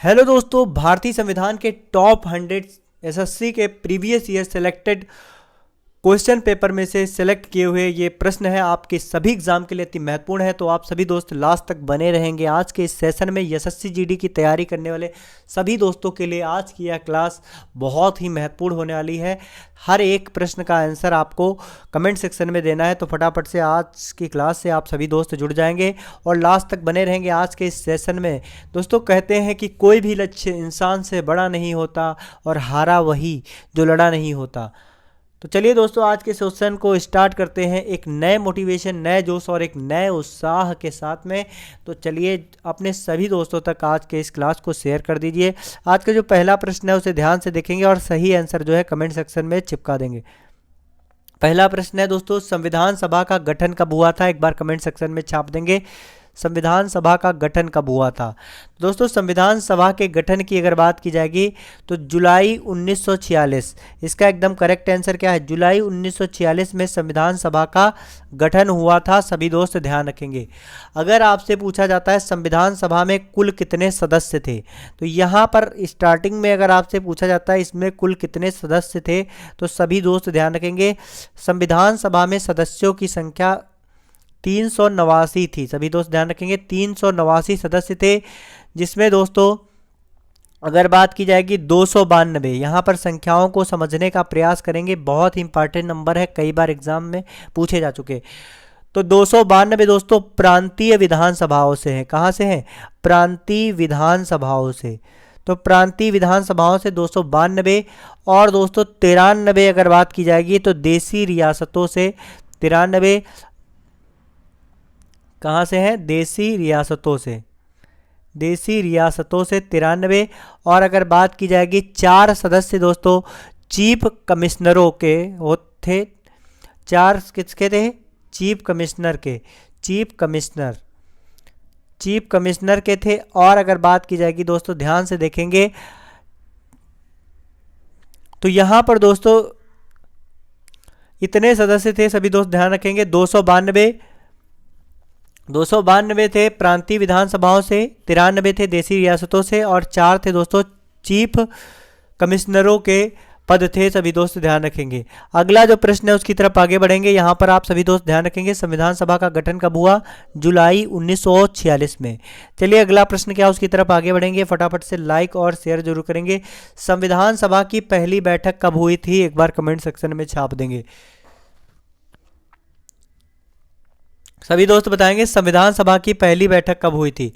Hello दोस्तों, भारतीय संविधान के टॉप 100 एसएससी के previous year selected question paper में से सेलेक्ट किए हुए ये प्रश्न है आपके सभी एग्जाम के लिए अति महत्वपूर्ण है। तो आप सभी दोस्त लास्ट तक बने रहेंगे। आज के इस सेशन में एसएससी जीडी की तैयारी करने वाले सभी दोस्तों के लिए आज की यह क्लास बहुत ही महत्वपूर्ण होने वाली है। हर एक प्रश्न का आंसर आपको कमेंट सेक्शन में देना है, तो फटाफट से आज की क्लास से आप सभी दोस्त जुड़ जाएंगे और लास्ट तक बने रहेंगे। आज के इस सेशन में दोस्तों कहते हैं कि कोई भी लक्ष्य इंसान से बड़ा नहीं होता और हारा वही जो लड़ा नहीं होता। तो चलिए दोस्तों, आज के सेशन को स्टार्ट करते हैं एक नए मोटिवेशन, नए जोश और एक नए उत्साह के साथ में। तो चलिए अपने सभी दोस्तों तक आज के इस क्लास को शेयर कर दीजिए। आज का जो पहला प्रश्न है उसे ध्यान से देखेंगे और सही आंसर जो है कमेंट सेक्शन में चिपका देंगे। पहला प्रश्न है दोस्तों, संविधान सभा का गठन कब हुआ था? एक बार कमेंट सेक्शन में छाप देंगे, संविधान सभा का गठन कब हुआ था। दोस्तों संविधान सभा के गठन की अगर बात की जाएगी तो जुलाई 1946। इसका एकदम करेक्ट आंसर क्या है? जुलाई 1946 में संविधान सभा का गठन हुआ था। सभी दोस्त ध्यान रखेंगे। अगर आपसे पूछा जाता है संविधान सभा में कुल कितने सदस्य थे, तो यहाँ पर स्टार्टिंग में अगर आपसे पूछा जाता है इसमें कुल कितने सदस्य थे, तो सभी दोस्त ध्यान रखेंगे संविधान सभा में सदस्यों की संख्या 389 थी। सभी दोस्त ध्यान रखेंगे 389 सदस्य थे, जिसमें दोस्तों अगर बात की जाएगी 292, यहाँ पर संख्याओं को समझने का प्रयास करेंगे, बहुत इंपॉर्टेंट नंबर है, कई बार एग्जाम में पूछे जा चुके। तो 292 दोस्तों प्रांतीय विधानसभाओं से हैं। कहाँ से हैं? प्रांतीय विधानसभाओं से। तो प्रांतीय विधानसभाओं से 292 और दोस्तों 93 अगर बात की जाएगी तो देसी रियासतों से 93। कहाँ से हैं? देसी रियासतों से। देसी रियासतों से 93। और अगर बात की जाएगी 4 सदस्य दोस्तों चीफ कमिश्नरों के थे। 4 किसके थे? चीफ कमिश्नर के। चीफ कमिश्नर के थे। और अगर बात की जाएगी दोस्तों ध्यान से देखेंगे तो यहाँ पर दोस्तों इतने सदस्य थे, सभी दोस्त ध्यान रखेंगे 292 थे प्रांतीय विधानसभाओं से, 93 थे देसी रियासतों से और 4 थे दोस्तों चीफ कमिश्नरों के पद थे। सभी दोस्त ध्यान रखेंगे। अगला जो प्रश्न है उसकी तरफ आगे बढ़ेंगे। यहाँ पर आप सभी दोस्त ध्यान रखेंगे संविधान सभा का गठन कब हुआ? जुलाई 1946 में। चलिए अगला प्रश्न क्या है उसकी तरफ आगे बढ़ेंगे। फटाफट से लाइक और शेयर जरूर करेंगे। संविधान सभा की पहली बैठक कब हुई थी? एक बार कमेंट सेक्शन में छाप देंगे। सभी दोस्त बताएंगे संविधान सभा की पहली बैठक कब हुई थी।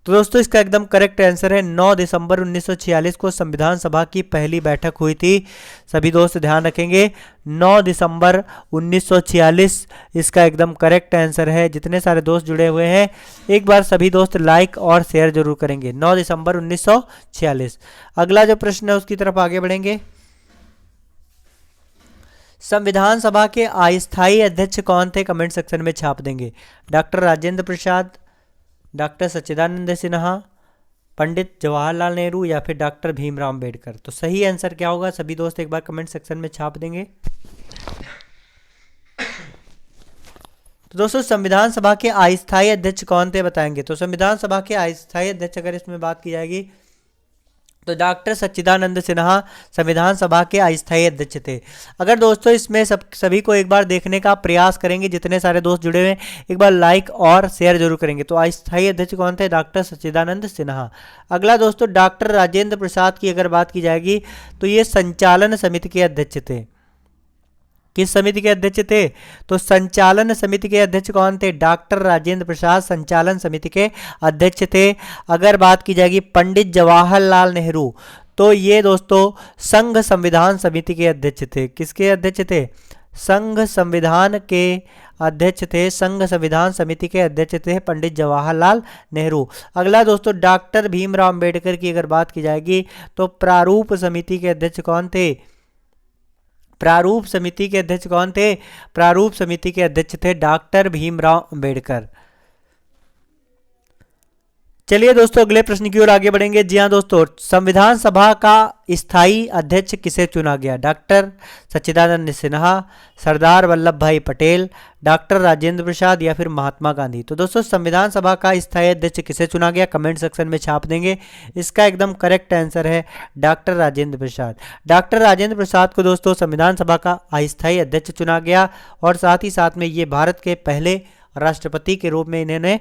तो दोस्तों इसका एकदम करेक्ट आंसर है 9 दिसंबर 1946 को संविधान सभा की पहली बैठक हुई थी। सभी दोस्त ध्यान रखेंगे 9 दिसंबर 1946 इसका एकदम करेक्ट आंसर है। जितने सारे दोस्त जुड़े हुए हैं एक बार सभी दोस्त लाइक और शेयर जरूर करेंगे। 9 दिसंबर 1946। अगला जो प्रश्न है उसकी तरफ आगे बढ़ेंगे। संविधान सभा के अस्थायी अध्यक्ष कौन थे? कमेंट सेक्शन में छाप देंगे। डॉक्टर राजेंद्र प्रसाद, डॉक्टर सच्चिदानंद सिन्हा, पंडित जवाहरलाल नेहरू या फिर डॉक्टर भीमराव अम्बेडकर। तो सही आंसर क्या होगा? सभी दोस्त एक बार कमेंट सेक्शन में छाप देंगे। तो दोस्तों संविधान सभा के अस्थायी अध्यक्ष कौन थे बताएंगे। तो संविधान सभा के अस्थायी अध्यक्ष अगर इसमें बात की जाएगी तो डॉक्टर सच्चिदानंद सिन्हा संविधान सभा के अस्थायी अध्यक्ष थे। अगर दोस्तों इसमें सभी को एक बार देखने का प्रयास करेंगे, जितने सारे दोस्त जुड़े हुए हैं एक बार लाइक और शेयर जरूर करेंगे। तो अस्थायी अध्यक्ष कौन थे? डॉक्टर सच्चिदानंद सिन्हा। अगला दोस्तों डॉक्टर राजेंद्र प्रसाद की अगर बात की जाएगी तो ये संचालन समिति के अध्यक्ष थे। किस समिति के अध्यक्ष थे? तो संचालन समिति के अध्यक्ष कौन थे? डॉक्टर राजेंद्र प्रसाद संचालन समिति के अध्यक्ष थे। अगर बात की जाएगी पंडित जवाहरलाल नेहरू तो ये दोस्तों संघ संविधान समिति के अध्यक्ष थे। किसके अध्यक्ष थे? संघ संविधान के अध्यक्ष थे। संघ संविधान समिति के अध्यक्ष थे पंडित जवाहरलाल नेहरू। अगला दोस्तों डॉक्टर भीमराव अम्बेडकर की अगर बात की जाएगी तो प्रारूप समिति के अध्यक्ष कौन थे? प्रारूप समिति के अध्यक्ष कौन थे? प्रारूप समिति के अध्यक्ष थे डॉक्टर भीमराव अम्बेडकर। चलिए दोस्तों अगले प्रश्न की ओर आगे बढ़ेंगे। जी हाँ दोस्तों, संविधान सभा का स्थायी अध्यक्ष किसे चुना गया? डॉक्टर सच्चिदानंद सिन्हा, सरदार वल्लभ भाई पटेल, डॉक्टर राजेंद्र प्रसाद या फिर महात्मा गांधी। तो दोस्तों संविधान सभा का स्थायी अध्यक्ष किसे चुना गया, कमेंट सेक्शन में छाप देंगे। इसका एकदम करेक्ट आंसर है डॉक्टर राजेंद्र प्रसाद। डॉक्टर राजेंद्र प्रसाद को दोस्तों संविधान सभा का अस्थायी अध्यक्ष चुना गया और साथ ही साथ में ये भारत के पहले राष्ट्रपति के रूप में इन्होंने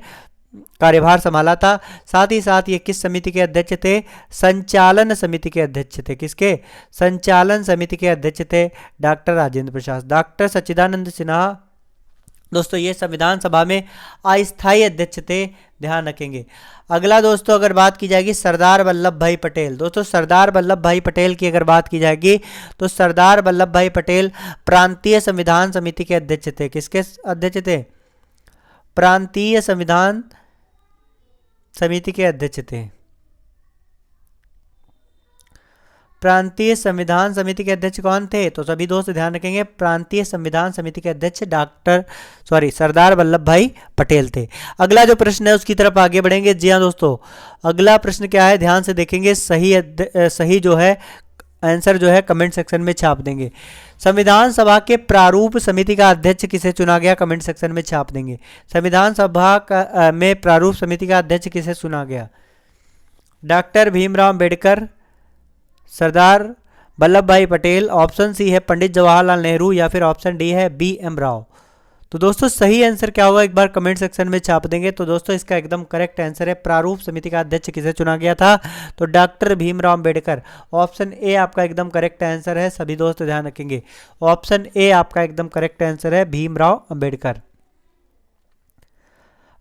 कार्यभार संभाला था। साथ ही साथ ये किस समिति के अध्यक्ष थे? संचालन समिति के अध्यक्ष थे। किसके? संचालन समिति के अध्यक्ष थे डॉक्टर राजेंद्र प्रसाद। डॉक्टर सच्चिदानंद सिन्हा दोस्तों ये संविधान सभा में अस्थायी अध्यक्ष थे, ध्यान रखेंगे। अगला दोस्तों अगर बात की जाएगी सरदार वल्लभ भाई पटेल। दोस्तों सरदार वल्लभ भाई पटेल की अगर बात की जाएगी तो सरदार वल्लभ भाई पटेल प्रांतीय संविधान समिति के अध्यक्ष थे। किसके अध्यक्ष थे? प्रांतीय संविधान समिति के अध्यक्ष थे। प्रांतीय संविधान समिति के अध्यक्ष कौन थे? तो सभी दोस्त ध्यान रखेंगे, प्रांतीय संविधान समिति के अध्यक्ष सरदार वल्लभ भाई पटेल थे। अगला जो प्रश्न है उसकी तरफ आगे बढ़ेंगे। जी हाँ दोस्तों, अगला प्रश्न क्या है, ध्यान से देखेंगे। सही जो है आंसर जो है कमेंट सेक्शन में छाप देंगे। संविधान सभा के प्रारूप समिति का अध्यक्ष किसे चुना गया, कमेंट सेक्शन में छाप देंगे। संविधान सभा में प्रारूप समिति का अध्यक्ष किसे चुना गया? डॉक्टर भीमराव अंबेडकर, सरदार वल्लभ भाई पटेल, ऑप्शन सी है पंडित जवाहरलाल नेहरू या फिर ऑप्शन डी है BM राव। तो दोस्तों सही आंसर क्या होगा एक बार कमेंट सेक्शन में छाप देंगे। तो दोस्तों इसका एकदम करेक्ट आंसर है प्रारूप समिति का अध्यक्ष किसे चुना गया था? तो doctor Bhimrao Ambedkar. Option A आपका एकदम करेक्ट आंसर है, सभी दोस्त ध्यान रखेंगे। ऑप्शन ए आपका एकदम करेक्ट आंसर है भीमराव अंबेडकर।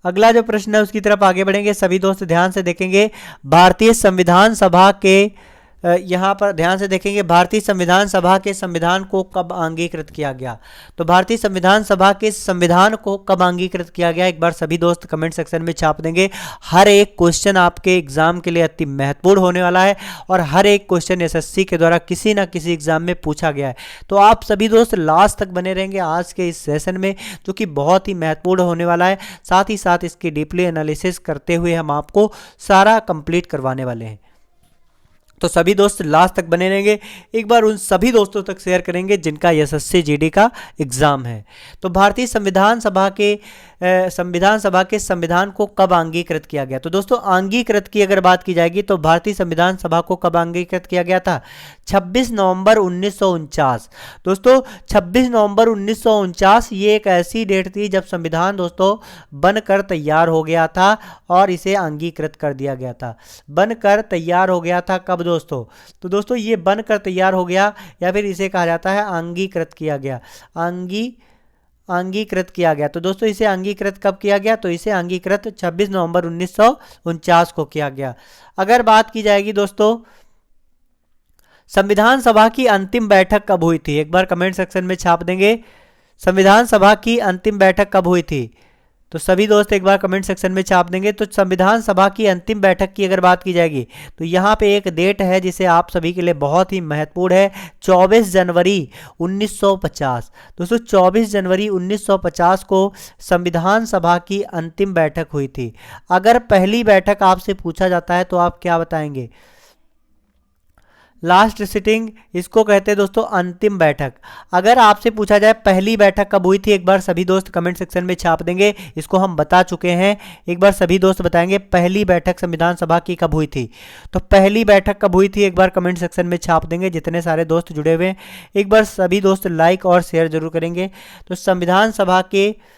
अगला जो प्रश्न है उसकी तरफ आगे बढ़ेंगे, सभी दोस्त ध्यान से देखेंगे। भारतीय संविधान सभा के यहाँ पर ध्यान से देखेंगे, भारतीय संविधान सभा के संविधान को कब अंगीकृत किया गया? तो भारतीय संविधान सभा के संविधान को कब अंगीकृत किया गया, एक बार सभी दोस्त कमेंट सेक्शन में छाप देंगे। हर एक क्वेश्चन आपके एग्जाम के लिए अति महत्वपूर्ण होने वाला है और हर एक क्वेश्चन SSC के द्वारा किसी ना किसी एग्जाम में पूछा गया है। तो आप सभी दोस्त लास्ट तक बने रहेंगे आज के इस सेशन में, जो कि बहुत ही महत्वपूर्ण होने वाला है। साथ ही साथ इसकी डीपली एनालिसिस करते हुए हम आपको सारा कंप्लीट करवाने वाले हैं। तो सभी दोस्त लास्ट तक बने रहेंगे। एक बार उन सभी दोस्तों तक शेयर करेंगे जिनका SSC GD का एग्जाम है। तो भारतीय संविधान सभा के संविधान को कब अंगीकृत किया गया? तो दोस्तों अंगीकृत की अगर बात की जाएगी तो भारतीय संविधान सभा को कब अंगीकृत किया गया था? 26 नवंबर 1949। दोस्तों 26 नवंबर 1949 ये एक ऐसी डेट थी जब संविधान दोस्तों बनकर तैयार हो गया था और इसे अंगीकृत कर दिया गया था। बनकर तैयार हो गया था कब दोस्तों? तो दोस्तों ये बनकर तैयार हो गया या फिर इसे कहा जाता है अंगीकृत किया गया। अंगीकृत किया गया। तो दोस्तों इसे अंगीकृत कब किया गया? तो इसे अंगीकृत 26 नवंबर 1949 को किया गया। अगर बात की जाएगी दोस्तों संविधान सभा की अंतिम बैठक कब हुई थी, एक बार कमेंट सेक्शन में छाप देंगे। संविधान सभा की अंतिम बैठक कब हुई थी? तो सभी दोस्त एक बार कमेंट सेक्शन में छाप देंगे। तो संविधान सभा की अंतिम बैठक की अगर बात की जाएगी तो यहाँ पे एक डेट है जिसे आप सभी के लिए बहुत ही महत्वपूर्ण है, 24 जनवरी 1950। दोस्तों 24 जनवरी 1950 को संविधान सभा की अंतिम बैठक हुई थी। अगर पहली बैठक आपसे पूछा जाता है तो आप क्या बताएंगे? लास्ट सिटिंग, इसको कहते हैं दोस्तों अंतिम बैठक। अगर आपसे पूछा जाए पहली बैठक कब हुई थी, एक बार सभी दोस्त कमेंट सेक्शन में छाप देंगे। इसको हम बता चुके हैं, एक बार सभी दोस्त बताएंगे पहली बैठक संविधान सभा की कब हुई थी। तो पहली बैठक कब हुई थी एक बार कमेंट सेक्शन में छाप देंगे जितने सारे दोस्त जुड़े हुए हैं। एक बार सभी दोस्त लाइक और शेयर जरूर करेंगे। तो संविधान सभा के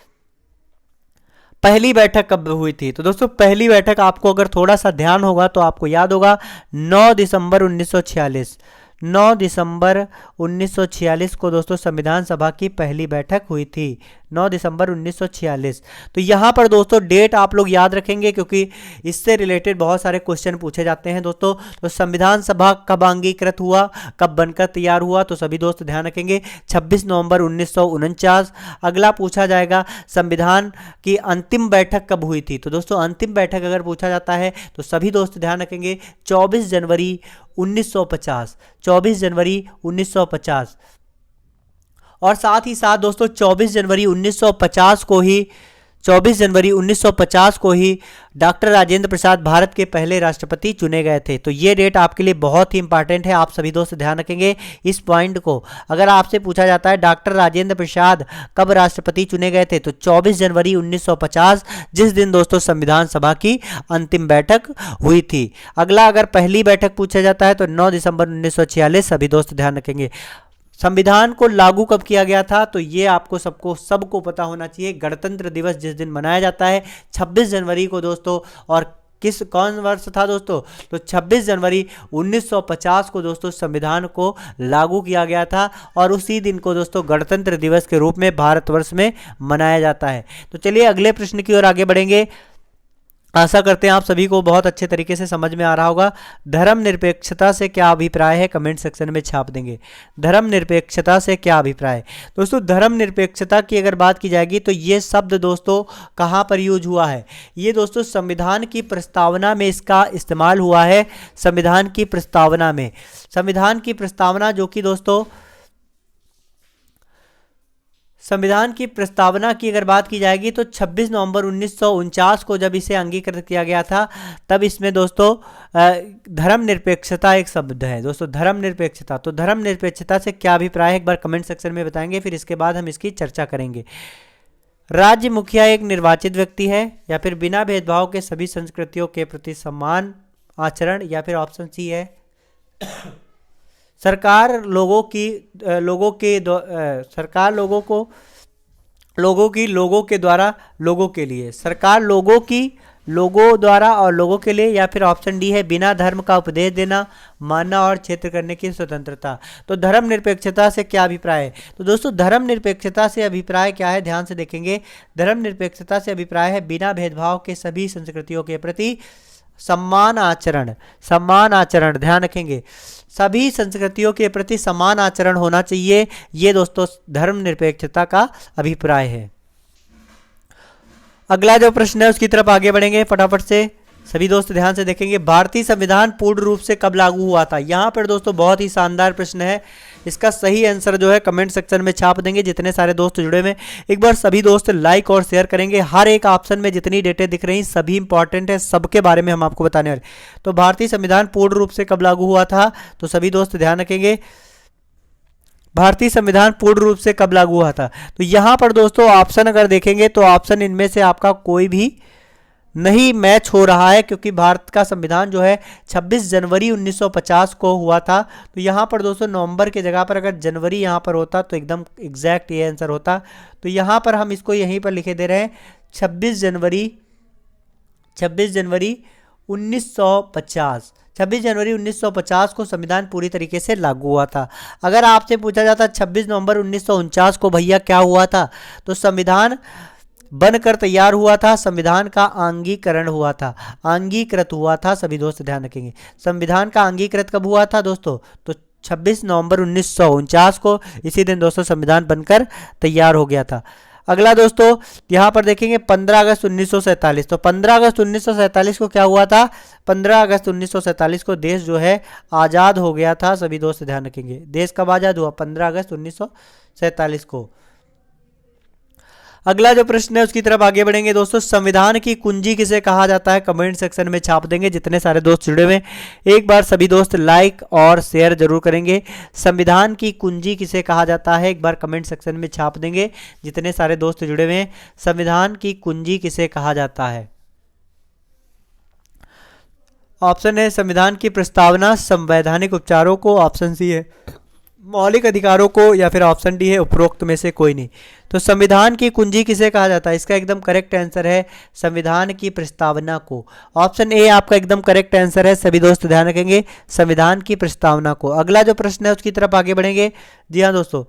पहली बैठक कब हुई थी? तो दोस्तों पहली बैठक आपको अगर थोड़ा सा ध्यान होगा तो आपको याद होगा 9 दिसंबर 1946। 9 दिसंबर 1946 को दोस्तों संविधान सभा की पहली बैठक हुई थी, 9 दिसंबर 1946। तो यहाँ पर दोस्तों डेट आप लोग याद रखेंगे क्योंकि इससे रिलेटेड बहुत सारे क्वेश्चन पूछे जाते हैं दोस्तों। तो संविधान सभा कब अंगीकृत हुआ, कब बनकर तैयार हुआ, तो सभी दोस्त ध्यान रखेंगे 26 नवंबर 1949। अगला पूछा जाएगा संविधान की अंतिम बैठक कब हुई थी। तो दोस्तों अंतिम बैठक अगर पूछा जाता है तो सभी दोस्त ध्यान रखेंगे 24 जनवरी 1950। 24 जनवरी 1950 और साथ ही साथ दोस्तों 24 जनवरी 1950 को ही 24 जनवरी 1950 को ही डॉक्टर राजेंद्र प्रसाद भारत के पहले राष्ट्रपति चुने गए थे। तो ये डेट आपके लिए बहुत ही इंपॉर्टेंट है, आप सभी दोस्त ध्यान रखेंगे इस पॉइंट को। अगर आपसे पूछा जाता है डॉक्टर राजेंद्र प्रसाद कब राष्ट्रपति चुने गए थे, तो 24 जनवरी 1950, जिस दिन दोस्तों संविधान सभा की अंतिम बैठक हुई थी। अगला अगर पहली बैठक पूछा जाता है तो 9 दिसंबर 1946, सभी दोस्त ध्यान रखेंगे। संविधान को लागू कब किया गया था, तो ये आपको सबको पता होना चाहिए। गणतंत्र दिवस जिस दिन मनाया जाता है 26 जनवरी को दोस्तों, और कौन वर्ष था दोस्तों, तो 26 जनवरी 1950 को दोस्तों संविधान को लागू किया गया था, और उसी दिन को दोस्तों गणतंत्र दिवस के रूप में भारतवर्ष में मनाया जाता है। तो चलिए अगले प्रश्न की ओर आगे बढ़ेंगे। आशा करते हैं आप सभी को बहुत अच्छे तरीके से समझ में आ रहा होगा। धर्मनिरपेक्षता से क्या अभिप्राय है, कमेंट सेक्शन में छाप देंगे। धर्मनिरपेक्षता से क्या अभिप्राय दोस्तों, धर्मनिरपेक्षता की अगर बात की जाएगी तो ये शब्द दोस्तों कहाँ पर यूज हुआ है, ये दोस्तों संविधान की प्रस्तावना में इसका इस्तेमाल हुआ है। संविधान की प्रस्तावना में, संविधान की प्रस्तावना जो कि दोस्तों संविधान की प्रस्तावना की अगर बात की जाएगी तो 26 नवंबर 1949 को जब इसे अंगीकृत किया गया था, तब इसमें दोस्तों धर्मनिरपेक्षता एक शब्द है दोस्तों, धर्मनिरपेक्षता। तो धर्मनिरपेक्षता से क्या अभिप्राय है एक बार कमेंट सेक्शन में बताएंगे, फिर इसके बाद हम इसकी चर्चा करेंगे। राज्य मुखिया एक निर्वाचित व्यक्ति है, या फिर बिना भेदभाव के सभी संस्कृतियों के प्रति सम्मान आचरण, या फिर ऑप्शन सी है सरकार लोगों के द्वारा लोगों के लिए, सरकार लोगों द्वारा और लोगों के लिए, या फिर ऑप्शन डी है बिना धर्म का उपदेश देना, मानना और क्षेत्र करने की स्वतंत्रता। तो धर्मनिरपेक्षता से क्या अभिप्राय है, तो दोस्तों धर्मनिरपेक्षता से अभिप्राय क्या है, ध्यान से देखेंगे। धर्मनिरपेक्षता से अभिप्राय है बिना भेदभाव के सभी संस्कृतियों के प्रति सम्मान आचरण, ध्यान रखेंगे, सभी संस्कृतियों के प्रति समान आचरण होना चाहिए। ये दोस्तों धर्मनिरपेक्षता का अभिप्राय है। अगला जो प्रश्न है उसकी तरफ आगे बढ़ेंगे फटाफट से, सभी दोस्त ध्यान से देखेंगे। भारतीय संविधान पूर्ण रूप से कब लागू हुआ था, यहाँ पर दोस्तों बहुत ही शानदार प्रश्न है। इसका सही आंसर जो है कमेंट सेक्शन में छाप देंगे जितने सारे दोस्त जुड़े हुए। एक बार सभी दोस्त लाइक और शेयर करेंगे। हर एक ऑप्शन में जितनी डेटें दिख रही सभी इंपॉर्टेंट है, सबके बारे में हम आपको बताने वाले। तो भारतीय संविधान पूर्ण रूप से कब लागू हुआ था, तो सभी दोस्त ध्यान रखेंगे भारतीय संविधान पूर्ण रूप से कब लागू हुआ था। तो यहाँ पर दोस्तों ऑप्शन अगर देखेंगे तो ऑप्शन इनमें से आपका कोई भी नहीं मैच हो रहा है, क्योंकि भारत का संविधान जो है 26 जनवरी 1950 को हुआ था। तो यहाँ पर दोस्तों नवंबर की जगह पर अगर जनवरी यहाँ पर होता तो एकदम एग्जैक्ट ये आंसर होता। तो यहाँ पर हम इसको यहीं पर लिखे दे रहे हैं 26 जनवरी 1950। 26 जनवरी 1950 को संविधान पूरी तरीके से लागू हुआ था। अगर आपसे पूछा जाता 26 नवंबर 1949 को भैया क्या हुआ था, तो संविधान बनकर तैयार हुआ था, संविधान का अंगीकरण हुआ था, अंगीकृत हुआ था। सभी दोस्त ध्यान रखेंगे संविधान का अंगीकृत कब हुआ था दोस्तों, तो 26 नवंबर 1949 को, इसी दिन दोस्तों संविधान बनकर तैयार हो गया था। अगला दोस्तों यहाँ पर देखेंगे 15 अगस्त 1947। तो 15 अगस्त 1947 को क्या हुआ था, 15 अगस्त 1947 को देश जो है आज़ाद हो गया था। सभी दोस्त ध्यान रखेंगे देश कब आज़ाद हुआ, 15 अगस्त 1947 को। अगला जो प्रश्न है उसकी तरफ आगे बढ़ेंगे दोस्तों। संविधान की कुंजी किसे कहा जाता है, कमेंट सेक्शन में छाप देंगे जितने सारे दोस्त जुड़े हुए। एक बार सभी दोस्त लाइक और शेयर जरूर करेंगे। संविधान की कुंजी किसे कहा जाता है, एक बार कमेंट सेक्शन में छाप देंगे जितने सारे दोस्त जुड़े हुए हैं। संविधान की कुंजी किसे कहा जाता है, ऑप्शन है संविधान की प्रस्तावना, संवैधानिक उपचारों को, ऑप्शन सी है मौलिक अधिकारों को, या फिर ऑप्शन डी है उपरोक्त में से कोई नहीं। तो संविधान की कुंजी किसे कहा जाता है, इसका एकदम करेक्ट आंसर है संविधान की प्रस्तावना को। ऑप्शन ए आपका एकदम करेक्ट आंसर है। सभी दोस्त ध्यान रखेंगे संविधान की प्रस्तावना को। अगला जो प्रश्न है उसकी तरफ आगे बढ़ेंगे। जी हाँ दोस्तों,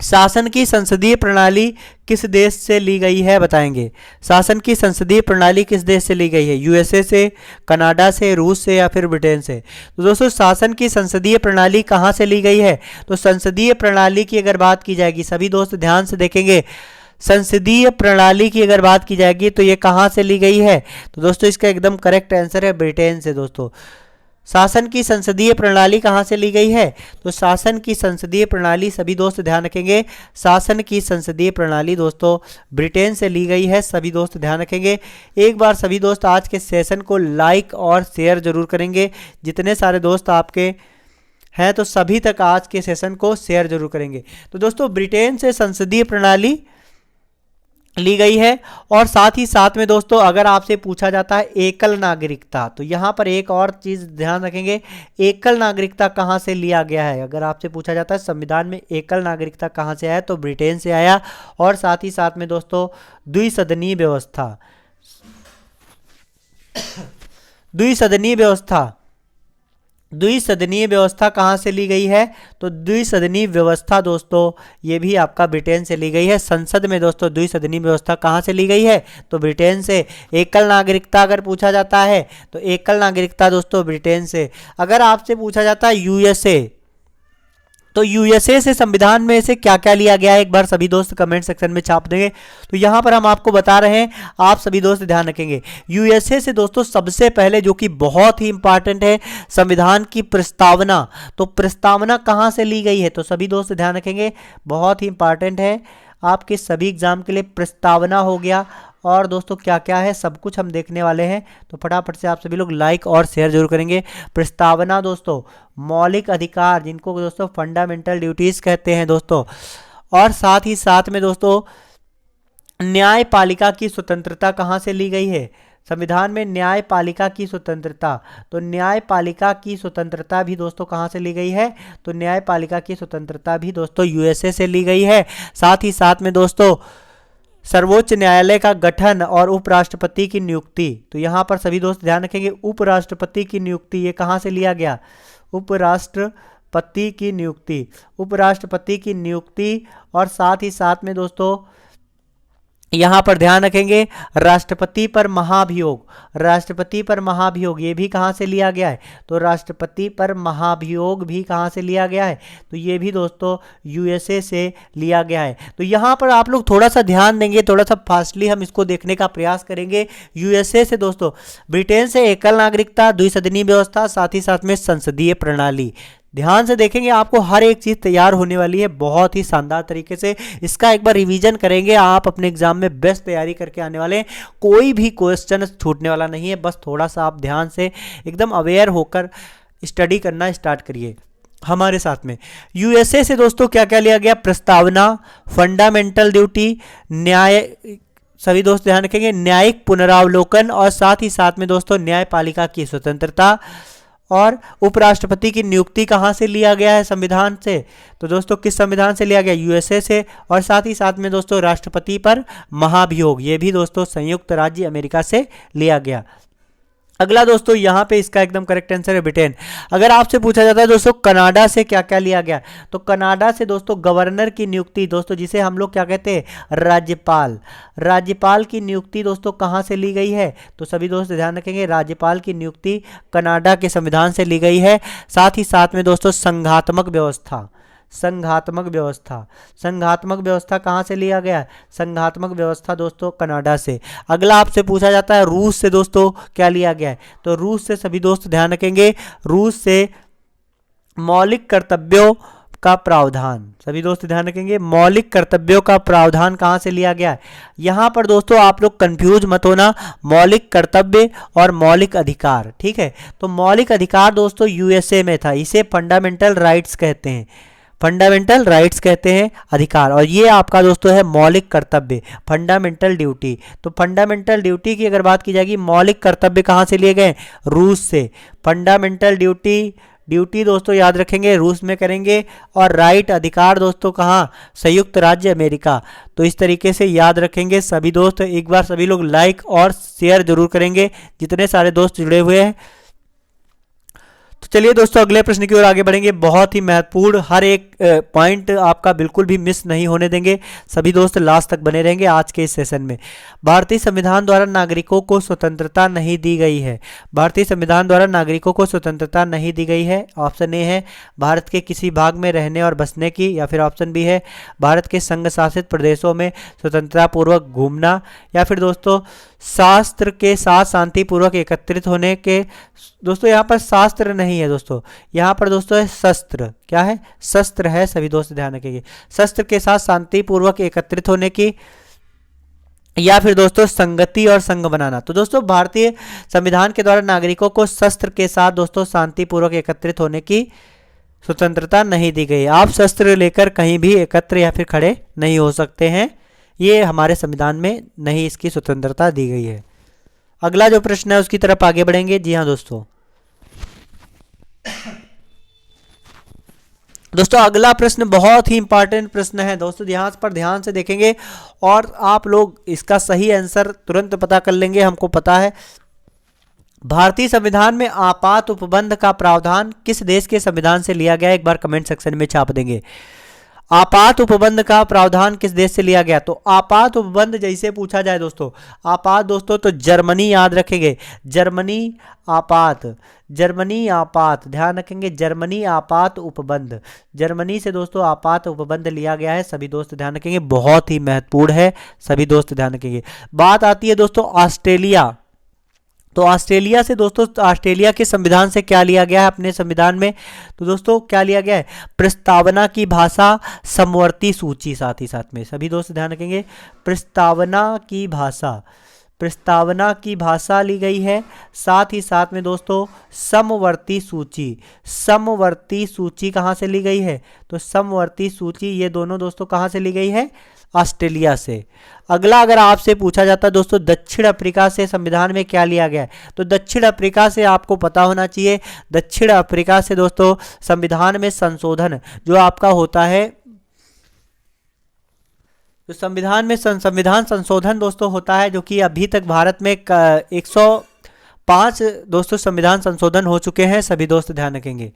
शासन की संसदीय प्रणाली किस देश से ली गई है, बताएंगे। शासन की संसदीय प्रणाली किस देश से ली गई है, यूएसए से, कनाडा से, रूस से, या फिर ब्रिटेन से। तो दोस्तों शासन की संसदीय प्रणाली कहाँ से ली गई है, तो संसदीय प्रणाली की अगर बात की जाएगी, सभी दोस्त ध्यान से देखेंगे, संसदीय प्रणाली की अगर बात की जाएगी तो ये कहाँ से ली गई है, तो दोस्तों इसका एकदम करेक्ट आंसर है ब्रिटेन से। दोस्तों शासन की संसदीय प्रणाली कहाँ से ली गई है? तो शासन की संसदीय प्रणाली सभी दोस्त ध्यान रखेंगे, शासन की संसदीय प्रणाली दोस्तों ब्रिटेन से ली गई है। सभी दोस्त ध्यान रखेंगे। एक बार सभी दोस्त आज के सेशन को लाइक और शेयर जरूर करेंगे। जितने सारे दोस्त आपके हैं तो सभी तक आज के सेशन को शेयर जरूर करेंगे। तो दोस्तों ब्रिटेन से संसदीय प्रणाली ली गई है। और साथ ही साथ में दोस्तों अगर आपसे पूछा जाता है एकल नागरिकता, तो यहाँ पर एक और चीज़ ध्यान रखेंगे, एकल नागरिकता कहाँ से लिया गया है। अगर आपसे पूछा जाता है संविधान में एकल नागरिकता कहाँ से आया, तो ब्रिटेन से आया। और साथ ही साथ में दोस्तों द्विसदनीय व्यवस्था, द्विसदनीय व्यवस्था, द्विसदनीय व्यवस्था कहाँ से ली गई है? तो द्विसदनीय व्यवस्था दोस्तों ये भी आपका ब्रिटेन से ली गई है। संसद में दोस्तों द्विसदनीय व्यवस्था कहाँ से ली गई है? तो ब्रिटेन से। एकल नागरिकता अगर पूछा जाता है तो एकल नागरिकता दोस्तों ब्रिटेन से। अगर आपसे पूछा जाता है यूएसए, तो यूएसए से संविधान में से क्या क्या लिया गया है, एक बार सभी दोस्त कमेंट सेक्शन में छाप देंगे। तो यहाँ पर हम आपको बता रहे हैं, आप सभी दोस्त ध्यान रखेंगे। यूएसए से दोस्तों सबसे पहले जो कि बहुत ही इंपॉर्टेंट है, संविधान की प्रस्तावना। तो प्रस्तावना कहाँ से ली गई है? तो सभी दोस्त ध्यान रखेंगे, बहुत ही इंपॉर्टेंट है आपके सभी एग्जाम के लिए। प्रस्तावना हो गया, और दोस्तों क्या क्या है सब कुछ हम देखने वाले हैं। तो फटाफट से आप सभी लोग लाइक और शेयर जरूर करेंगे। प्रस्तावना दोस्तों मौलिक अधिकार, जिनको दोस्तों फंडामेंटल ड्यूटीज कहते हैं दोस्तों। और साथ ही साथ में दोस्तों न्यायपालिका की स्वतंत्रता कहाँ से ली गई है? संविधान में न्यायपालिका की स्वतंत्रता, तो न्यायपालिका की स्वतंत्रता भी दोस्तों कहाँ से ली गई है? तो न्यायपालिका की स्वतंत्रता भी दोस्तों यूएसए से ली गई है। साथ ही साथ में दोस्तों सर्वोच्च न्यायालय का गठन और उपराष्ट्रपति की नियुक्ति, तो यहाँ पर सभी दोस्त ध्यान रखेंगे, उपराष्ट्रपति की नियुक्ति ये कहाँ से लिया गया? उपराष्ट्रपति की नियुक्ति, उपराष्ट्रपति की नियुक्ति। और साथ ही साथ में दोस्तों यहाँ पर ध्यान रखेंगे राष्ट्रपति पर महाभियोग, राष्ट्रपति पर महाभियोग ये भी कहाँ से लिया गया है? तो राष्ट्रपति पर महाभियोग भी कहाँ से लिया गया है? तो ये भी दोस्तों यूएसए से लिया गया है। तो यहाँ पर आप लोग थोड़ा सा ध्यान देंगे, थोड़ा सा फास्टली हम इसको देखने का प्रयास करेंगे। यूएसए से दोस्तों, ब्रिटेन से एकल नागरिकता, द्विसदनीय व्यवस्था, साथ ही साथ में संसदीय प्रणाली। ध्यान से देखेंगे, आपको हर एक चीज़ तैयार होने वाली है बहुत ही शानदार तरीके से। इसका एक बार रिवीजन करेंगे, आप अपने एग्जाम में बेस्ट तैयारी करके आने वाले हैं। कोई भी क्वेश्चन छूटने वाला नहीं है। बस थोड़ा सा आप ध्यान से एकदम अवेयर होकर स्टडी करना स्टार्ट करिए हमारे साथ में। यूएसए से दोस्तों क्या क्या लिया गया? प्रस्तावना, फंडामेंटल ड्यूटी, न्याय, सभी दोस्त ध्यान रखेंगे, न्यायिक पुनरावलोकन, और साथ ही साथ में दोस्तों न्यायपालिका की स्वतंत्रता। और उपराष्ट्रपति की नियुक्ति कहाँ से लिया गया है? संविधान से। तो दोस्तों किस संविधान से लिया गया? यूएसए से। और साथ ही साथ में दोस्तों राष्ट्रपति पर महाभियोग, ये भी दोस्तों संयुक्त राज्य अमेरिका से लिया गया। अगला दोस्तों यहाँ पे इसका एकदम करेक्ट आंसर है ब्रिटेन। अगर आपसे पूछा जाता है दोस्तों कनाडा से क्या क्या लिया गया, तो कनाडा से दोस्तों गवर्नर की नियुक्ति, दोस्तों जिसे हम लोग क्या कहते हैं? राज्यपाल। राज्यपाल की नियुक्ति दोस्तों कहाँ से ली गई है? तो सभी दोस्त ध्यान रखेंगे, राज्यपाल की नियुक्ति कनाडा के संविधान से ली गई है। साथ ही साथ में दोस्तों संघात्मक व्यवस्था, संघात्मक व्यवस्था, संघात्मक व्यवस्था कहाँ से लिया गया? संघात्मक व्यवस्था दोस्तों कनाडा से। अगला आपसे पूछा जाता है रूस से दोस्तों क्या लिया गया है? तो रूस से सभी दोस्त ध्यान रखेंगे, रूस से मौलिक कर्तव्यों का प्रावधान, सभी दोस्त ध्यान रखेंगे, मौलिक कर्तव्यों का प्रावधान कहाँ से लिया गया है? यहाँ पर दोस्तों आप लोग कंफ्यूज मत होना, मौलिक कर्तव्य और मौलिक अधिकार, ठीक है। तो मौलिक अधिकार दोस्तों यूएसए में था, इसे फंडामेंटल राइट्स कहते हैं, फंडामेंटल राइट्स कहते हैं अधिकार। और ये आपका दोस्तों है मौलिक कर्तव्य, फंडामेंटल ड्यूटी। तो फंडामेंटल ड्यूटी की अगर बात की जाएगी, मौलिक कर्तव्य कहाँ से लिए गए? रूस से। फंडामेंटल ड्यूटी, ड्यूटी दोस्तों याद रखेंगे रूस में करेंगे, और राइट अधिकार दोस्तों कहाँ? संयुक्त राज्य अमेरिका। तो इस तरीके से याद रखेंगे सभी दोस्त। एक बार सभी लोग लाइक और शेयर जरूर करेंगे जितने सारे दोस्त जुड़े हुए हैं। तो चलिए दोस्तों अगले प्रश्न की ओर आगे बढ़ेंगे। बहुत ही महत्वपूर्ण, हर एक पॉइंट आपका बिल्कुल भी मिस नहीं होने देंगे। सभी दोस्त लास्ट तक बने रहेंगे आज के इस सेशन में। भारतीय संविधान द्वारा नागरिकों को स्वतंत्रता नहीं दी गई है। भारतीय संविधान द्वारा नागरिकों को स्वतंत्रता नहीं दी गई है। ऑप्शन ए है भारत के किसी भाग में रहने और बसने की, या फिर ऑप्शन बी है भारत के संघ शासित प्रदेशों में स्वतंत्रता पूर्वक घूमना, या फिर दोस्तों शास्त्र के साथ शांतिपूर्वक एकत्रित होने के, दोस्तों यहाँ पर शास्त्र नहीं है दोस्तों, यहाँ पर दोस्तों है शस्त्र। क्या है? शस्त्र है, सभी दोस्त ध्यान रखेंगे। शस्त्र के साथ शांतिपूर्वक एकत्रित होने की, या फिर दोस्तों संगति और संघ बनाना। तो दोस्तों भारतीय संविधान के द्वारा नागरिकों को शस्त्र के साथ दोस्तों शांतिपूर्वक एकत्रित होने की स्वतंत्रता नहीं दी गई। आप शस्त्र लेकर कहीं भी एकत्र या फिर खड़े नहीं हो सकते हैं, ये हमारे संविधान में नहीं इसकी स्वतंत्रता दी गई है। अगला जो प्रश्न है उसकी तरफ आगे बढ़ेंगे। जी हाँ दोस्तों, अगला प्रश्न बहुत ही इंपॉर्टेंट प्रश्न है दोस्तों, यहाँ पर ध्यान से देखेंगे और आप लोग इसका सही आंसर तुरंत पता कर लेंगे। हमको पता है भारतीय संविधान में आपात उपबंध का प्रावधान किस देश के संविधान से लिया गया, एक बार कमेंट सेक्शन में छाप देंगे। आपात उपबंध का प्रावधान किस देश से लिया गया? तो आपात उपबंध जैसे पूछा जाए दोस्तों, आपात दोस्तों तो जर्मनी याद रखेंगे, जर्मनी आपात, जर्मनी आपात ध्यान रखेंगे, जर्मनी आपात उपबंध, जर्मनी से दोस्तों आपात उपबंध लिया गया है, सभी दोस्त ध्यान रखेंगे, बहुत ही महत्वपूर्ण है, सभी दोस्त ध्यान रखेंगे। बात आती है दोस्तों ऑस्ट्रेलिया, तो ऑस्ट्रेलिया से दोस्तों, ऑस्ट्रेलिया के संविधान से क्या लिया गया है अपने संविधान में? तो दोस्तों क्या लिया गया है? प्रस्तावना की भाषा समवर्ती सूची, साथ ही साथ में सभी दोस्त ध्यान रखेंगे, प्रस्तावना की भाषा, प्रस्तावना की भाषा ली गई है, साथ ही साथ में दोस्तों समवर्ती सूची, समवर्ती सूची कहाँ से ली गई है? तो समवर्ती सूची ये दोनों दोस्तों कहाँ से ली गई है? ऑस्ट्रेलिया से। अगला अगर आपसे पूछा जाता है दोस्तों दक्षिण अफ्रीका से संविधान में क्या लिया गया है, तो दक्षिण अफ्रीका से आपको पता होना चाहिए, दक्षिण अफ्रीका से दोस्तों संविधान में संशोधन जो आपका होता है, तो संविधान में संविधान संशोधन दोस्तों होता है, जो कि अभी तक भारत में 105 दोस्तों संविधान संशोधन हो चुके हैं, सभी दोस्त ध्यान रखेंगे,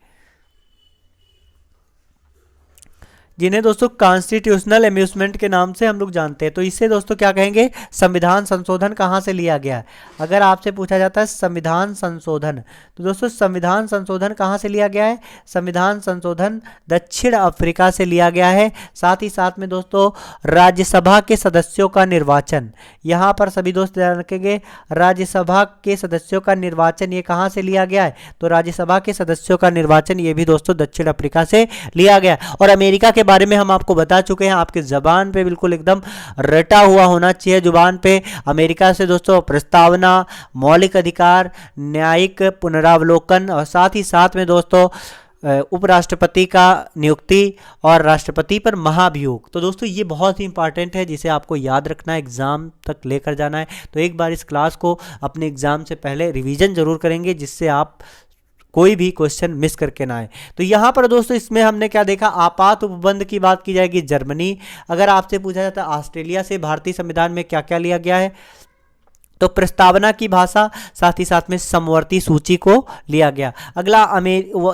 जिन्हें दोस्तों कॉन्स्टिट्यूशनल अम्यूजमेंट के नाम से हम लोग जानते हैं। तो इससे दोस्तों क्या कहेंगे? संविधान संशोधन कहाँ से लिया गया है? अगर आपसे पूछा जाता है संविधान संशोधन, तो दोस्तों संविधान संशोधन कहाँ से लिया गया है? संविधान संशोधन दक्षिण अफ्रीका से लिया गया है। साथ ही साथ में दोस्तों राज्यसभा के सदस्यों का निर्वाचन, यहाँ पर सभी दोस्त ध्यान रखेंगे, राज्यसभा के सदस्यों का निर्वाचन ये कहाँ से लिया गया है? तो राज्यसभा के सदस्यों का निर्वाचन ये भी दोस्तों दक्षिण अफ्रीका से लिया गया। और अमेरिका के बारे में हम आपको बता चुके हैं, आपके जबान पे बिल्कुल एकदम रटा हुआ होना चाहिए जुबान पे। अमेरिका से दोस्तों प्रस्तावना, मौलिक अधिकार, न्यायिक पुनरावलोकन और साथ ही साथ में दोस्तों उपराष्ट्रपति का नियुक्ति और राष्ट्रपति पर महाभियोग। तो दोस्तों ये बहुत ही इंपॉर्टेंट है, जिसे आपको याद रखना है, एग्जाम तक लेकर जाना है। तो एक बार इस क्लास को अपने एग्जाम से पहले रिवीजन जरूर करेंगे, जिससे आप कोई भी क्वेश्चन मिस करके ना आए। तो यहाँ पर दोस्तों इसमें हमने क्या देखा? आपात उपबंध की बात की जाएगी जर्मनी। अगर आपसे पूछा जाता है ऑस्ट्रेलिया से भारतीय संविधान में क्या क्या लिया गया है, तो प्रस्तावना की भाषा, साथ ही साथ में समवर्ती सूची को लिया गया। अगला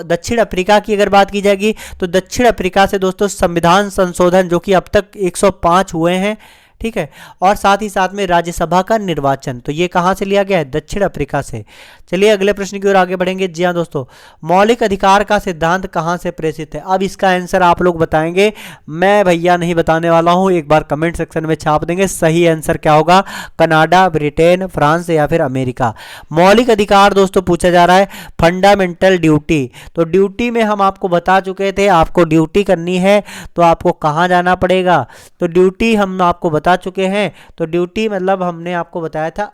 दक्षिण अफ्रीका की अगर बात की जाएगी, तो दक्षिण अफ्रीका से दोस्तों संविधान संशोधन जो कि अब तक 105 हुए हैं, ठीक है, और साथ ही साथ में राज्यसभा का निर्वाचन, तो ये कहाँ से लिया गया है? दक्षिण अफ्रीका से। चलिए अगले प्रश्न की ओर आगे बढ़ेंगे। जी हाँ दोस्तों, मौलिक अधिकार का सिद्धांत कहाँ से प्रेषित है? अब इसका आंसर आप लोग बताएंगे, मैं भैया नहीं बताने वाला हूँ, एक बार कमेंट सेक्शन में छाप देंगे। सही आंसर क्या होगा? कनाडा, ब्रिटेन, फ्रांस या फिर अमेरिका। मौलिक अधिकार दोस्तों पूछा जा रहा है, फंडामेंटल ड्यूटी। तो ड्यूटी में हम आपको बता चुके थे, आपको ड्यूटी करनी है तो आपको कहाँ जाना पड़ेगा? तो ड्यूटी हम आपको बता चुके हैं। तो ड्यूटी मतलब हमने आपको बताया था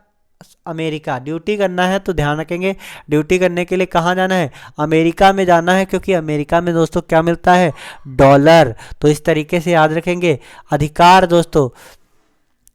अमेरिका। ड्यूटी करना है तो ध्यान रखेंगे, ड्यूटी करने के लिए कहाँ जाना है? अमेरिका में जाना है, क्योंकि अमेरिका में दोस्तों क्या मिलता है? डॉलर। तो इस तरीके से याद रखेंगे। अधिकार दोस्तों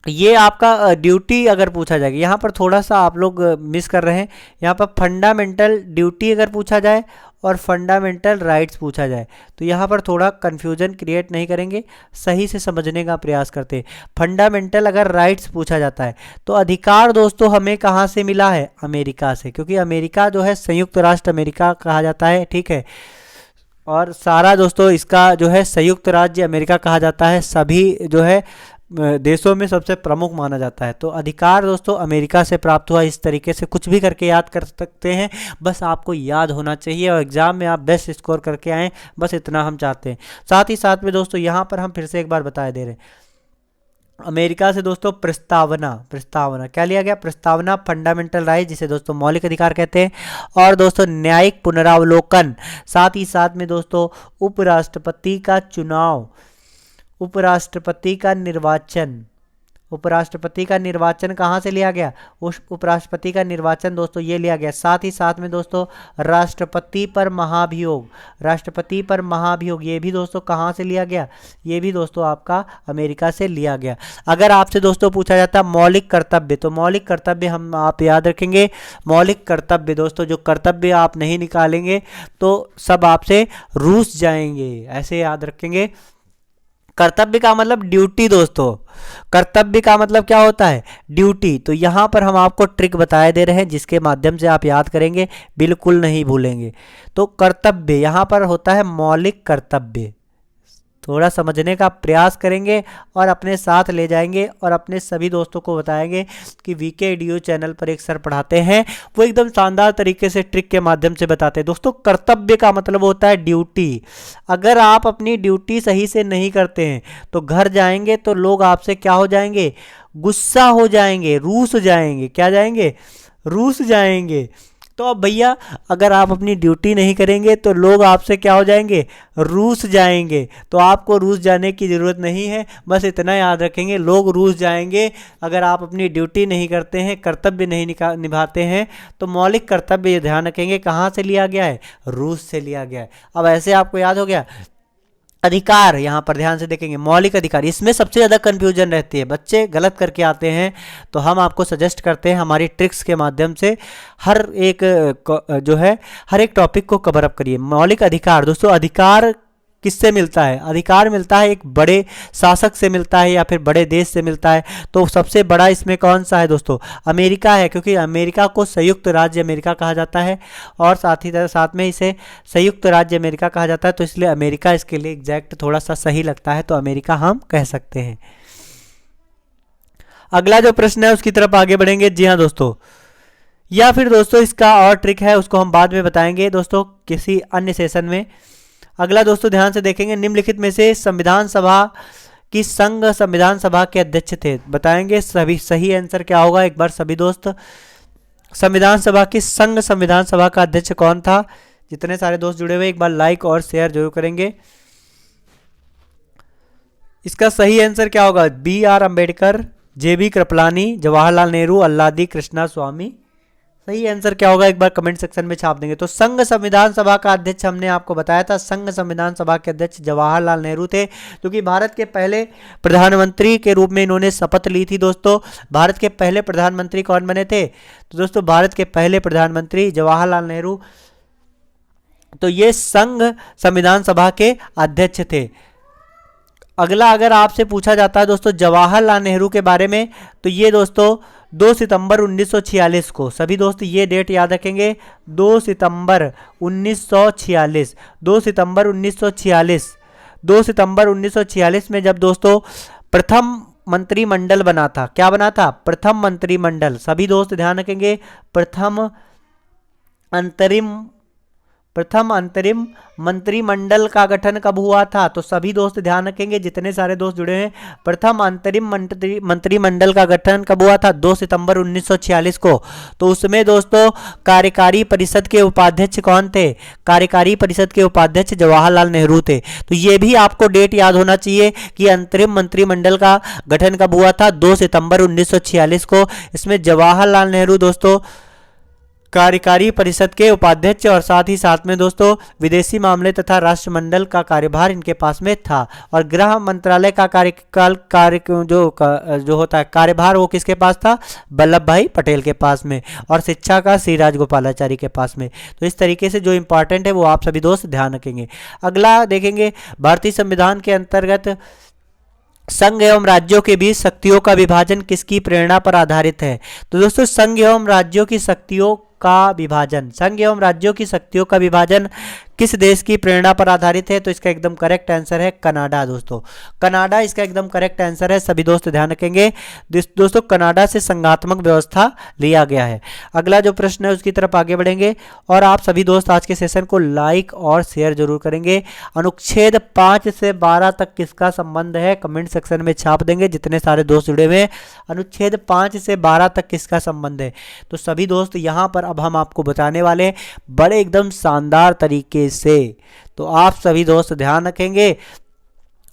ये आपका ड्यूटी अगर पूछा जाएगा, यहाँ पर थोड़ा सा आप लोग मिस कर रहे हैं। यहाँ पर फंडामेंटल ड्यूटी अगर पूछा जाए और फंडामेंटल राइट्स पूछा जाए, तो यहाँ पर थोड़ा कन्फ्यूजन क्रिएट नहीं करेंगे, सही से समझने का प्रयास करते हैं। फंडामेंटल अगर राइट्स पूछा जाता है, तो अधिकार दोस्तों हमें कहाँ से मिला है? अमेरिका से, क्योंकि अमेरिका जो है संयुक्त राष्ट्र अमेरिका कहा जाता है, ठीक है, और सारा दोस्तों इसका जो है संयुक्त राज्य अमेरिका कहा जाता है, सभी जो है देशों में सबसे प्रमुख माना जाता है। तो अधिकार दोस्तों अमेरिका से प्राप्त हुआ। इस तरीके से कुछ भी करके याद कर सकते हैं, बस आपको याद होना चाहिए और एग्जाम में आप बेस्ट स्कोर करके आएँ, बस इतना हम चाहते हैं। साथ ही साथ में दोस्तों यहाँ पर हम फिर से एक बार बता दे रहे हैं, अमेरिका से दोस्तों प्रस्तावना, प्रस्तावना क्या लिया गया? प्रस्तावना, फंडामेंटल राइट जिसे दोस्तों मौलिक अधिकार कहते हैं। और दोस्तों न्यायिक पुनरावलोकन, साथ ही साथ में दोस्तों उपराष्ट्रपति का चुनाव, उपराष्ट्रपति का निर्वाचन, उपराष्ट्रपति का निर्वाचन कहाँ से लिया गया? उस उपराष्ट्रपति का निर्वाचन दोस्तों ये लिया गया। साथ ही साथ में दोस्तों राष्ट्रपति पर महाभियोग, राष्ट्रपति पर महाभियोग ये भी दोस्तों कहाँ से लिया गया? ये भी दोस्तों आपका अमेरिका से लिया गया। अगर आपसे दोस्तों पूछा जाता मौलिक कर्तव्य, तो मौलिक कर्तव्य हम आप याद रखेंगे, मौलिक कर्तव्य दोस्तों जो कर्तव्य आप नहीं निकालेंगे तो सब आपसे रूस जाएंगे, ऐसे याद रखेंगे। कर्तव्य का मतलब ड्यूटी दोस्तों, कर्तव्य का मतलब क्या होता है? ड्यूटी। तो यहाँ पर हम आपको ट्रिक बताए दे रहे हैं जिसके माध्यम से आप याद करेंगे, बिल्कुल नहीं भूलेंगे। तो कर्तव्य यहाँ पर होता है मौलिक कर्तव्य, थोड़ा समझने का प्रयास करेंगे और अपने साथ ले जाएंगे और अपने सभी दोस्तों को बताएंगे कि वीके एडीओ चैनल पर एक सर पढ़ाते हैं, वो एकदम शानदार तरीके से ट्रिक के माध्यम से बताते हैं। दोस्तों कर्तव्य का मतलब होता है ड्यूटी। अगर आप अपनी ड्यूटी सही से नहीं करते हैं तो घर जाएंगे तो लोग आपसे क्या हो जाएंगे? गुस्सा हो जाएंगे, रूस जाएंगे। क्या जाएंगे? रूस जाएंगे। तो अब भैया अगर आप अपनी ड्यूटी नहीं करेंगे तो लोग आपसे क्या हो जाएंगे? रूस जाएंगे। तो आपको रूस जाने की ज़रूरत नहीं है, बस इतना याद रखेंगे, लोग रूस जाएंगे अगर आप अपनी ड्यूटी नहीं करते हैं, कर्तव्य नहीं निभाते हैं। तो मौलिक कर्तव्य ध्यान रखेंगे कहाँ से लिया गया है? रूस से लिया गया है। अब ऐसे आपको याद हो गया। अधिकार, यहाँ पर ध्यान से देखेंगे मौलिक अधिकार, इसमें सबसे ज़्यादा कन्फ्यूजन रहती है, बच्चे गलत करके आते हैं। तो हम आपको सजेस्ट करते हैं हमारी ट्रिक्स के माध्यम से हर एक जो है हर एक टॉपिक को कवर अप करिए। मौलिक अधिकार दोस्तों, अधिकार किससे मिलता है? अधिकार मिलता है एक बड़े शासक से मिलता है या फिर बड़े देश से मिलता है। तो सबसे बड़ा इसमें कौन सा है दोस्तों? अमेरिका है, क्योंकि अमेरिका को संयुक्त राज्य अमेरिका कहा जाता है और साथ में इसे संयुक्त राज्य अमेरिका कहा जाता है। तो इसलिए अमेरिका इसके लिए एग्जैक्ट थोड़ा सा सही लगता है, तो अमेरिका हम कह सकते हैं। अगला जो प्रश्न है उसकी तरफ आगे बढ़ेंगे। जी हाँ दोस्तों, या फिर दोस्तों इसका और ट्रिक है उसको हम बाद में बताएंगे दोस्तों किसी अन्य सेशन में। अगला दोस्तों ध्यान से देखेंगे, निम्नलिखित में से संविधान सभा की संघ संविधान सभा के अध्यक्ष थे, बताएंगे सभी सही आंसर क्या होगा। एक बार सभी दोस्त, संविधान सभा की संघ संविधान सभा का अध्यक्ष कौन था? जितने सारे दोस्त जुड़े हुए एक बार लाइक और शेयर जरूर करेंगे। इसका सही आंसर क्या होगा? BR अम्बेडकर, JB कृपलानी, जवाहरलाल नेहरू, अल्लादी कृष्णा स्वामी। सही आंसर क्या होगा एक बार कमेंट सेक्शन में छाप देंगे। तो संघ संविधान सभा का अध्यक्ष हमने आपको बताया था, संघ संविधान सभा के अध्यक्ष जवाहरलाल नेहरू थे, क्योंकि भारत के पहले प्रधानमंत्री के रूप में इन्होंने शपथ ली थी। दोस्तों भारत के पहले प्रधानमंत्री कौन बने थे? तो दोस्तों भारत के पहले प्रधानमंत्री जवाहरलाल नेहरू, तो ये संघ संविधान सभा के अध्यक्ष थे। अगला अगर आपसे पूछा जाता है दोस्तों जवाहरलाल नेहरू के बारे में, तो ये दोस्तों 2 सितंबर 1946 को, सभी दोस्त ये डेट याद रखेंगे, 2 सितंबर 1946, 2 सितंबर 1946, 2 सितंबर 1946 में जब दोस्तों प्रथम मंत्रिमंडल बना था। क्या बना था? प्रथम मंत्रिमंडल। सभी दोस्त ध्यान रखेंगे, प्रथम अंतरिम मंत्रिमंडल का गठन कब हुआ था? तो सभी दोस्त ध्यान रखेंगे, जितने सारे दोस्त जुड़े हैं, प्रथम अंतरिम मंत्रिमंडल का गठन कब हुआ था? 2 सितंबर 1946 को। तो उसमें दोस्तों कार्यकारी परिषद के उपाध्यक्ष कौन थे? कार्यकारी परिषद के उपाध्यक्ष जवाहरलाल नेहरू थे। तो ये भी आपको डेट याद होना चाहिए कि अंतरिम मंत्रिमंडल का गठन कब हुआ था? 2 सितंबर 1946 को। इसमें जवाहरलाल नेहरू दोस्तों कार्यकारी परिषद के उपाध्यक्ष और साथ ही साथ में दोस्तों विदेशी मामले तथा राष्ट्रमंडल का कार्यभार इनके पास में था। और गृह मंत्रालय का जो होता है कार्यभार वो किसके पास था? वल्लभ भाई पटेल के पास में। और शिक्षा का श्री राजगोपालाचारी के पास में। तो इस तरीके से जो इंपॉर्टेंट है वो आप सभी दोस्त ध्यान रखेंगे। अगला देखेंगे, भारतीय संविधान के अंतर्गत संघ एवं राज्यों के बीच शक्तियों का विभाजन किसकी प्रेरणा पर आधारित है? तो दोस्तों संघ एवं राज्यों की शक्तियों का विभाजन, संघ एवं राज्यों की शक्तियों का विभाजन किस देश की प्रेरणा पर आधारित है? तो इसका एकदम करेक्ट आंसर है कनाडा दोस्तों। कनाडा इसका एकदम करेक्ट आंसर है। सभी दोस्त ध्यान रखेंगे दोस्तों, कनाडा से संघात्मक व्यवस्था लिया गया है। अगला जो प्रश्न है उसकी तरफ आगे बढ़ेंगे और आप सभी दोस्त आज के सेशन को लाइक और शेयर जरूर करेंगे। अनुच्छेद 5 से 12 तक किसका संबंध है? कमेंट सेक्शन में छाप देंगे जितने सारे दोस्त जुड़े हुए हैं। अनुच्छेद 5 से 12 तक किसका संबंध है? तो सभी दोस्त यहाँ पर अब हम आपको बताने वाले हैं बड़े एकदम शानदार तरीके से। तो आप सभी दोस्त ध्यान रखेंगे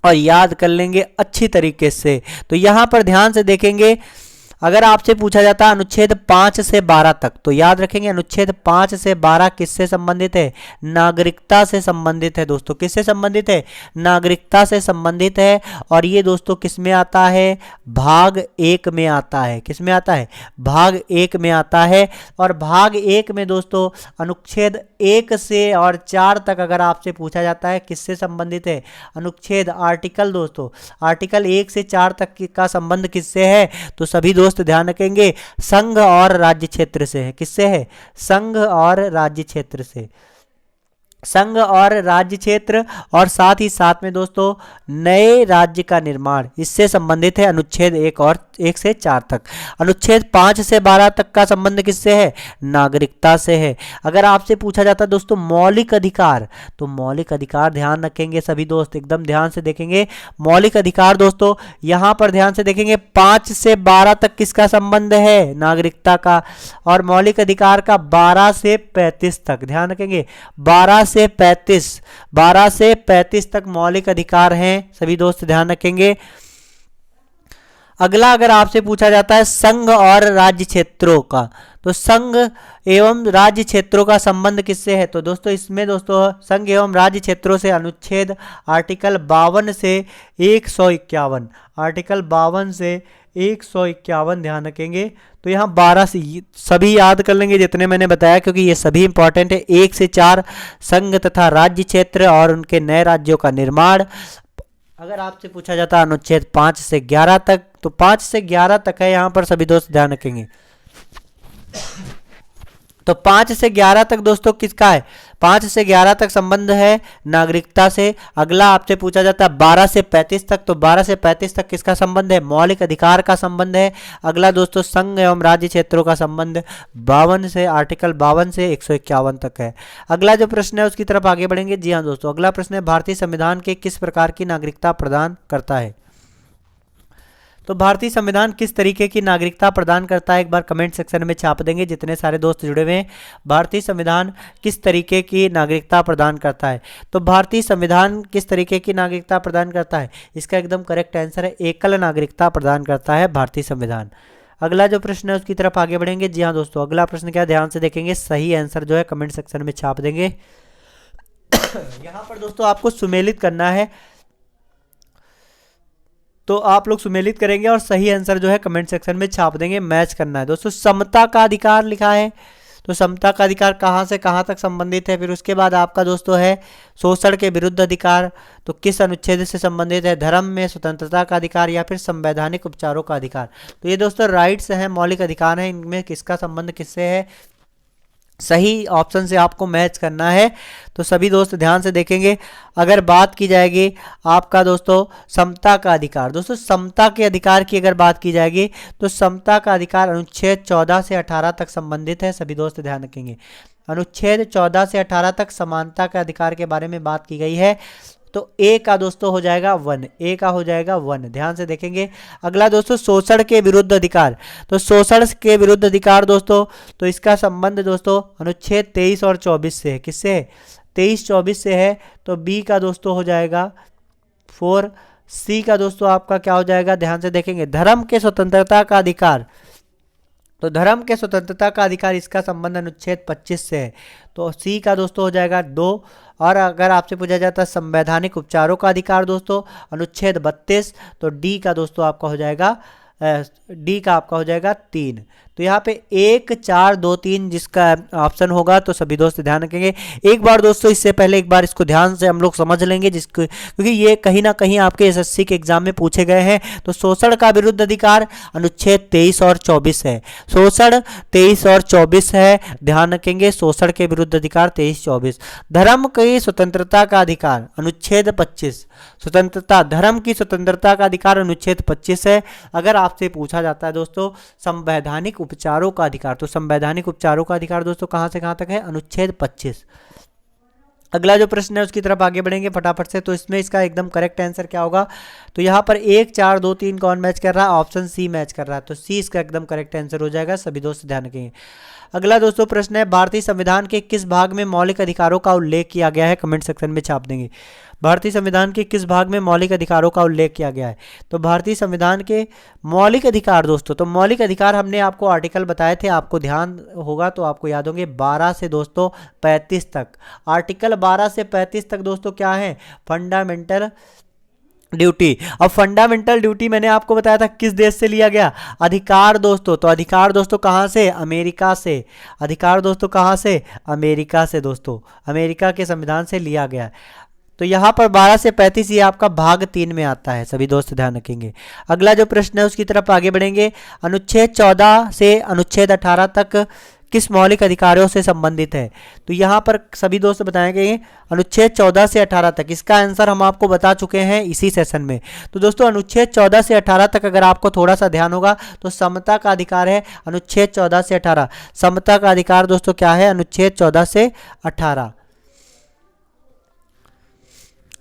और याद कर लेंगे अच्छी तरीके से। तो यहाँ पर ध्यान से देखेंगे, अगर आपसे पूछा जाता है अनुच्छेद 5 से 12 तक, तो याद रखेंगे अनुच्छेद 5 से 12 किससे संबंधित है? नागरिकता से संबंधित है दोस्तों। किससे संबंधित है? नागरिकता से संबंधित है। और ये दोस्तों किस में आता है? भाग 1 में आता है। किस में आता है? भाग 1 में आता है। और भाग 1 में दोस्तों अनुच्छेद 1 से और 4 तक अगर आपसे पूछा जाता है किससे संबंधित है? अनुच्छेद आर्टिकल दोस्तों, आर्टिकल 1 से 4 तक का संबंध किससे है? तो सभी दोस्त ध्यान रखेंगे संघ और राज्य क्षेत्र से है। किससे है? संघ और राज्य क्षेत्र से। संघ और राज्य क्षेत्र और साथ ही साथ में दोस्तों नए राज्य का निर्माण इससे संबंधित है। अनुच्छेद 1 से 4 तक। अनुच्छेद 5 से 12 तक का संबंध किससे है? नागरिकता से है। अगर आपसे पूछा जाता है दोस्तों मौलिक अधिकार, तो मौलिक अधिकार ध्यान रखेंगे सभी दोस्त, एकदम ध्यान से देखेंगे। मौलिक अधिकार दोस्तों यहां पर ध्यान से देखेंगे 5 से 12 तक किसका संबंध है? नागरिकता का। और मौलिक अधिकार का 12 से 35 तक ध्यान रखेंगे। 12 से 35 तक मौलिक अधिकार हैं सभी दोस्त ध्यान रखेंगे। अगला अगर आपसे पूछा जाता है संघ और राज्य क्षेत्रों का, तो संघ एवं राज्य क्षेत्रों का संबंध किससे है? तो दोस्तों इसमें दोस्तों संघ एवं राज्य क्षेत्रों से अनुच्छेद आर्टिकल 52 से 151, आर्टिकल 52 से 151 ध्यान रखेंगे। तो यहाँ 12 से सभी याद कर लेंगे जितने मैंने बताया, क्योंकि ये सभी इंपॉर्टेंट है। 1 से 4 संघ तथा राज्य क्षेत्र और उनके नए राज्यों का निर्माण। अगर आपसे पूछा जाता है अनुच्छेद 5 से 11 तक, तो 5 से 11 तक है यहाँ पर सभी दोस्त ध्यान रखेंगे। तो 5 से 11 तक दोस्तों किसका है? 5 से 11 तक संबंध है नागरिकता से। अगला आपसे पूछा जाता है 12 से 35 तक, तो 12 से 35 तक किसका संबंध है? मौलिक अधिकार का संबंध है। अगला दोस्तों संघ एवं राज्य क्षेत्रों का संबंध 52 से आर्टिकल 52 से 151 तक है। अगला जो प्रश्न है उसकी तरफ आगे बढ़ेंगे। जी हाँ दोस्तों, अगला प्रश्न है भारतीय संविधान के किस प्रकार की नागरिकता प्रदान करता है? तो भारतीय संविधान किस तरीके की नागरिकता प्रदान करता है? एक बार कमेंट सेक्शन में छाप देंगे जितने सारे दोस्त जुड़े हुए हैं। भारतीय संविधान किस तरीके की नागरिकता प्रदान करता है? तो भारतीय संविधान किस तरीके की नागरिकता प्रदान करता है? इसका एकदम करेक्ट आंसर है एकल नागरिकता प्रदान करता है भारतीय संविधान। अगला जो प्रश्न है उसकी तरफ आगे बढ़ेंगे। जी हाँ दोस्तों, अगला प्रश्न क्या, ध्यान से देखेंगे। सही आंसर जो है कमेंट सेक्शन में छाप देंगे। यहाँ पर दोस्तों आपको सुमेलित करना है, तो आप लोग सुमेलित करेंगे और सही आंसर जो है कमेंट सेक्शन में छाप देंगे। मैच करना है दोस्तों। समता का अधिकार लिखा है, तो समता का अधिकार कहाँ से कहाँ तक संबंधित है? फिर उसके बाद आपका दोस्तों है शोषण के विरुद्ध अधिकार, तो किस अनुच्छेद से संबंधित है? धर्म में स्वतंत्रता का अधिकार या फिर संवैधानिक उपचारों का अधिकार। तो ये दोस्तों राइट्स हैं, मौलिक अधिकार हैं। इनमें किसका संबंध किससे है? सही ऑप्शन से आपको मैच करना है। तो सभी दोस्त ध्यान से देखेंगे। अगर बात की जाएगी आपका दोस्तों समता का अधिकार, दोस्तों समता के अधिकार की अगर बात की जाएगी तो समता का अधिकार अनुच्छेद 14 से 18 तक संबंधित है। सभी दोस्त ध्यान रखेंगे। अनुच्छेद 14 से 18 तक समानता के अधिकार के बारे में बात की गई है। तो ए का दोस्तों हो जाएगा 1, ए का हो जाएगा 1, ध्यान से देखेंगे। अगला दोस्तों शोषण के विरुद्ध अधिकार, तो शोषण के विरुद्ध अधिकार दोस्तों, तो इसका संबंध दोस्तों अनुच्छेद 23 और 24 से है। किससे है? 23-24 से है। तो बी का दोस्तों हो जाएगा 4। सी का दोस्तों आपका क्या हो जाएगा? ध्यान से देखेंगे। धर्म के स्वतंत्रता का अधिकार, तो धर्म के स्वतंत्रता का अधिकार इसका संबंध अनुच्छेद 25 से है। तो सी का दोस्तों हो जाएगा 2। और अगर आपसे पूछा जाता है संवैधानिक उपचारों का अधिकार दोस्तों अनुच्छेद 32, तो डी का दोस्तों आपका हो जाएगा 3। तो तो यहाँ पे 1 4 2 3 जिसका ऑप्शन होगा, तो सभी दोस्त ध्यान रखेंगे। एक बार दोस्तों इससे पहले एक बार इसको ध्यान से हम लोग समझ लेंगे, जिसको क्योंकि ये कहीं ना कहीं आपके एसएससी के एग्जाम में पूछे गए हैं। तो शोषण का विरुद्ध अधिकार अनुच्छेद 23 और 24 है। शोषण 23 और 24 है, ध्यान रखेंगे, शोषण के विरुद्ध अधिकार 23-24। धर्म की स्वतंत्रता का अधिकार अनुच्छेद 25, स्वतंत्रता, धर्म की स्वतंत्रता का अधिकार अनुच्छेद 25 है। अगर आपसे पूछा जाता है दोस्तों संवैधानिक उपचारों का अधिकार, तो संवैधानिक उपचारों का अधिकार दोस्तों कहां से कहां तक है, अनुच्छेद 25। अगला जो प्रश्न है उसकी तरफ आगे बढ़ेंगे फटाफट से। तो इसमें इसका एकदम करेक्ट आंसर क्या होगा, तो यहाँ पर 1 4 2 3 कौन मैच कर रहा है, ऑप्शन सी मैच कर रहा है, तो सी इसका एकदम करेक्ट आंसर हो जाएगा। सभी दोस्त ध्यान रखेंगे। अगला दोस्तों प्रश्न है, भारतीय संविधान के किस भाग में मौलिक अधिकारों का उल्लेख किया गया है, कमेंट सेक्शन में छाप देंगे। भारतीय संविधान के किस भाग में मौलिक अधिकारों का उल्लेख किया गया है, तो भारतीय संविधान के मौलिक अधिकार दोस्तों, तो मौलिक अधिकार हमने आपको आर्टिकल बताए थे, आपको ध्यान होगा तो आपको याद होंगे 12 से दोस्तों 35 तक। आर्टिकल 12 से 35 तक दोस्तों क्या है, फंडामेंटल ड्यूटी। अब फंडामेंटल ड्यूटी मैंने आपको बताया था किस देश से लिया गया, अधिकार दोस्तों, तो अधिकार दोस्तों कहाँ से, अमेरिका से। अधिकार दोस्तों कहाँ से, अमेरिका से दोस्तों, अमेरिका के संविधान से लिया गया। तो यहाँ पर 12 से 35 ये आपका भाग 3 में आता है, सभी दोस्त ध्यान रखेंगे। अगला जो प्रश्न है उसकी तरफ आगे बढ़ेंगे। अनुच्छेद 14 से अनुच्छेद 18 तक किस मौलिक अधिकारों से संबंधित है, तो यहाँ पर सभी दोस्त बताएंगे अनुच्छेद 14 से 18 तक। इसका आंसर हम आपको बता चुके हैं इसी सेशन में। तो दोस्तों अनुच्छेद 14 से 18 तक अगर आपको थोड़ा सा ध्यान होगा तो समता का अधिकार है, अनुच्छेद 14 से 18। समता का अधिकार दोस्तों क्या है, अनुच्छेद 14 से 18।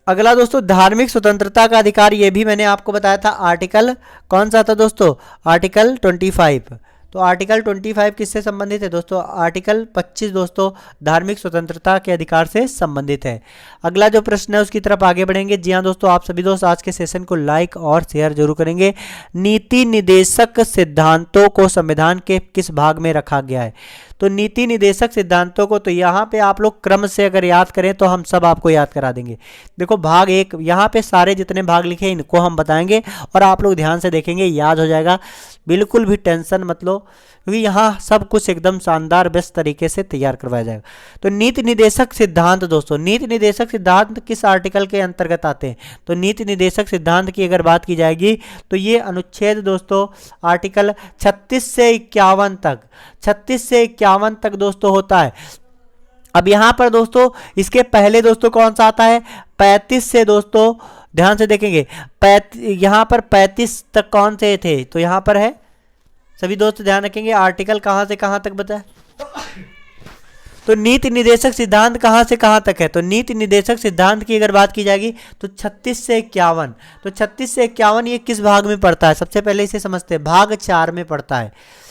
अगला दोस्तों धार्मिक स्वतंत्रता का अधिकार, ये भी मैंने आपको बताया था, आर्टिकल कौन सा था दोस्तों, आर्टिकल 25। तो आर्टिकल 25 किससे संबंधित है दोस्तों, आर्टिकल 25 दोस्तों धार्मिक स्वतंत्रता के अधिकार से संबंधित है। अगला जो प्रश्न है उसकी तरफ आगे बढ़ेंगे। जी हाँ दोस्तों, आप सभी दोस्त आज के सेशन को लाइक और शेयर जरूर करेंगे। नीति निदेशक सिद्धांतों को संविधान के किस भाग में रखा गया है, तो नीति निदेशक सिद्धांतों को, तो यहाँ पे आप लोग क्रम से अगर याद करें तो हम सब आपको याद करा देंगे। देखो भाग 1, यहाँ पे सारे जितने भाग लिखे हैं इनको हम बताएंगे और आप लोग ध्यान से देखेंगे, याद हो जाएगा, बिल्कुल भी टेंशन मत लो, क्योंकि यहाँ सब कुछ एकदम शानदार बेस्ट तरीके से तैयार करवाया जाएगा। तो नीति निदेशक सिद्धांत दोस्तों, नीति निदेशक सिद्धांत किस आर्टिकल के अंतर्गत आते हैं, तो नीति निदेशक सिद्धांत की अगर बात की जाएगी तो ये अनुच्छेद दोस्तों आर्टिकल 36 से 51 तक, 36 से 51 तक दोस्तों होता है। अब यहाँ पर दोस्तों इसके पहले दोस्तों कौन सा आता है, 35 से दोस्तों ध्यान से देखेंगे, यहाँ पर 35 तक कौन से थे, तो यहाँ पर है, सभी दोस्त ध्यान रखेंगे, आर्टिकल कहाँ से कहाँ तक बताए, तो नीति निदेशक सिद्धांत कहाँ से कहाँ तक है, तो नीति निदेशक सिद्धांत की अगर बात की जाएगी तो 36 से 51, तो 36 से 51 ये किस भाग में पड़ता है, सबसे पहले इसे समझते हैं, भाग 4 में पड़ता है।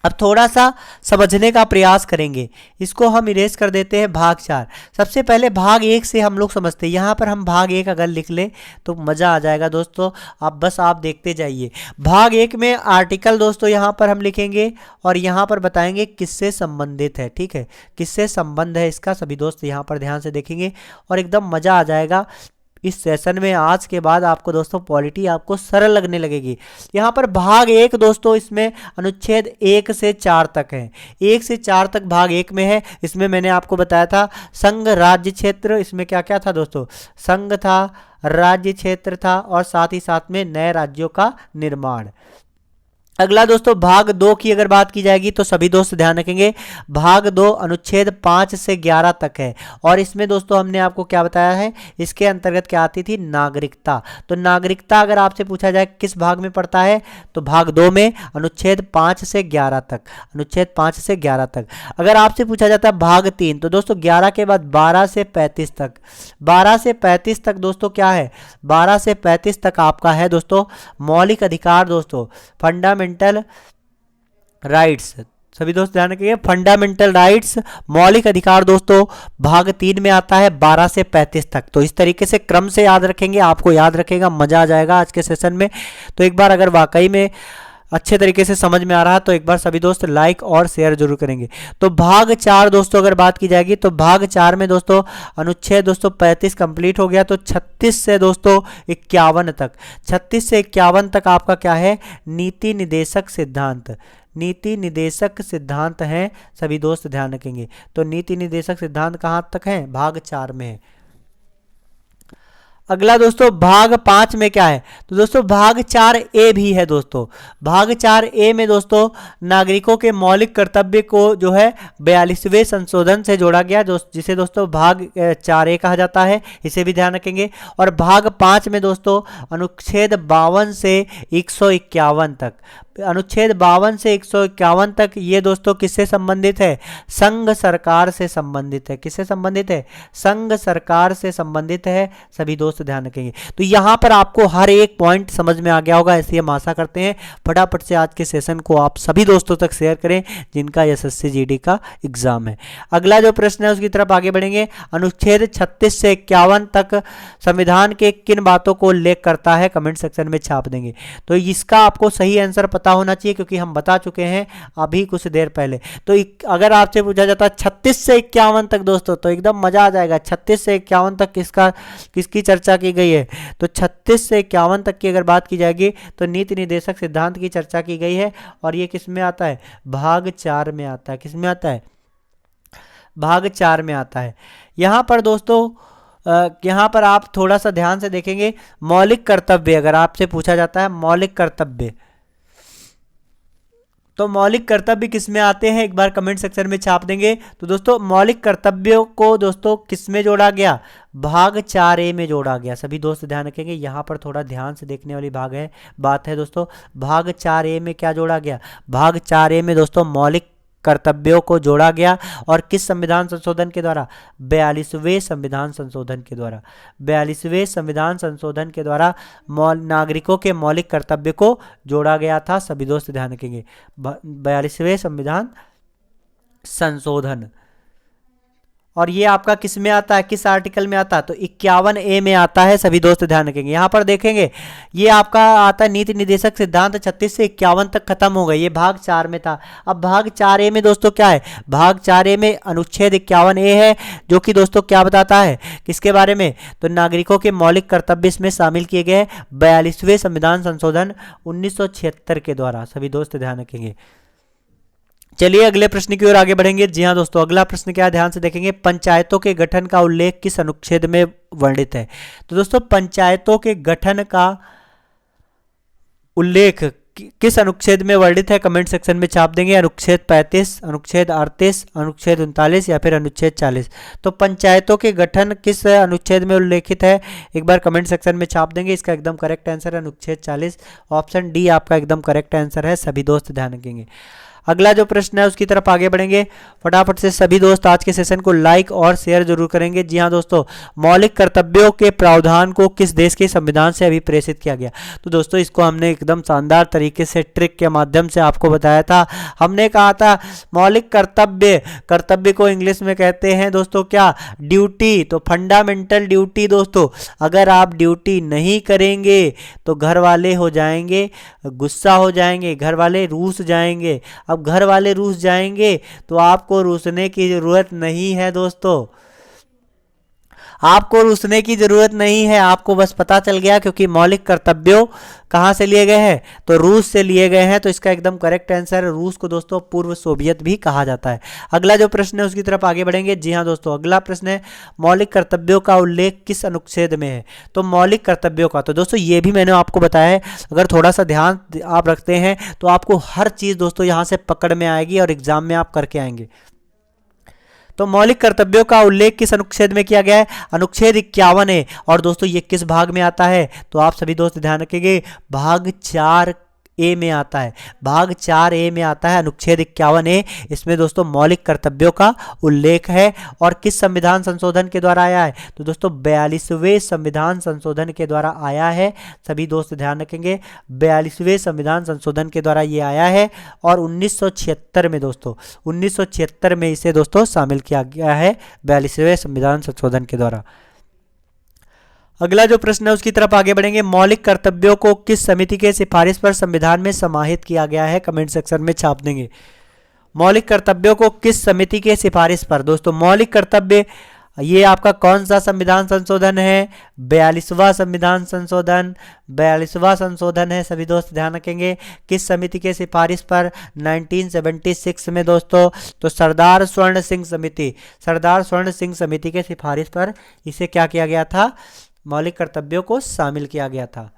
अब थोड़ा सा समझने का प्रयास करेंगे, इसको हम इरेज कर देते हैं भाग 4। सबसे पहले भाग 1 से हम लोग समझते हैं, यहाँ पर हम भाग 1 अगर लिख ले तो मज़ा आ जाएगा दोस्तों, आप देखते जाइए। भाग 1 में आर्टिकल दोस्तों यहाँ पर हम लिखेंगे और यहाँ पर बताएंगे किससे संबंधित है, ठीक है, किससे संबंध है इसका, सभी दोस्त यहाँ पर ध्यान से देखेंगे और एकदम मज़ा आ जाएगा। इस सेशन में आज के बाद आपको दोस्तों पॉलिटी आपको सरल लगने लगेगी। यहाँ पर भाग 1 दोस्तों, इसमें अनुच्छेद 1 से 4 तक है, 1 से 4 तक भाग 1 में है। इसमें मैंने आपको बताया था संघ राज्य क्षेत्र, इसमें क्या क्या था दोस्तों, संघ था, राज्य क्षेत्र था और साथ ही साथ में नए राज्यों का निर्माण। अगला दोस्तों भाग 2 की अगर बात की जाएगी तो सभी दोस्त ध्यान रखेंगे, भाग 2 अनुच्छेद 5 से 11 तक है और इसमें दोस्तों हमने आपको क्या बताया है, इसके अंतर्गत क्या आती थी, नागरिकता। तो नागरिकता अगर आपसे पूछा जाए किस भाग में पड़ता है, तो भाग 2 में अनुच्छेद 5 से 11 तक, अनुच्छेद 5 से 11 तक। अगर आपसे पूछा जाता है भाग 3, तो दोस्तों 11 के बाद 12 से 35 तक, 12 से 35 तक दोस्तों क्या है, 12 से 35 तक आपका है दोस्तों मौलिक अधिकार दोस्तों, फंडामेंटल राइट्स। सभी दोस्त ध्यान रखिए, फंडामेंटल राइट्स मौलिक अधिकार दोस्तों भाग 3 में आता है 12 से 35 तक। तो इस तरीके से क्रम से याद रखेंगे, आपको याद रखेगा, मजा आ जाएगा आज के सेशन में। तो एक बार अगर वाकई में अच्छे तरीके से समझ में आ रहा है तो एक बार सभी दोस्त लाइक और शेयर जरूर करेंगे। तो भाग 4 दोस्तों अगर बात की जाएगी तो भाग 4 में दोस्तों अनुच्छेद दोस्तों 35 कंप्लीट हो गया, तो 36 से दोस्तों 51 तक, 36 से 51 तक आपका क्या है, नीति निदेशक सिद्धांत, नीति निदेशक सिद्धांत हैं, सभी दोस्त ध्यान रखेंगे। तो नीति निदेशक सिद्धांत कहाँ तक है, भाग 4 में है। अगला दोस्तों भाग 5 में क्या है, तो दोस्तों भाग 4A भी है दोस्तों। भाग 4A में दोस्तों नागरिकों के मौलिक कर्तव्य को जो है 42वें संशोधन से जोड़ा गया, जिसे दोस्तों भाग 4A कहा जाता है, इसे भी ध्यान रखेंगे। और भाग 5 में दोस्तों अनुच्छेद 52 से 151 तक, अनुच्छेद 52 से 151 तक ये दोस्तों किससे संबंधित है, संघ सरकार से संबंधित है। किससे संबंधित है, संघ सरकार से संबंधित है, सभी दोस्त ध्यान रखेंगे। तो यहां पर आपको हर एक पॉइंट समझ में आ गया होगा, ऐसे हम आशा करते हैं। फटाफट से आज के सेशन को आप सभी दोस्तों तक शेयर करें जिनका एसएससी जीडी का एग्जाम है। अगला जो प्रश्न है उसकी तरफ आगे बढ़ेंगे। अनुच्छेद 36 से 51 तक संविधान के किन बातों को उल्लेख करता है, कमेंट सेक्शन में छाप देंगे। तो इसका आपको सही आंसर पता होना चाहिए क्योंकि हम बता चुके हैं अभी कुछ देर पहले। तो अगर आपसे पूछा जाता है 36 से 51 तक दोस्तों, तो एकदम मजा आ जाएगा। 36 से 51 तक किसकी चर्चा की गई है, तो 36 से 51 तक की अगर बात की जाएगी तो नीति निदेशक सिद्धांत की चर्चा की गई है। और ये किस में आता है, भाग 4 में आता है। किस में आता है, भाग 4 में आता है। यहां पर दोस्तों यहाँ पर आप थोड़ा सा ध्यान से देखेंगे, मौलिक कर्तव्य अगर आपसे पूछा जाता है, मौलिक कर्तव्य, तो मौलिक कर्तव्य किस में आते हैं, एक बार कमेंट सेक्शन में छाप देंगे। तो दोस्तों मौलिक कर्तव्यों को दोस्तों किस में जोड़ा गया, भाग 4A में जोड़ा गया। सभी दोस्त ध्यान रखेंगे, यहाँ पर थोड़ा ध्यान से देखने वाली बात है दोस्तों। भाग 4A में क्या जोड़ा गया, भाग 4A में दोस्तों मौलिक कर्तव्यों को जोड़ा गया। और किस संविधान संशोधन के द्वारा, 42वें संविधान संशोधन के द्वारा। 42वें संविधान संशोधन के द्वारा नागरिकों के मौलिक कर्तव्य को जोड़ा गया था। सभी दोस्त ध्यान रखेंगे, 42वें संविधान संशोधन। और ये आपका किस में आता है, किस आर्टिकल में आता है, तो 51A में आता है। सभी दोस्त ध्यान रखेंगे। यहाँ पर देखेंगे ये आपका आता है नीति निदेशक सिद्धांत 36 से 51 तक खत्म हो गया, ये भाग 4 में था। अब भाग 4A में दोस्तों क्या है, भाग 4A में अनुच्छेद 51A है, जो कि दोस्तों क्या बताता है, किसके बारे में, तो नागरिकों के मौलिक कर्तव्य इसमें शामिल किए गए 42वें संविधान संशोधन 1976 के द्वारा। सभी दोस्त ध्यान रखेंगे। चलिए अगले प्रश्न की ओर आगे बढ़ेंगे। जी हाँ दोस्तों, अगला प्रश्न क्या है, ध्यान से देखेंगे। पंचायतों के गठन का उल्लेख किस अनुच्छेद में वर्णित है, तो दोस्तों पंचायतों के गठन का उल्लेख किस अनुच्छेद में वर्णित है, कमेंट सेक्शन में छाप देंगे। अनुच्छेद 35, अनुच्छेद 38, अनुच्छेद 39 या फिर अनुच्छेद 40। तो पंचायतों के गठन किस अनुच्छेद में उल्लेखित है, एक बार कमेंट सेक्शन में छाप देंगे। इसका एकदम करेक्ट आंसर है अनुच्छेद 40, ऑप्शन डी आपका एकदम करेक्ट आंसर है। सभी दोस्त ध्यान रखेंगे। अगला जो प्रश्न है उसकी तरफ आगे बढ़ेंगे। फटाफट से सभी दोस्त आज के सेशन को लाइक और शेयर जरूर करेंगे। जी हाँ दोस्तों, मौलिक कर्तव्यों के प्रावधान को किस देश के संविधान से अभिप्रेषित किया गया, तो दोस्तों इसको हमने एकदम शानदार तरीके से ट्रिक के माध्यम से आपको बताया था। हमने कहा था मौलिक कर्तव्य को इंग्लिश में कहते हैं दोस्तों क्या, ड्यूटी। तो फंडामेंटल ड्यूटी दोस्तों, अगर आप ड्यूटी नहीं करेंगे तो घर वाले हो जाएंगे, गुस्सा हो जाएंगे, घर वाले रूस जाएंगे। अब घर वाले रूस जाएंगे तो आपको रूसने की जरूरत नहीं है दोस्तों, आपको रूसने की जरूरत नहीं है। आपको बस पता चल गया क्योंकि मौलिक कर्तव्यों कहां से लिए गए हैं, तो रूस से लिए गए हैं। तो इसका एकदम करेक्ट आंसर है, रूस को दोस्तों पूर्व सोवियत भी कहा जाता है। अगला जो प्रश्न है उसकी तरफ आगे बढ़ेंगे। जी हाँ दोस्तों, अगला प्रश्न है मौलिक कर्तव्यों का उल्लेख किस अनुच्छेद में है, तो मौलिक कर्तव्यों का, तो दोस्तों ये भी मैंने आपको बताया है। अगर थोड़ा सा ध्यान आप रखते हैं तो आपको हर चीज दोस्तों यहां से पकड़ में आएगी और एग्जाम में आप करके आएंगे। तो मौलिक कर्तव्यों का उल्लेख किस अनुच्छेद में किया गया है, अनुच्छेद 51 है। और दोस्तों ये किस भाग में आता है, तो आप सभी दोस्त ध्यान रखेंगे, भाग 4A में आता है। भाग 4A में आता है अनुच्छेद 51A। इसमें दोस्तों मौलिक कर्तव्यों का उल्लेख है। और किस संविधान संशोधन के द्वारा आया है, तो दोस्तों 42वें संविधान संशोधन के द्वारा आया है। सभी दोस्त ध्यान रखेंगे, 42वें संविधान संशोधन के द्वारा ये आया है। और 1976 में दोस्तों, 1976 में इसे दोस्तों शामिल किया गया है 42वें संविधान संशोधन के द्वारा। अगला जो प्रश्न है उसकी तरफ आगे बढ़ेंगे। मौलिक कर्तव्यों को किस समिति के सिफारिश पर संविधान में समाहित किया गया है, कमेंट सेक्शन में छाप देंगे। मौलिक कर्तव्यों को किस समिति के सिफारिश पर, दोस्तों मौलिक कर्तव्य ये आपका कौन सा संविधान संशोधन है? 42वां संविधान संशोधन, 42वां संशोधन है सभी दोस्त ध्यान रखेंगे। किस समिति के सिफारिश पर? 1976 में दोस्तों। तो सरदार स्वर्ण सिंह समिति, सरदार स्वर्ण सिंह समिति के सिफारिश पर इसे क्या किया गया था? मौलिक कर्तव्यों को शामिल किया गया था।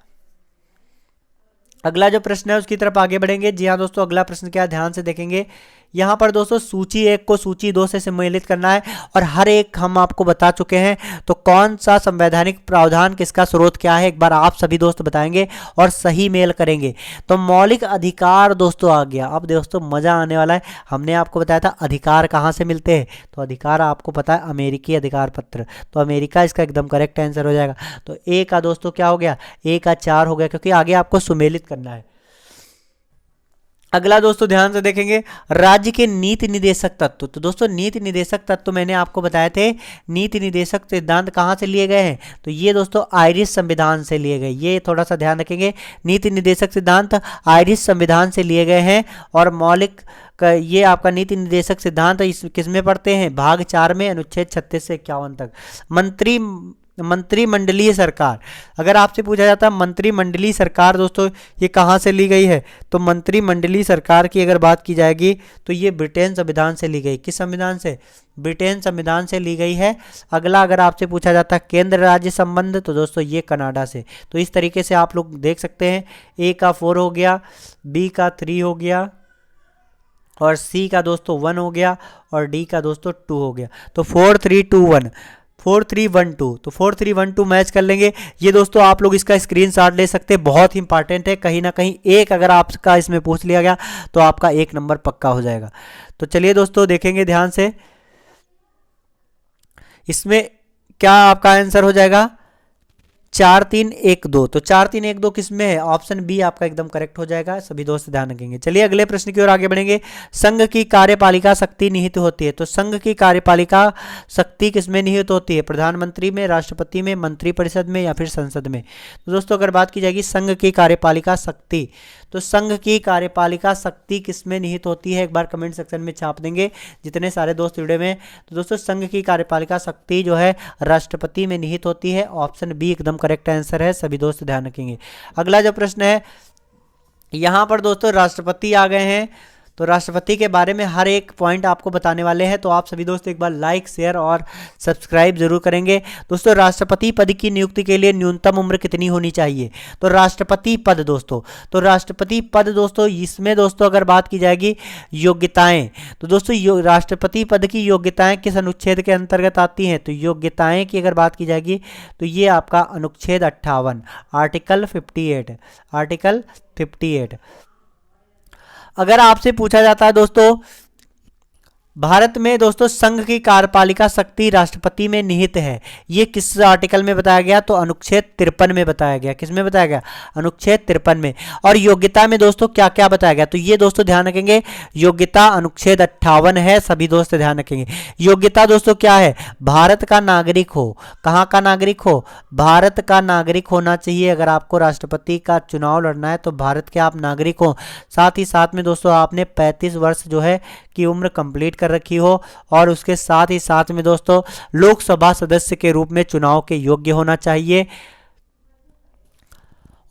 अगला जो प्रश्न है उसकी तरफ आगे बढ़ेंगे। जी हाँ दोस्तों, अगला प्रश्न क्या, ध्यान से देखेंगे। यहाँ पर दोस्तों सूची 1 को सूची 2 से सम्मिलित करना है और हर एक हम आपको बता चुके हैं। तो कौन सा संवैधानिक प्रावधान किसका स्रोत क्या है, एक बार आप सभी दोस्त बताएंगे और सही मेल करेंगे। तो मौलिक अधिकार दोस्तों आ गया। अब दोस्तों मजा आने वाला है। हमने आपको बताया था अधिकार कहाँ से मिलते हैं, तो अधिकार आपको पता है अमेरिकी अधिकार पत्र, तो अमेरिका इसका एकदम करेक्ट आंसर हो जाएगा। तो ए का दोस्तों क्या हो गया? ए का 4 हो गया, क्योंकि आगे आपको सुमेलित करना है। अगला दोस्तों ध्यान से देखेंगे, राज्य के नीति निदेशक तत्व। तो दोस्तों नीति निदेशक तत्व मैंने आपको बताए थे। नीति निदेशक सिद्धांत कहाँ से लिए गए हैं? तो ये दोस्तों आयरिश संविधान से लिए गए। ये थोड़ा सा ध्यान रखेंगे, नीति निदेशक सिद्धांत आयरिश संविधान से लिए गए हैं। और मौलिक ये आपका नीति निदेशक सिद्धांत इस किसमें पढ़ते हैं? भाग 4 में, अनुच्छेद 36 से 51 तक। मंत्रिमंडलीय सरकार, अगर आपसे पूछा जाता है मंत्रिमंडलीय सरकार दोस्तों ये कहाँ से ली गई है, तो मंत्रिमंडलीय सरकार की अगर बात की जाएगी तो ये ब्रिटेन संविधान से ली गई। किस संविधान से? ब्रिटेन संविधान से ली गई है। अगला अगर आपसे पूछा जाता है केंद्र राज्य संबंध, तो दोस्तों ये कनाडा से। तो इस तरीके से आप लोग देख सकते हैं, ए का 4 हो गया, बी का 3 हो गया, और सी का दोस्तों 1 हो गया, और डी का दोस्तों 2 हो गया। तो 4 3 2 1, 4 3 1 2, तो 4 3 1 2 मैच कर लेंगे। ये दोस्तों आप लोग इसका स्क्रीनशॉट ले सकते हैं, बहुत ही इंपॉर्टेंट है। कहीं ना कहीं एक अगर आपका इसमें पूछ लिया गया तो आपका 1 नंबर पक्का हो जाएगा। तो चलिए दोस्तों देखेंगे ध्यान से, इसमें क्या आपका आंसर हो जाएगा? 4 3 1 2। तो 4 3 1 2 किसमें है? ऑप्शन बी आपका एकदम करेक्ट हो जाएगा। सभी दोस्त ध्यान रखेंगे। चलिए अगले प्रश्न की ओर आगे बढ़ेंगे। संघ की कार्यपालिका शक्ति निहित होती है। तो संघ की कार्यपालिका शक्ति किसमें निहित होती है? प्रधानमंत्री में, राष्ट्रपति में, मंत्रिपरिषद में, या फिर संसद में? तो दोस्तों अगर बात की जाएगी संघ की कार्यपालिका शक्ति, तो संघ की कार्यपालिका शक्ति किसमें निहित होती है? एक बार कमेंट सेक्शन में छाप देंगे जितने सारे दोस्त जुड़े में। तो दोस्तों संघ की कार्यपालिका शक्ति जो है राष्ट्रपति में निहित होती है। ऑप्शन बी एकदम करेक्ट आंसर है। सभी दोस्त ध्यान रखेंगे। अगला जो प्रश्न है, यहां पर दोस्तों राष्ट्रपति आ गए हैं, तो राष्ट्रपति के बारे में हर एक पॉइंट आपको बताने वाले हैं। तो आप सभी दोस्त एक बार लाइक, शेयर और सब्सक्राइब जरूर करेंगे। दोस्तों राष्ट्रपति पद की नियुक्ति के लिए न्यूनतम उम्र कितनी होनी चाहिए? तो राष्ट्रपति पद दोस्तों, तो राष्ट्रपति पद दोस्तों इसमें दोस्तों अगर बात की जाएगी योग्यताएं, तो दोस्तों राष्ट्रपति पद की योग्यताएं किस अनुच्छेद के अंतर्गत आती हैं? तो योग्यताएं की अगर बात की जाएगी तो ये आपका अनुच्छेद 58, आर्टिकल 58, आर्टिकल 58। अगर आपसे पूछा जाता है दोस्तों भारत में दोस्तों संघ की कार्यपालिका शक्ति राष्ट्रपति में निहित है, ये किस आर्टिकल में बताया गया? तो अनुच्छेद 53 में बताया गया। किस में बताया गया? अनुच्छेद 53 में। और योग्यता में दोस्तों क्या क्या बताया गया? तो ये दोस्तों ध्यान रखेंगे, योग्यता अनुच्छेद 58 है। सभी दोस्त ध्यान रखेंगे। योग्यता दोस्तों क्या है? भारत का नागरिक हो। कहाँ का नागरिक हो? भारत का नागरिक होना चाहिए। अगर आपको राष्ट्रपति का चुनाव लड़ना है तो भारत के आप नागरिक हो। साथ ही साथ में दोस्तों आपने 35 वर्ष जो है की उम्र कंप्लीट कर रखी हो, और उसके साथ ही साथ में दोस्तों लोकसभा सदस्य के रूप में चुनाव के योग्य होना चाहिए।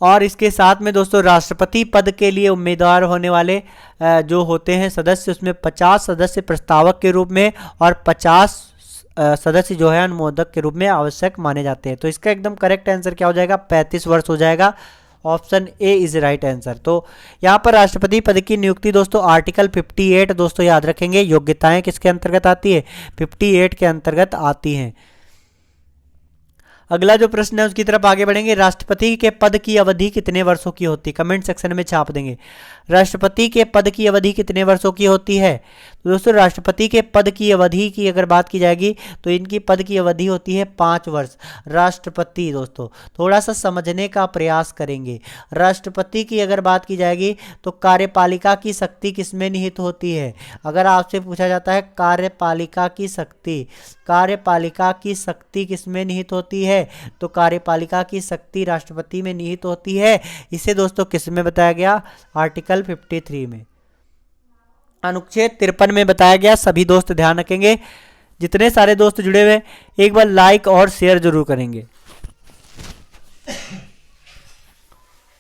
और इसके साथ में दोस्तों राष्ट्रपति पद के लिए उम्मीदवार होने वाले जो होते हैं सदस्य, उसमें 50 सदस्य प्रस्तावक के रूप में और 50 सदस्य जो है अनुमोदक के रूप में आवश्यक माने जाते हैं। तो इसका एकदम करेक्ट आंसर क्या हो जाएगा? 35 वर्ष हो जाएगा। Option A is right answer. तो यहाँ पर राष्ट्रपति पद की नियुक्ति दोस्तों आर्टिकल 58 दोस्तों याद रखेंगे। योग्यताएं किसके अंतर्गत आती है? 58 के अंतर्गत आती हैं। अगला जो प्रश्न है उसकी तरफ आगे बढ़ेंगे। राष्ट्रपति के पद की अवधि कितने वर्षों की होती है? कमेंट सेक्शन में छाप देंगे। राष्ट्रपति के पद की अवधि कितने वर्षों की होती है? तो दोस्तों राष्ट्रपति के पद की अवधि की अगर बात की जाएगी तो इनकी पद की अवधि होती है 5 वर्ष। राष्ट्रपति दोस्तों थोड़ा सा समझने का प्रयास करेंगे। राष्ट्रपति की अगर बात की जाएगी तो कार्यपालिका की शक्ति किसमें निहित होती है? अगर आपसे पूछा जाता है कार्यपालिका की शक्ति, कार्यपालिका की शक्ति किसमें निहित होती है? तो कार्यपालिका की शक्ति राष्ट्रपति में निहित होती है। इसे दोस्तों किस में बताया गया? आर्टिकल 53 में, अनुच्छेद 53 में बताया गया। सभी दोस्त ध्यान रखेंगे। जितने सारे दोस्त जुड़े हुए एक बार लाइक और शेयर जरूर करेंगे।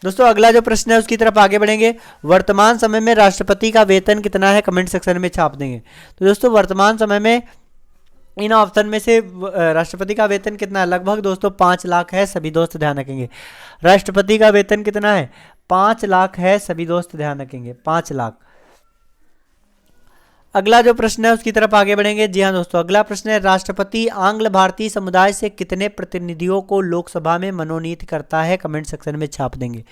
दोस्तों अगला जो प्रश्न है उसकी तरफ आगे बढ़ेंगे। वर्तमान समय में राष्ट्रपति का वेतन कितना है, कमेंट सेक्शन में छाप देंगे। तो दोस्तों वर्तमान समय में इन ऑप्शन में से राष्ट्रपति का वेतन कितना है, लगभग दोस्तों 5 लाख है। सभी दोस्त ध्यान रखेंगे, राष्ट्रपति का वेतन कितना है, 5 लाख है। सभी दोस्त ध्यान रखेंगे, 5 लाख। अगला जो प्रश्न है उसकी तरफ आगे बढ़ेंगे। जी हाँ दोस्तों, अगला प्रश्न है, राष्ट्रपति आंग्ल भारतीय समुदाय से कितने प्रतिनिधियों को लोकसभा में मनोनीत करता है, कमेंट सेक्शन में छाप देंगे।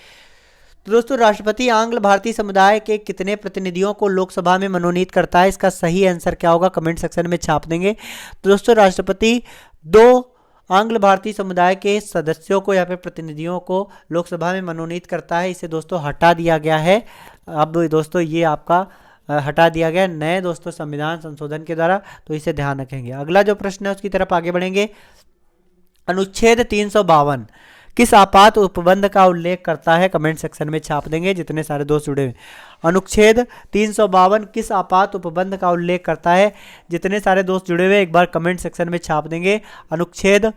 तो दोस्तों राष्ट्रपति आंग्ल भारतीय समुदाय के कितने प्रतिनिधियों को लोकसभा में मनोनीत करता है, इसका सही आंसर क्या होगा, कमेंट सेक्शन में छाप देंगे। तो दोस्तों राष्ट्रपति 2 आंग्ल भारतीय समुदाय के सदस्यों को या फिर प्रतिनिधियों को लोकसभा में मनोनीत करता है। इसे दोस्तों हटा दिया गया है। अब दोस्तों ये आपका हटा दिया गया नए दोस्तों संविधान संशोधन के द्वारा, तो इसे ध्यान रखेंगे। अगला जो प्रश्न है उसकी तरफ आगे बढ़ेंगे। अनुच्छेद 352 किस आपात उपबंध का उल्लेख करता है, कमेंट सेक्शन में छाप देंगे जितने सारे दोस्त जुड़े हुए। अनुच्छेद 352 किस आपात उपबंध का उल्लेख करता है, जितने सारे दोस्त जुड़े हुए एक बार कमेंट सेक्शन में छाप देंगे। अनुच्छेद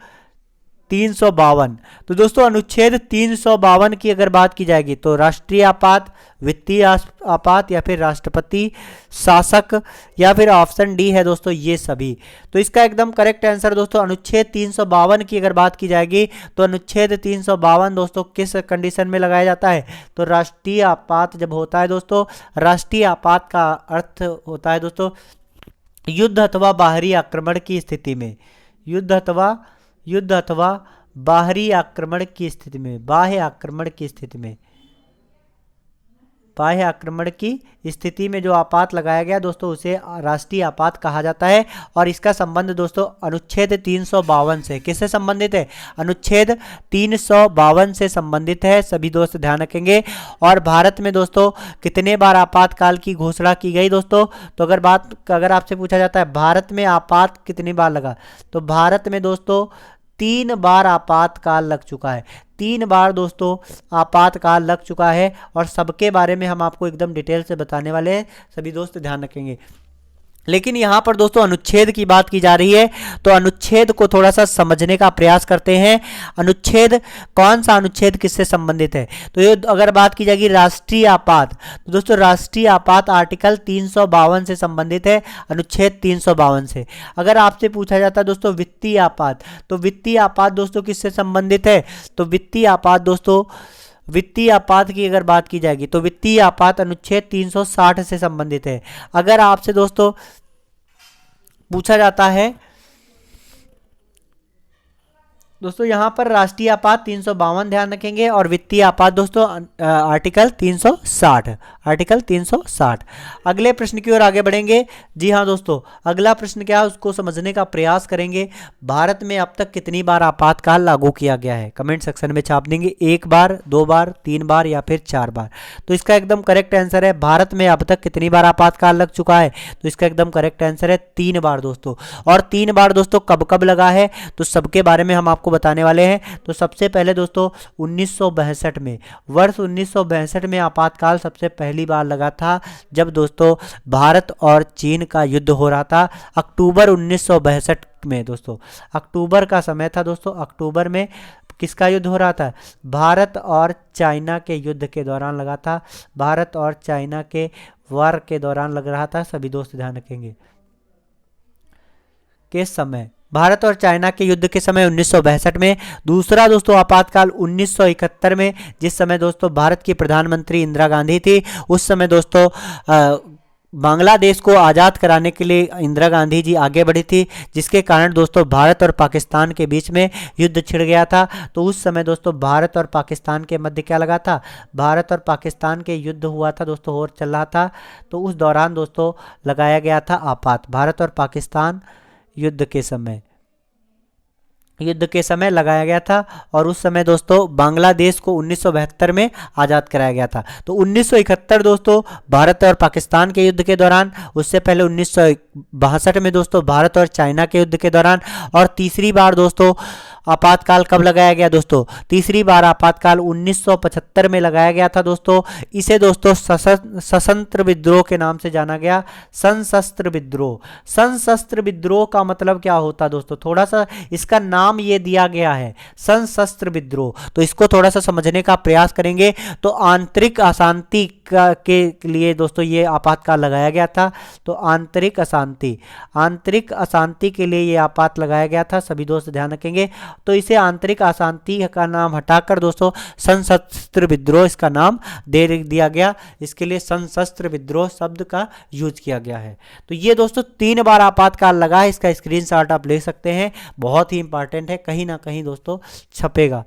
352। तो दोस्तों अनुच्छेद 352 की अगर बात की जाएगी तो राष्ट्रीय आपात, वित्तीय आपात या फिर राष्ट्रपति शासक या फिर ऑप्शन डी है दोस्तों ये सभी। तो इसका एकदम करेक्ट आंसर दोस्तों अनुच्छेद 352 की अगर बात की जाएगी तो अनुच्छेद 352 दोस्तों किस कंडीशन में लगाया जाता है, तो राष्ट्रीय आपात जब होता है दोस्तों। राष्ट्रीय आपात का अर्थ होता है दोस्तों युद्ध अथवा बाहरी आक्रमण की स्थिति में, युद्ध अथवा बाहरी आक्रमण की स्थिति में, बाह्य आक्रमण की स्थिति में, बाह्य आक्रमण की स्थिति में जो आपात लगाया गया दोस्तों उसे राष्ट्रीय आपात कहा जाता है। और इसका संबंध दोस्तों अनुच्छेद 352 से किससे संबंधित है, अनुच्छेद 352 से संबंधित है। सभी दोस्त ध्यान रखेंगे। और भारत में दोस्तों कितने बार आपातकाल की घोषणा की गई दोस्तों, तो अगर आपसे पूछा जाता है भारत में आपात कितनी बार लगा, तो भारत में दोस्तों 3 बार आपातकाल लग चुका है। 3 बार दोस्तों आपातकाल लग चुका है और सबके बारे में हम आपको एकदम डिटेल से बताने वाले हैं। सभी दोस्त ध्यान रखेंगे। लेकिन यहाँ पर दोस्तों अनुच्छेद की बात की जा रही है, तो अनुच्छेद को थोड़ा सा समझने का प्रयास करते हैं। अनुच्छेद कौन सा अनुच्छेद किससे संबंधित है, तो ये अगर बात की जाएगी राष्ट्रीय आपात, तो दोस्तों राष्ट्रीय आपात आर्टिकल 352 से संबंधित है, अनुच्छेद 352 से। अगर आपसे पूछा जाता है दोस्तों वित्तीय आपात, तो वित्तीय आपात दोस्तों किससे संबंधित है, तो वित्तीय आपात दोस्तों वित्तीय आपात की अगर बात की जाएगी तो वित्तीय आपात अनुच्छेद 360 से संबंधित है। अगर आपसे दोस्तों पूछा जाता है दोस्तों यहाँ पर राष्ट्रीय आपात 352 ध्यान रखेंगे और वित्तीय आपात दोस्तों आर्टिकल 360, आर्टिकल 360। अगले प्रश्न की ओर आगे बढ़ेंगे। जी हाँ दोस्तों, अगला प्रश्न क्या है उसको समझने का प्रयास करेंगे। भारत में अब तक कितनी बार आपातकाल लागू किया गया है, कमेंट सेक्शन में छाप देंगे। 1 बार, 2 बार, 3 बार या फिर 4 बार। तो इसका एकदम करेक्ट आंसर है भारत में अब तक कितनी बार आपातकाल लग चुका है, तो इसका एकदम करेक्ट आंसर है 3 बार दोस्तों। और 3 बार दोस्तों कब कब लगा है, तो सबके बारे में हम आपको बताने वाले हैं। तो सबसे पहले दोस्तों 1962 में, वर्ष 1962 में आपातकाल सबसे पहली बार लगा था, जब दोस्तों भारत और चीन का युद्ध हो रहा था। अक्टूबर 1962 में दोस्तों, अक्टूबर का समय था दोस्तों। अक्टूबर में किसका युद्ध हो रहा था, भारत और चाइना के युद्ध के दौरान लगा था, भारत और चाइना के वार के दौरान लग रहा था। सभी दोस्त ध्यान रखेंगे के समय, भारत और चाइना के युद्ध के समय 1962 में। दूसरा दोस्तों आपातकाल 1971 में, जिस समय दोस्तों भारत की प्रधानमंत्री इंदिरा गांधी थी। उस समय दोस्तों बांग्लादेश को आज़ाद कराने के लिए इंदिरा गांधी जी आगे बढ़ी थी, जिसके कारण दोस्तों भारत और पाकिस्तान के बीच में युद्ध छिड़ गया था। तो उस समय दोस्तों भारत और पाकिस्तान के मध्य क्या लगा था, भारत और पाकिस्तान के युद्ध हुआ था दोस्तों, और चल रहा था। तो उस दौरान दोस्तों लगाया गया था आपात, भारत और पाकिस्तान युद्ध के समय लगाया गया था। और उस समय दोस्तों बांग्लादेश को 1972 में आज़ाद कराया गया था। तो 1971 दोस्तों भारत और पाकिस्तान के युद्ध के दौरान, उससे पहले 1962 में दोस्तों भारत और चाइना के युद्ध के दौरान, और तीसरी बार दोस्तों आपातकाल कब लगाया गया दोस्तों? तीसरी बार आपातकाल 1975 में लगाया गया था दोस्तों। इसे दोस्तों सशस्त्र विद्रोह के नाम से जाना गया, सशस्त्र विद्रोह। सशस्त्र विद्रोह का मतलब क्या होता है दोस्तों? थोड़ा सा इसका नाम ये दिया गया है सशस्त्र विद्रोह, तो इसको थोड़ा सा समझने का प्रयास करेंगे। तो आंतरिक अशांति के लिए दोस्तों ये आपातकाल लगाया गया था। तो आंतरिक अशांति के लिए ये आपात लगाया गया था, सभी दोस्त ध्यान रखेंगे। तो इसे आंतरिक अशांति का नाम हटाकर दोस्तों सशस्त्र विद्रोह इसका नाम दे दिया गया। इसके लिए सशस्त्र विद्रोह शब्द का यूज किया गया है। तो ये दोस्तों 3 बार आपातकाल लगा है, इसका स्क्रीनशॉट आप ले सकते हैं, बहुत ही इंपॉर्टेंट है, कहीं ना कहीं दोस्तों छपेगा।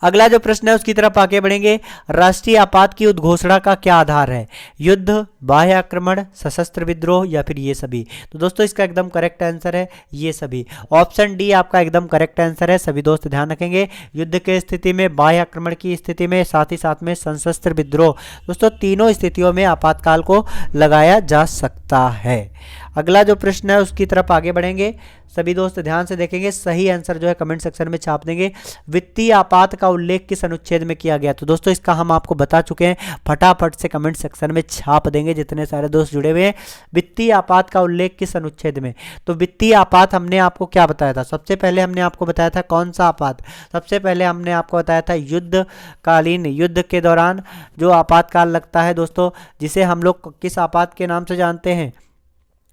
अगला जो प्रश्न है उसकी तरफ आगे बढ़ेंगे। राष्ट्रीय आपात की उद्घोषणा का क्या आधार है? युद्ध, बाह्य आक्रमण, सशस्त्र विद्रोह या फिर ये सभी? तो दोस्तों इसका एकदम करेक्ट आंसर है ये सभी। ऑप्शन डी आपका एकदम करेक्ट आंसर है, सभी दोस्त ध्यान रखेंगे। युद्ध के स्थिति में, बाह्य आक्रमण की स्थिति में, साथ ही साथ में सशस्त्र विद्रोह, दोस्तों तीनों स्थितियों में आपातकाल को लगाया जा सकता है। अगला जो प्रश्न है उसकी तरफ आगे बढ़ेंगे, सभी दोस्त ध्यान से देखेंगे, सही आंसर जो है कमेंट सेक्शन में छाप देंगे। वित्तीय आपात का उल्लेख किस अनुच्छेद में किया गया? तो दोस्तों इसका हम आपको बता चुके हैं, फटाफट से कमेंट सेक्शन में छाप देंगे जितने सारे दोस्त जुड़े हुए हैं। वित्तीय आपात का उल्लेख किस अनुच्छेद में? तो वित्तीय आपात हमने आपको क्या बताया था? सबसे पहले हमने आपको बताया था कौन सा आपात? सबसे पहले हमने आपको बताया था युद्धकालीन, युद्ध के दौरान जो आपातकाल लगता है दोस्तों, जिसे हम लोग किस आपात के नाम से जानते हैं?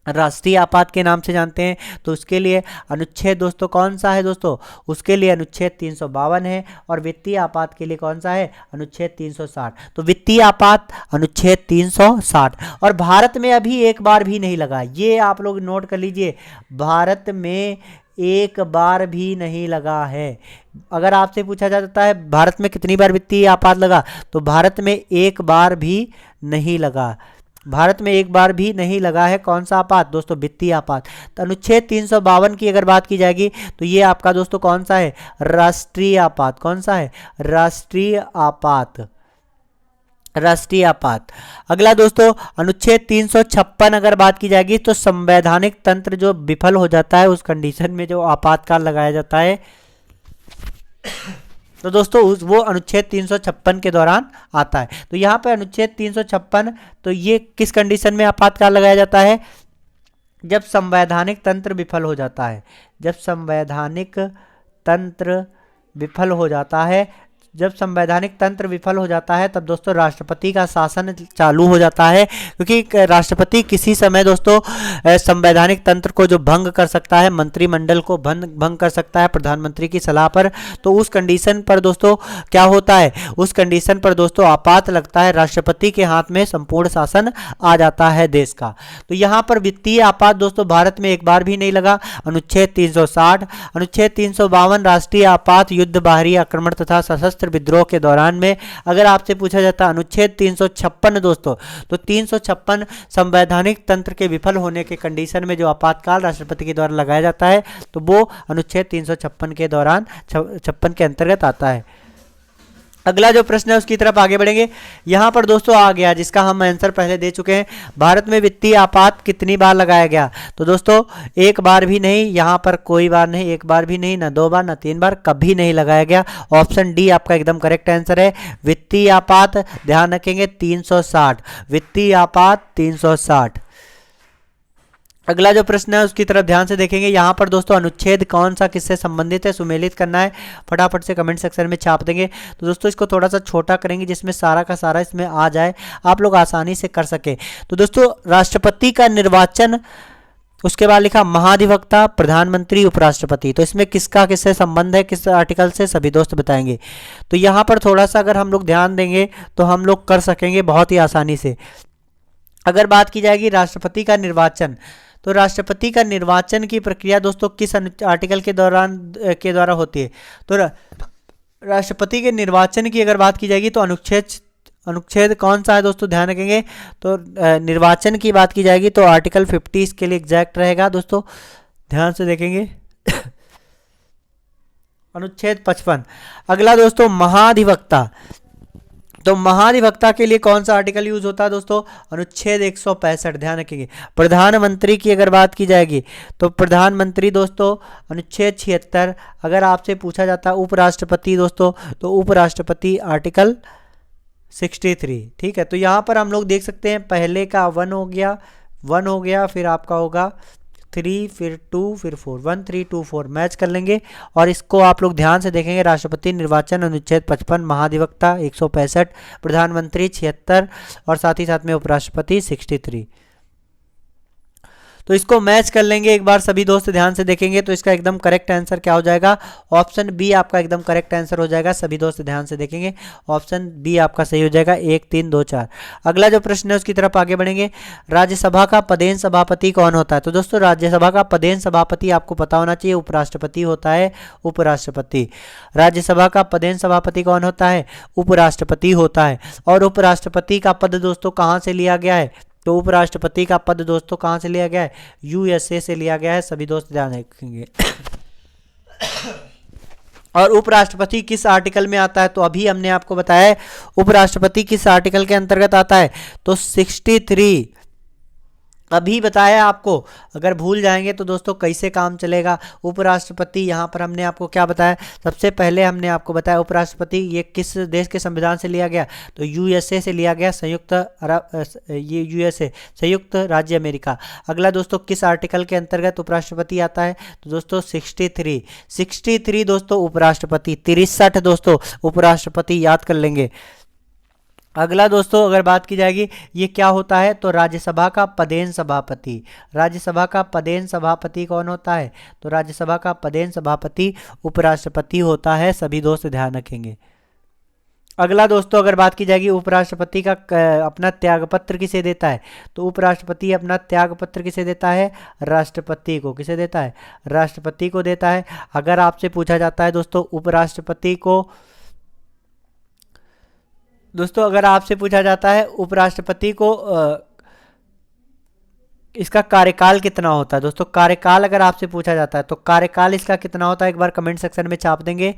राष्ट्रीय आपात के नाम से जानते हैं। तो उसके लिए अनुच्छेद दोस्तों कौन सा है दोस्तों? उसके लिए अनुच्छेद 352 है। और वित्तीय आपात के लिए कौन सा है? अनुच्छेद 360। तो वित्तीय आपात अनुच्छेद 360। और भारत में अभी एक बार भी नहीं लगा, ये आप लोग नोट कर लीजिए, भारत में एक बार भी नहीं लगा है। अगर आपसे पूछा जाता है भारत में कितनी बार वित्तीय आपात लगा, तो भारत में एक बार भी नहीं लगा, भारत में एक बार भी नहीं लगा है। कौन सा आपात दोस्तों? वित्तीय आपात। तो अनुच्छेद 352 की अगर बात की जाएगी तो ये आपका दोस्तों कौन सा है? राष्ट्रीय आपात। कौन सा है? राष्ट्रीय आपात, राष्ट्रीय आपात। अगला दोस्तों अनुच्छेद 356 अगर बात की जाएगी तो संवैधानिक तंत्र जो विफल हो जाता है उस कंडीशन में जो आपातकाल लगाया जाता है, तो दोस्तों वो अनुच्छेद 356 के दौरान आता है। तो यहाँ पे अनुच्छेद 356, तो ये किस कंडीशन में आपातकाल लगाया जाता है? जब संवैधानिक तंत्र विफल हो जाता है, जब संवैधानिक तंत्र विफल हो जाता है, जब संवैधानिक तंत्र विफल हो जाता है तब दोस्तों राष्ट्रपति का शासन चालू हो जाता है। क्योंकि राष्ट्रपति किसी समय दोस्तों संवैधानिक तंत्र को जो भंग कर सकता है, मंत्रिमंडल को भंग कर सकता है प्रधानमंत्री की सलाह पर। तो उस कंडीशन पर दोस्तों क्या होता है? उस कंडीशन पर दोस्तों आपात लगता है, राष्ट्रपति के हाथ में संपूर्ण शासन आ जाता है देश का। तो यहाँ पर वित्तीय आपात दोस्तों भारत में एक बार भी नहीं लगा। अनुच्छेद 360, अनुच्छेद 352 राष्ट्रीय आपात युद्ध, बाहरी आक्रमण तथा सशस्त्र विद्रोह के दौरान में। अगर आपसे पूछा जाता है अनुच्छेद 356 दोस्तों, तो 356 संवैधानिक तंत्र के विफल होने के कंडीशन में जो आपातकाल राष्ट्रपति के द्वारा लगाया जाता है, तो वो अनुच्छेद 356 के दौरान 56 के अंतर्गत आता है। अगला जो प्रश्न है उसकी तरफ आगे बढ़ेंगे। यहाँ पर दोस्तों आ गया जिसका हम आंसर पहले दे चुके हैं, भारत में वित्तीय आपात कितनी बार लगाया गया? तो दोस्तों एक बार भी नहीं, यहाँ पर कोई बार नहीं, एक बार भी नहीं, ना 2 बार, ना 3 बार, कभी नहीं लगाया गया। ऑप्शन डी आपका एकदम करेक्ट आंसर है। वित्तीय आपात ध्यान रखेंगे 360, वित्तीय आपात 360। अगला जो प्रश्न है उसकी तरफ ध्यान से देखेंगे। यहाँ पर दोस्तों अनुच्छेद कौन सा किससे संबंधित है, सुमेलित करना है, फटाफट से कमेंट सेक्शन में छाप देंगे। तो दोस्तों इसको थोड़ा सा छोटा करेंगे जिसमें सारा का सारा इसमें आ जाए, आप लोग आसानी से कर सके। तो दोस्तों राष्ट्रपति का निर्वाचन, उसके बाद लिखा महाधिवक्ता, प्रधानमंत्री, उपराष्ट्रपति। तो इसमें किसका किससे संबंध है, किस आर्टिकल से, सभी दोस्त बताएंगे। तो यहाँ पर थोड़ा सा अगर हम लोग ध्यान देंगे तो हम लोग कर सकेंगे बहुत ही आसानी से। अगर बात की जाएगी राष्ट्रपति का निर्वाचन, तो राष्ट्रपति का निर्वाचन की प्रक्रिया दोस्तों किस आर्टिकल के द्वारा होती है? तो राष्ट्रपति के निर्वाचन की अगर बात की जाएगी तो अनुच्छेद कौन सा है दोस्तों, ध्यान रखेंगे। तो निर्वाचन की बात की जाएगी तो आर्टिकल 50 इसके लिए एग्जैक्ट रहेगा दोस्तों, ध्यान से देखेंगे। अनुच्छेद 55। अगला दोस्तों महाधिवक्ता, तो महाधिवक्ता के लिए कौन सा आर्टिकल यूज होता है दोस्तों? अनुच्छेद 165। ध्यान रखेंगे। प्रधानमंत्री की अगर बात की जाएगी तो प्रधानमंत्री दोस्तों अनुच्छेद 76। अगर आपसे पूछा जाता है उपराष्ट्रपति दोस्तों, तो उपराष्ट्रपति आर्टिकल 63। ठीक है, तो यहाँ पर हम लोग देख सकते हैं पहले का 1 हो गया, फिर आपका होगा 3, फिर 2, फिर 4, 1 3 2 4 मैच कर लेंगे। और इसको आप लोग ध्यान से देखेंगे। राष्ट्रपति निर्वाचन अनुच्छेद 55, महाधिवक्ता 165, प्रधानमंत्री 76 और साथ ही साथ में उपराष्ट्रपति 63। तो इसको मैच कर लेंगे एक बार, सभी दोस्त ध्यान से देखेंगे तो इसका एकदम करेक्ट आंसर क्या हो जाएगा? ऑप्शन बी आपका एकदम करेक्ट आंसर हो जाएगा। सभी दोस्त ध्यान से देखेंगे, ऑप्शन बी आपका सही हो जाएगा। 1 3 2 4। अगला जो प्रश्न है उसकी तरफ आगे बढ़ेंगे। राज्यसभा का पदेन सभापति कौन होता है? तो दोस्तों राज्यसभा का पदेन सभापति आपको पता होना चाहिए, उपराष्ट्रपति होता है। उपराष्ट्रपति। राज्यसभा का पदेन सभापति कौन होता है? उपराष्ट्रपति होता है। और उपराष्ट्रपति का पद दोस्तों कहाँ से लिया गया है? तो उपराष्ट्रपति का पद दोस्तों कहां से लिया गया है? यूएसए से लिया गया है। सभी दोस्त ध्यान रखेंगे। और उपराष्ट्रपति किस आर्टिकल में आता है? तो अभी हमने आपको बताया है उपराष्ट्रपति किस आर्टिकल के अंतर्गत आता है, तो 63 अभी बताया आपको। अगर भूल जाएंगे तो दोस्तों कैसे काम चलेगा। उपराष्ट्रपति यहाँ पर हमने आपको क्या बताया? सबसे पहले हमने आपको बताया उपराष्ट्रपति ये किस देश के संविधान से लिया गया, तो यूएसए से लिया गया, ये यूएसए संयुक्त राज्य अमेरिका। अगला दोस्तों किस आर्टिकल के अंतर्गत उपराष्ट्रपति आता है? तो दोस्तों 63 दोस्तों उपराष्ट्रपति। 63 दोस्तों उपराष्ट्रपति, याद कर लेंगे। अगला दोस्तों अगर बात की जाएगी ये क्या होता है, तो राज्यसभा का पदेन सभापति। राज्यसभा का पदेन सभापति कौन होता है? तो राज्यसभा का पदेन सभापति उपराष्ट्रपति होता है। सभी दोस्त ध्यान रखेंगे। अगला दोस्तों अगर बात की जाएगी उपराष्ट्रपति का अपना त्यागपत्र किसे देता है, तो उपराष्ट्रपति अपना त्यागपत्र किसे देता है? राष्ट्रपति को। किसे देता है? राष्ट्रपति को देता है। अगर आपसे पूछा जाता है दोस्तों उपराष्ट्रपति को, दोस्तों अगर आपसे पूछा जाता है उपराष्ट्रपति को इसका कार्यकाल कितना होता है, दोस्तों कार्यकाल अगर आपसे पूछा जाता है तो कार्यकाल इसका कितना होता है, एक बार कमेंट सेक्शन में छाप देंगे।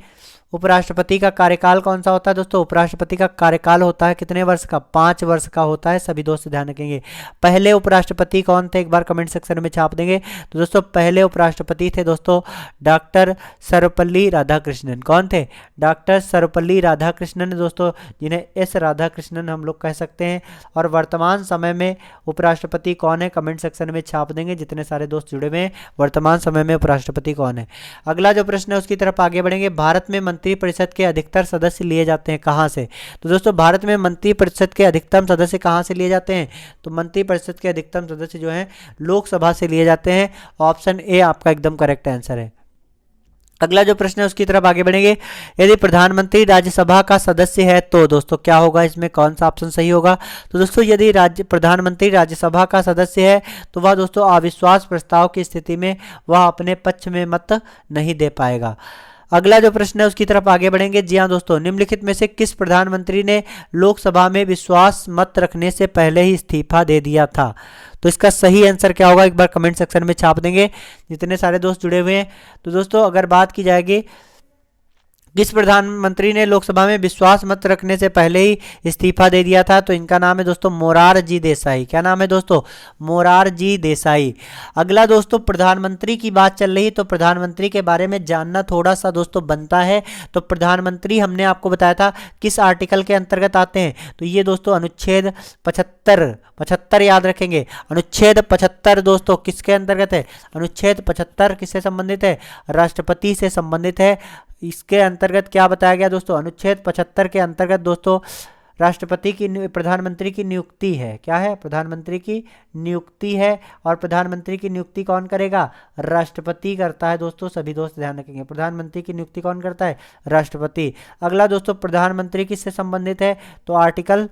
उपराष्ट्रपति का कार्यकाल कौन सा होता है दोस्तों? उपराष्ट्रपति का कार्यकाल होता है कितने वर्ष का? 5 वर्ष का होता है। सभी दोस्त ध्यान रखेंगे। पहले उपराष्ट्रपति कौन थे, एक बार कमेंट सेक्शन में छाप देंगे। तो दोस्तों पहले उपराष्ट्रपति थे दोस्तों डॉक्टर सर्वपल्ली राधाकृष्णन। कौन थे? डॉक्टर सर्वपल्ली राधाकृष्णन दोस्तों, जिन्हें एस राधाकृष्णन हम लोग कह सकते हैं। और वर्तमान समय में उपराष्ट्रपति कौन है, कमेंट सेक्शन में छाप देंगे जितने सारे दोस्त जुड़े हुए हैं। वर्तमान समय में उपराष्ट्रपति कौन है? अगला जो प्रश्न है उसकी तरफ आगे बढ़ेंगे। भारत में मंत्रिपरिषद के अधिकतर सदस्य लिए जाते हैं कहां से? तो दोस्तों भारत में मंत्रिपरिषद के अधिकतम सदस्य कहां से लिए जाते हैं? तो मंत्रिपरिषद के अधिकतम सदस्य जो हैं लोकसभा से लिए जाते हैं। ऑप्शन ए आपका एकदम करेक्ट आंसर है। अगला जो प्रश्न है उसकी तरफ आगे बढ़ेंगे। यदि प्रधानमंत्री राज्यसभा का सदस्य है तो दोस्तों क्या होगा, इसमें कौन सा ऑप्शन सही होगा? तो दोस्तों यदि प्रधानमंत्री राज्यसभा का सदस्य है तो वह दोस्तों अविश्वास प्रस्ताव की स्थिति में वह अपने पक्ष में मत नहीं दे पाएगा। अगला जो प्रश्न है उसकी तरफ आगे बढ़ेंगे। जी हाँ दोस्तों, निम्नलिखित में से किस प्रधानमंत्री ने लोकसभा में विश्वास मत रखने से पहले ही इस्तीफा दे दिया था? तो इसका सही आंसर क्या होगा, एक बार कमेंट सेक्शन में छाप देंगे जितने सारे दोस्त जुड़े हुए हैं। तो दोस्तों अगर बात की जाएगी किस प्रधानमंत्री ने लोकसभा में विश्वास मत रखने से पहले ही इस्तीफा दे दिया था, तो इनका नाम है दोस्तों मोरारजी देसाई। क्या नाम है दोस्तों? मोरारजी देसाई। अगला दोस्तों प्रधानमंत्री की बात चल रही तो प्रधानमंत्री के बारे में जानना थोड़ा सा दोस्तों बनता है। तो प्रधानमंत्री हमने आपको बताया था किस आर्टिकल के अंतर्गत आते हैं, तो ये दोस्तों अनुच्छेद 75 याद रखेंगे। अनुच्छेद 75 दोस्तों किसके अंतर्गत है? अनुच्छेद 75 किससे संबंधित है? राष्ट्रपति से संबंधित है। इसके अंतर्गत क्या बताया गया दोस्तों? अनुच्छेद 75 के अंतर्गत दोस्तों राष्ट्रपति की प्रधानमंत्री की नियुक्ति है। क्या है? प्रधानमंत्री की नियुक्ति है। और प्रधानमंत्री की नियुक्ति कौन करेगा? राष्ट्रपति करता है दोस्तों। सभी दोस्त ध्यान रखेंगे, प्रधानमंत्री की नियुक्ति कौन करता है? राष्ट्रपति। अगला दोस्तों प्रधानमंत्री किससे संबंधित है? तो आर्टिकल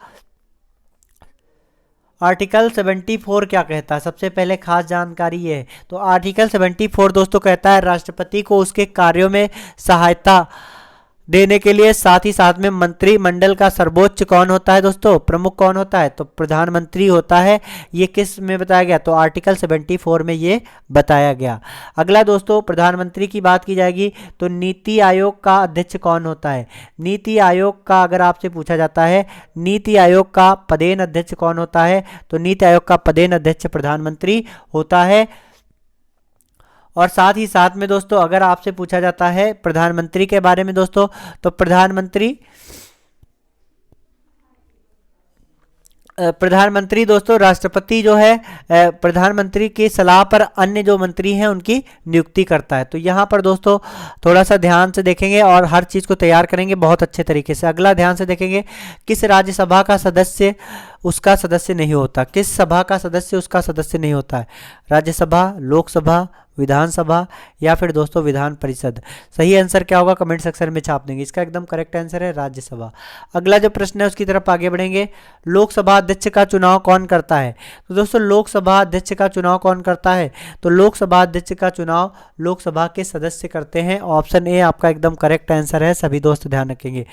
74 क्या कहता है? सबसे पहले खास जानकारी ये है। तो आर्टिकल 74 दोस्तों कहता है राष्ट्रपति को उसके कार्यों में सहायता देने के लिए। साथ ही साथ में मंत्रिमंडल का सर्वोच्च कौन होता है दोस्तों, प्रमुख कौन होता है, तो प्रधानमंत्री होता है। ये किस में बताया गया, तो आर्टिकल 74 में ये बताया गया। अगला दोस्तों प्रधानमंत्री की बात की जाएगी तो नीति आयोग का अध्यक्ष कौन होता है। नीति आयोग का अगर आपसे पूछा जाता है नीति आयोग का पदेन अध्यक्ष कौन होता है, तो नीति आयोग का पदेन अध्यक्ष प्रधानमंत्री होता है। और साथ ही साथ में दोस्तों अगर आपसे पूछा जाता है प्रधानमंत्री के बारे में दोस्तों, तो प्रधानमंत्री दोस्तों राष्ट्रपति जो है प्रधानमंत्री की सलाह पर अन्य जो मंत्री हैं उनकी नियुक्ति करता है। तो यहाँ पर दोस्तों थोड़ा सा ध्यान से देखेंगे और हर चीज़ को तैयार करेंगे बहुत अच्छे तरीके से। अगला ध्यान से देखेंगे, किस राज्यसभा का सदस्य उसका सदस्य नहीं होता, किस सभा का सदस्य उसका सदस्य नहीं होता है, राज्यसभा, लोकसभा, विधानसभा या फिर दोस्तों विधान परिषद। सही आंसर क्या होगा कमेंट सेक्शन में छाप देंगे। इसका एकदम करेक्ट आंसर है राज्यसभा। अगला जो प्रश्न है उसकी तरफ आगे बढ़ेंगे, लोकसभा अध्यक्ष का चुनाव कौन करता है। तो दोस्तों लोकसभा अध्यक्ष का चुनाव कौन करता है, तो लोकसभा अध्यक्ष का चुनाव लोकसभा के सदस्य करते हैं। ऑप्शन ए आपका एकदम करेक्ट आंसर है, सभी दोस्त ध्यान रखेंगे।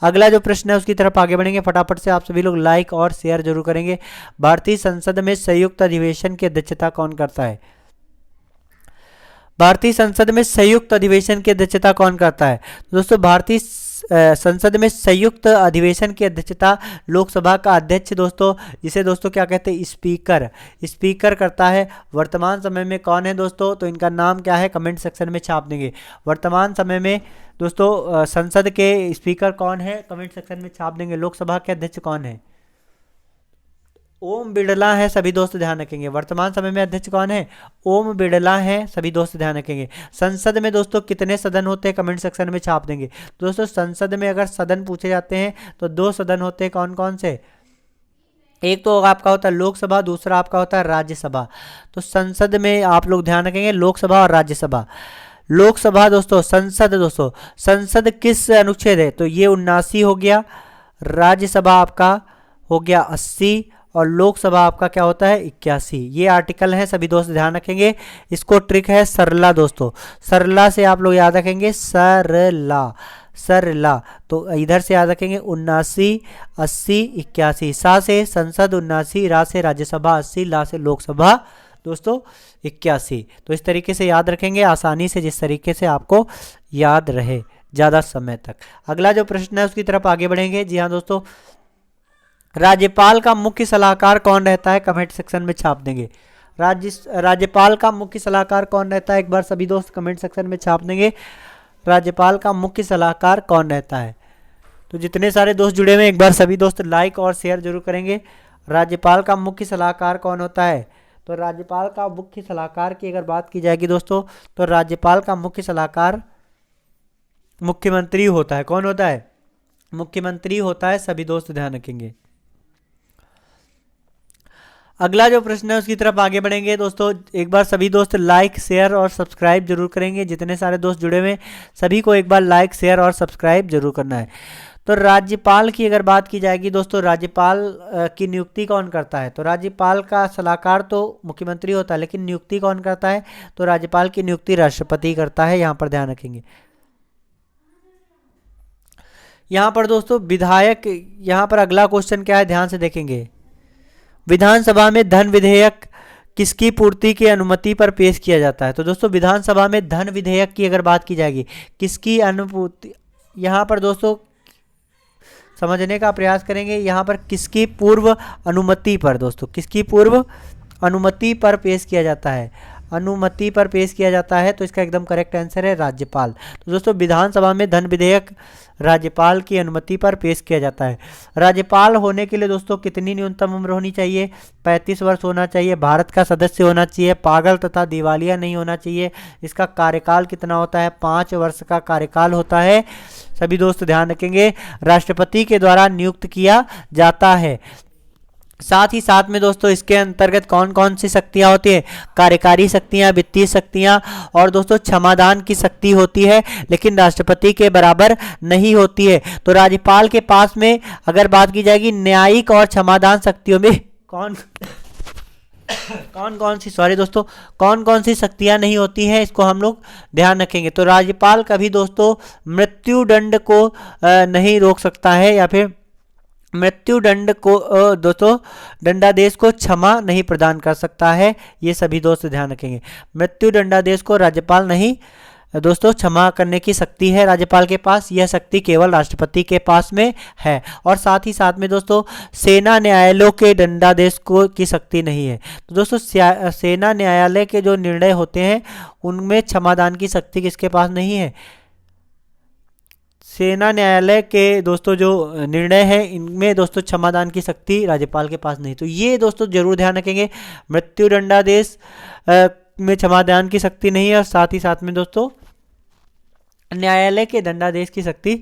अगला जो प्रश्न है उसकी तरफ आगे बढ़ेंगे, फटाफट से आप सभी लोग लाइक और शेयर जरूर करेंगे। भारतीय संसद में संयुक्त अधिवेशन की अध्यक्षता कौन करता है। भारतीय संसद में संयुक्त अधिवेशन की अध्यक्षता कौन करता है। दोस्तों भारतीय संसद में संयुक्त अधिवेशन की अध्यक्षता लोकसभा का अध्यक्ष दोस्तों, जिसे दोस्तों क्या कहते हैं, स्पीकर करता है। वर्तमान समय में कौन है दोस्तों, तो इनका नाम क्या है कमेंट सेक्शन में छाप देंगे। वर्तमान समय में दोस्तों संसद के स्पीकर कौन है कमेंट सेक्शन में छाप देंगे। लोकसभा के अध्यक्ष कौन है, ओम बिड़ला है, सभी दोस्त ध्यान रखेंगे। वर्तमान समय में अध्यक्ष कौन है, ओम बिड़ला है, सभी दोस्त ध्यान रखेंगे। संसद में दोस्तों कितने सदन होते हैं कमेंट सेक्शन में छाप देंगे। दोस्तों संसद में अगर सदन पूछे जाते हैं तो 2 सदन होते हैं, कौन कौन से, एक तो आपका होता है लोकसभा, दूसरा आपका होता है राज्यसभा। तो संसद में आप लोग ध्यान रखेंगे लोकसभा और राज्यसभा। लोकसभा दोस्तों संसद किस अनुच्छेद है, तो ये 79 हो गया, राज्यसभा आपका हो गया 80 और लोकसभा आपका क्या होता है 81। ये आर्टिकल है, सभी दोस्त ध्यान रखेंगे। इसको ट्रिक है सरला दोस्तों, सरला से आप लोग याद रखेंगे, सरला तो इधर से याद रखेंगे 79, 80, 81। सा से संसद 79, रा से राज्यसभा 80, ला से लोकसभा दोस्तों 81। तो इस तरीके से याद रखेंगे आसानी से, जिस तरीके से आपको याद रहे ज़्यादा समय तक। अगला जो प्रश्न है उसकी तरफ आगे बढ़ेंगे। जी हाँ दोस्तों, राज्यपाल का मुख्य सलाहकार कौन रहता है कमेंट सेक्शन में छाप देंगे। राज्यपाल का मुख्य सलाहकार कौन रहता है, एक बार सभी दोस्त कमेंट सेक्शन में छाप देंगे। राज्यपाल का मुख्य सलाहकार कौन रहता है, तो जितने सारे दोस्त जुड़े हुए एक बार सभी दोस्त लाइक और शेयर जरूर करेंगे। राज्यपाल का मुख्य सलाहकार कौन होता है, तो राज्यपाल का मुख्य सलाहकार की अगर बात की जाएगी दोस्तों, तो राज्यपाल का मुख्य सलाहकार मुख्यमंत्री होता है। कौन होता है, मुख्यमंत्री होता है, सभी दोस्त ध्यान रखेंगे। अगला जो प्रश्न है उसकी तरफ आगे बढ़ेंगे दोस्तों, एक बार सभी दोस्त लाइक शेयर और सब्सक्राइब जरूर करेंगे। जितने सारे दोस्त जुड़े हुए सभी को एक बार लाइक शेयर और सब्सक्राइब जरूर करना है। तो राज्यपाल की अगर बात की जाएगी दोस्तों, राज्यपाल की नियुक्ति कौन करता है, तो राज्यपाल का सलाहकार तो मुख्यमंत्री होता है, लेकिन नियुक्ति कौन करता है, तो राज्यपाल की नियुक्ति राष्ट्रपति करता है। यहाँ पर ध्यान रखेंगे। यहाँ पर दोस्तों विधायक, यहाँ पर अगला क्वेश्चन क्या है ध्यान से देखेंगे, विधानसभा में धन विधेयक किसकी पूर्ति की अनुमति पर पेश किया जाता है। तो दोस्तों विधानसभा में धन विधेयक की अगर बात की जाएगी किसकी अनुपूर्ति, यहाँ पर दोस्तों समझने का प्रयास करेंगे। यहाँ पर किसकी पूर्व अनुमति पर दोस्तों, किसकी पूर्व अनुमति पर पेश किया जाता है, अनुमति पर पेश किया जाता है, तो इसका एकदम करेक्ट आंसर है राज्यपाल। तो दोस्तों विधानसभा में धन विधेयक राज्यपाल की अनुमति पर पेश किया जाता है। राज्यपाल होने के लिए दोस्तों कितनी न्यूनतम उम्र होनी चाहिए, 35 वर्ष होना चाहिए, भारत का सदस्य होना चाहिए, पागल तथा दिवालिया नहीं होना चाहिए। इसका कार्यकाल कितना होता है, 5 वर्ष का कार्यकाल होता है, सभी दोस्त ध्यान रखेंगे। राष्ट्रपति के द्वारा नियुक्त किया जाता है। साथ ही साथ में दोस्तों इसके अंतर्गत कौन कौन सी शक्तियां होती है, कार्यकारी शक्तियां, वित्तीय शक्तियां और दोस्तों क्षमादान की शक्ति होती है, लेकिन राष्ट्रपति के बराबर नहीं होती है। तो राज्यपाल के पास में अगर बात की जाएगी न्यायिक और क्षमादान शक्तियों में कौन कौन कौन सी सॉरी दोस्तों कौन कौन सी शक्तियां नहीं होती हैं, इसको हम लोग ध्यान रखेंगे। तो राज्यपाल कभी दोस्तों मृत्युदंड को नहीं रोक सकता है, या फिर मृत्युदंड को दोस्तों दंडादेश को क्षमा नहीं प्रदान कर सकता है। ये सभी दोस्त ध्यान रखेंगे। मृत्युदंडादेश को राज्यपाल नहीं दोस्तों क्षमा करने की शक्ति है राज्यपाल के पास, यह शक्ति केवल राष्ट्रपति के पास में है। और साथ ही साथ में दोस्तों सेना न्यायालयों के दंडादेश को की शक्ति नहीं है। तो दोस्तों सेना न्यायालय के जो निर्णय होते हैं उनमें क्षमादान की शक्ति किसके पास नहीं है? सेना न्यायालय के दोस्तों जो निर्णय है इनमें दोस्तों क्षमादान की शक्ति राज्यपाल के पास नहीं। तो ये दोस्तों जरूर ध्यान रखेंगे, मृत्युदंडादेश में क्षमादान की शक्ति नहीं है, और साथ ही साथ में दोस्तों न्यायालय के दंडादेश की शक्ति